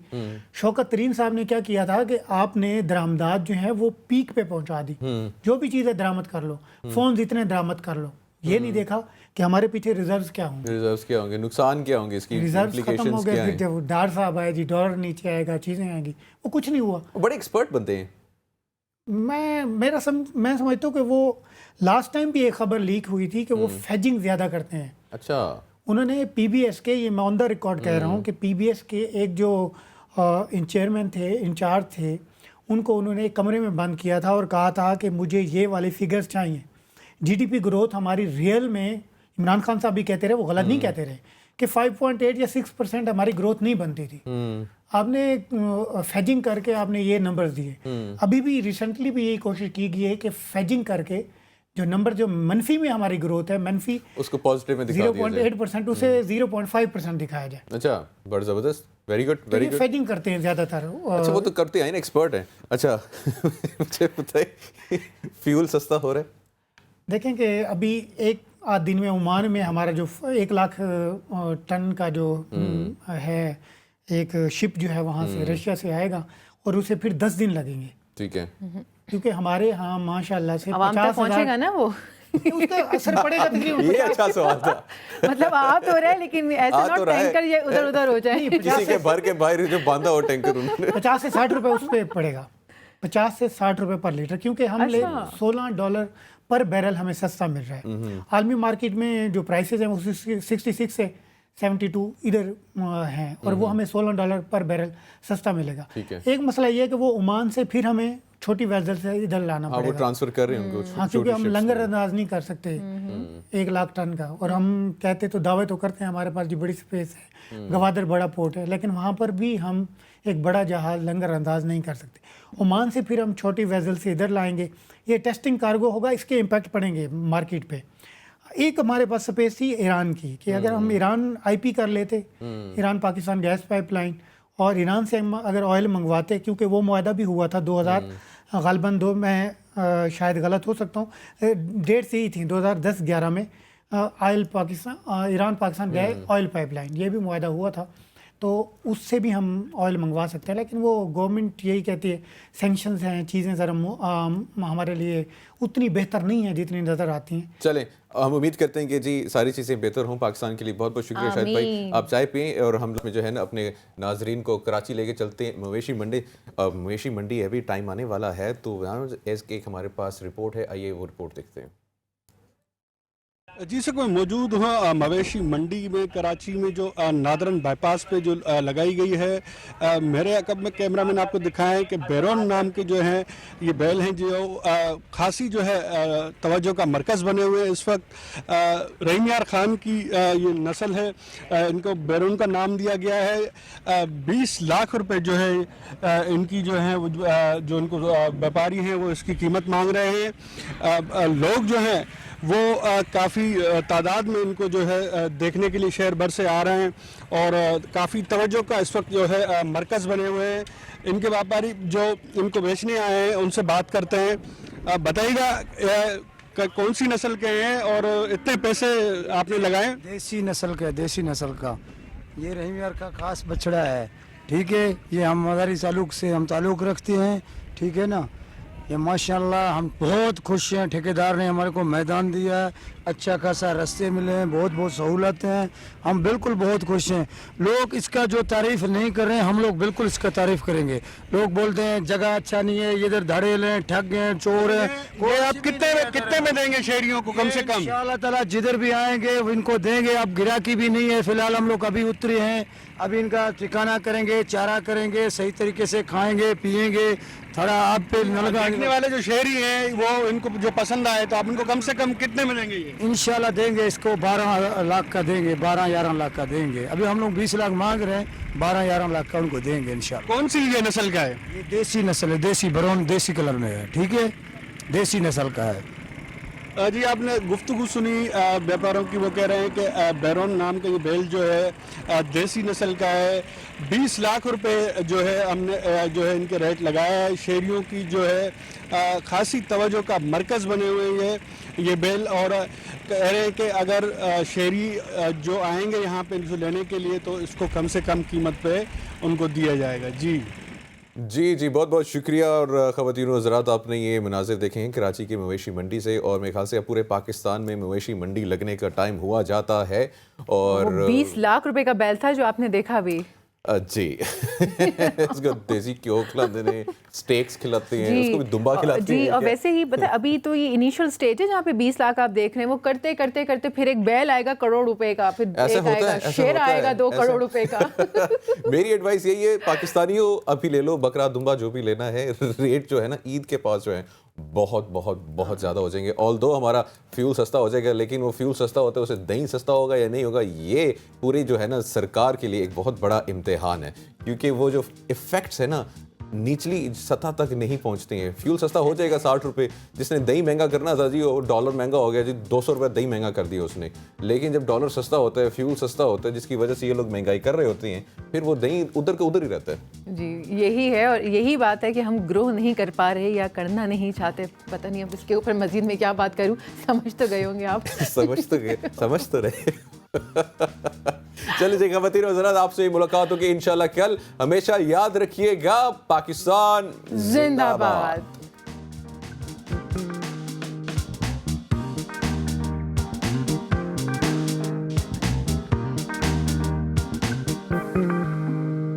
शौकत तरीन साहब ने क्या किया था कि आपने दरामदात जो है वो पीक पे पहुंचा दी, जो भी चीज़ है दरामद कर लो, फ़ोन जितने दरामद कर लो, ये नहीं देखा कि हमारे पीछे रिजर्व्स क्या होंगे, नुकसान क्या होंगे, इसकी रिजर्व्स खत्म हो गए। फिर जब डार साहब आए जी, डॉलर नीचे आएगा, चीज़ें आएंगी, वो कुछ नहीं हुआ। बड़े एक्सपर्ट बनते हैं। मैं समझता हूँ कि वो लास्ट टाइम भी एक खबर लीक हुई थी कि वो फेजिंग ज़्यादा करते हैं। अच्छा, उन्होंने PBS के, ये मैं ऑन द रिकॉर्ड कह रहा हूँ कि PBS के एक जो चेयरमैन थे, इंचार्ज थे, उनको उन्होंने एक कमरे में बंद किया था और कहा था कि मुझे ये वाले फिगर्स चाहिए। GDP ग्रोथ हमारी रियल में, इमरान खान साहब भी कहते रहे, वो गलत नहीं कहते रहे, कि 5.8 या 6% हमारी ग्रोथ नहीं बनती थी। आपने फेजिंग करके आपने ये नंबर्स दिए। अभी भी रिसेंटली भी यही कोशिश की गई है कि फेजिंग करके जो नंबर, जो मनफी में हमारी ग्रोथ है, मनफी उसको पॉजिटिव में दिखा दिया जाए, 0.8%, उसे 0.5% दिखाया जाए। अच्छा, बड़ा ज़बरदस्त, very good, very good. Phasing करते हैं ज़्यादातर। अच्छा, वो तो करते हैं ना, एक्सपर्ट हैं। अच्छा मुझे बताइए, फ्यूल सस्ता हो रहा है? देखें कि अभी एक आध दिन में ओमान में हमारा जो 1 लाख टन का जो है एक शिप जो है वहाँ से रशिया से आएगा, और उसे फिर 10 दिन लगेंगे। ठीक है, क्योंकि हमारे यहाँ माशाल्लाह से आवाम तक पहुँचेगा ना वो, उसका असर पड़ेगा तकरीबन। ये अच्छा सवाल था। मतलब आ तो रहा है, लेकिन ऐसा ना टैंकर ये उधर उधर हो जाए, किसी के भर के बाहर जो बांधा हो टैंकर, उन्होंने 50 से 60 रुपए उस पर पड़ेगा, 50 से 60 रुपए पर लीटर, क्योंकि हम $16 पर बैरल हमें सस्ता मिल रहा है। आलमी मार्केट में जो प्राइसेस हैं वो 66 से 72 इधर हैं, और वो हमें $16 पर बैरल सस्ता मिलेगा। एक मसला ये है कि वो ओमान से फिर हमें छोटी वेसल से इधर लाना पड़ेगा। वो ट्रांसफर कर रहे होंगे। हाँ, क्योंकि हम लंगर अंदाज नहीं कर सकते 1 लाख टन का, और हम कहते तो दावे तो करते हैं हमारे पास जी बड़ी स्पेस है, गवादर बड़ा पोर्ट है, लेकिन वहाँ पर भी हम एक बड़ा जहाज लंगर अंदाज नहीं कर सकते। ओमान से फिर हम छोटी वेसल से इधर लाएंगे, ये टेस्टिंग कार्गो होगा, इसके इम्पैक्ट पड़ेंगे मार्केट पे। एक हमारे पास स्पेस थी ईरान की, कि अगर हम ईरान IP कर लेते, ईरान पाकिस्तान गैस पाइपलाइन, और ईरान से हम अगर ऑयल मंगवाते, क्योंकि वो मुआहदा भी हुआ था 2000 गालबन 2 में, शायद गलत हो सकता हूँ, डेट से ही थी 2010-11 में, oil Pakistan, Iran Pakistan gas oil pipeline, ये भी मुआहदा हुआ था, तो उससे भी हम ऑयल मंगवा सकते हैं। लेकिन वो गवर्नमेंट यही कहती है सैंक्शंस हैं, चीज़ें ज़रा हमारे लिए उतनी बेहतर नहीं है जितनी नज़र आती हैं। चलें, हम उम्मीद करते हैं कि जी सारी चीज़ें बेहतर हों पाकिस्तान के लिए। बहुत बहुत शुक्रिया शाहिद भाई, आप चाय पिएं, और हम जो है ना अपने नाजरीन को कराची लेके चलते हैं। मवेशी मंडी अभी टाइम आने वाला है, तो यहाँ एक हमारे पास रिपोर्ट है, आइए वो रिपोर्ट देखते हैं। जी सर, मैं मौजूद हूँ मवेशी मंडी में, कराची में, जो नादरन बाईपास पे जो लगाई गई है। मेरे अकब में कैमरामैन आपको दिखाएं कि बैरोन नाम के जो हैं ये बैल हैं, जो खासी जो है तवज्जो का मरकज़ बने हुए हैं इस वक्त। रहीम यार खान की ये नस्ल है, इनको बैरोन का नाम दिया गया है। 20 लाख रुपए जो है इनकी जो है जो इनको व्यापारी हैं वो इसकी कीमत मांग रहे हैं। लोग जो हैं وہ کافی تعداد میں ان کو جو ہے دیکھنے کے لیے شہر بھر سے آ رہے ہیں اور کافی توجہ کا اس وقت جو ہے مرکز بنے ہوئے ہیں. ان کے व्यापारी جو ان کو بیچنے آئے ہیں ان سے بات کرتے ہیں. بتائیے گا کون سی نسل کے ہیں اور اتنے پیسے آپ نے لگائے؟ دیسی نسل کا, دیسی نسل کا. یہ رحیم یار کا خاص بچڑا ہے, ٹھیک ہے. یہ ہم مداری تعلق سے ہم تعلق رکھتے ہیں, ٹھیک ہے نا. یہ ماشاءاللہ ہم بہت خوش ہیں. ٹھیکیدار نے ہمارے کو میدان دیا ہے, اچھا خاصا راستے ملے ہیں, بہت بہت سہولتیں ہیں. ہم بالکل بہت خوش ہیں. لوگ اس کا جو تعریف نہیں کر رہے ہیں, ہم لوگ بالکل اس کا تعریف کریں گے. لوگ بولتے ہیں جگہ اچھا نہیں ہے, ادھر دھڑیل ہیں, ٹھگ ہیں, چور ہیں. کوئی آپ کتنے میں دیں گے شہریوں کو کم سے کم؟ انشاءاللہ تعالیٰ جدھر بھی آئیں گے ان کو دیں گے. اب گراکی بھی نہیں ہے فی الحال, ہم لوگ ابھی اترے ہیں. ابھی ان کا ٹھکانہ کریں گے, چارہ کریں گے, صحیح طریقے سے کھائیں گے, پیئیں گے. تھوڑا آپ پہ دیکھنے والے جو شہری ہیں وہ ان کو جو پسند آئے تو آپ ان کو کم سے کم کتنے میں دیں گے؟ یہ انشاءاللہ دیں گے, اس کو 12 لاکھ کا دیں گے, 12-11 لاکھ کا دیں گے. ابھی ہم لوگ 20 لاکھ مانگ رہے ہیں, 12-11 لاکھ کا ان کو دیں گے انشاءاللہ. کون سی یہ نسل کا ہے؟ یہ دیسی نسل ہے, دیسی برون, دیسی کلر میں ہے, ٹھیک ہے, دیسی نسل کا ہے. جی آپ نے گفتگو سنی بیپاروں کی. وہ کہہ رہے ہیں کہ بیرون نام کا یہ بیل جو ہے دیسی نسل کا ہے. 20 لاکھ روپے جو ہے ہم نے جو ہے ان کے ریٹ لگایا ہے. شہریوں کی جو ہے خاصی توجہ کا مرکز بنے ہوئے ہیں یہ بیل. اور کہہ رہے ہیں کہ اگر شہری جو آئیں گے یہاں پہ جو لینے کے لیے تو اس کو کم سے کم قیمت پہ ان کو دیا جائے گا. جی بہت بہت شکریہ. اور خواتین و حضرات, آپ نے یہ مناظر دیکھے ہیں کراچی کی مویشی منڈی سے, اور میرے خیال سے اب پورے پاکستان میں مویشی منڈی لگنے کا ٹائم ہوا جاتا ہے. اور 20 لاکھ روپے کا بیل تھا جو آپ نے دیکھا بھی. جی اس کو دیسی کیوں کھلاتے ہیں, سٹیکس کھلاتے ہیں, اس کو بھی دمبا کھلاتے ہیں. جی, اور ویسے ہی پتہ ابھی تو یہ انیشل سٹیج ہے جہاں پہ 20 لاکھ آپ دیکھ رہے ہیں. وہ کرتے کرتے کرتے پھر ایک بیل آئے گا کروڑ روپے کا, پھر ایک آئے گا شیر آئے گا 2 کروڑ روپے کا. میری ایڈوائس یہی ہے پاکستانیوں, ابھی لے لو بکرا دمبا جو بھی لینا ہے. ریٹ جو ہے نا عید کے پاس جو ہے بہت بہت بہت زیادہ ہو جائیں گے. آلدو ہمارا فیول سستا ہو جائے گا, لیکن وہ فیول سستا ہوتا ہے اسے دہی سستا ہوگا یا نہیں ہوگا, یہ پورے جو ہے نا سرکار کے لیے ایک بہت بڑا امتحان ہے. کیونکہ وہ جو ایفیکٹس ہے نا نچلی سطح تک نہیں پہنچتے ہیں. فیول سستا ہو جائے گا 60 روپے, جس نے دہی مہنگا کرنا تھا جی, وہ ڈالر مہنگا ہو گیا جی, 200 روپے دہی مہنگا کر دیا اس نے. لیکن جب ڈالر سستا ہوتا ہے, فیول سستا ہوتا ہے, جس کی وجہ سے یہ لوگ مہنگائی کر رہے ہوتے ہیں, پھر وہ دہی ادھر کا ادھر ہی رہتا ہے. جی یہی ہے, اور یہی بات ہے کہ ہم گروہ نہیں کر پا رہے یا کرنا نہیں چاہتے. پتہ نہیں اب اس کے اوپر مزید میں کیا بات کروں, سمجھ تو گئے ہوں گے آپ. سمجھ تو رہے. چلیے خواتین و حضرات, آپ سے ملاقات ہوگی انشاءاللہ کل. ہمیشہ یاد رکھیے گا, پاکستان زندہ باد.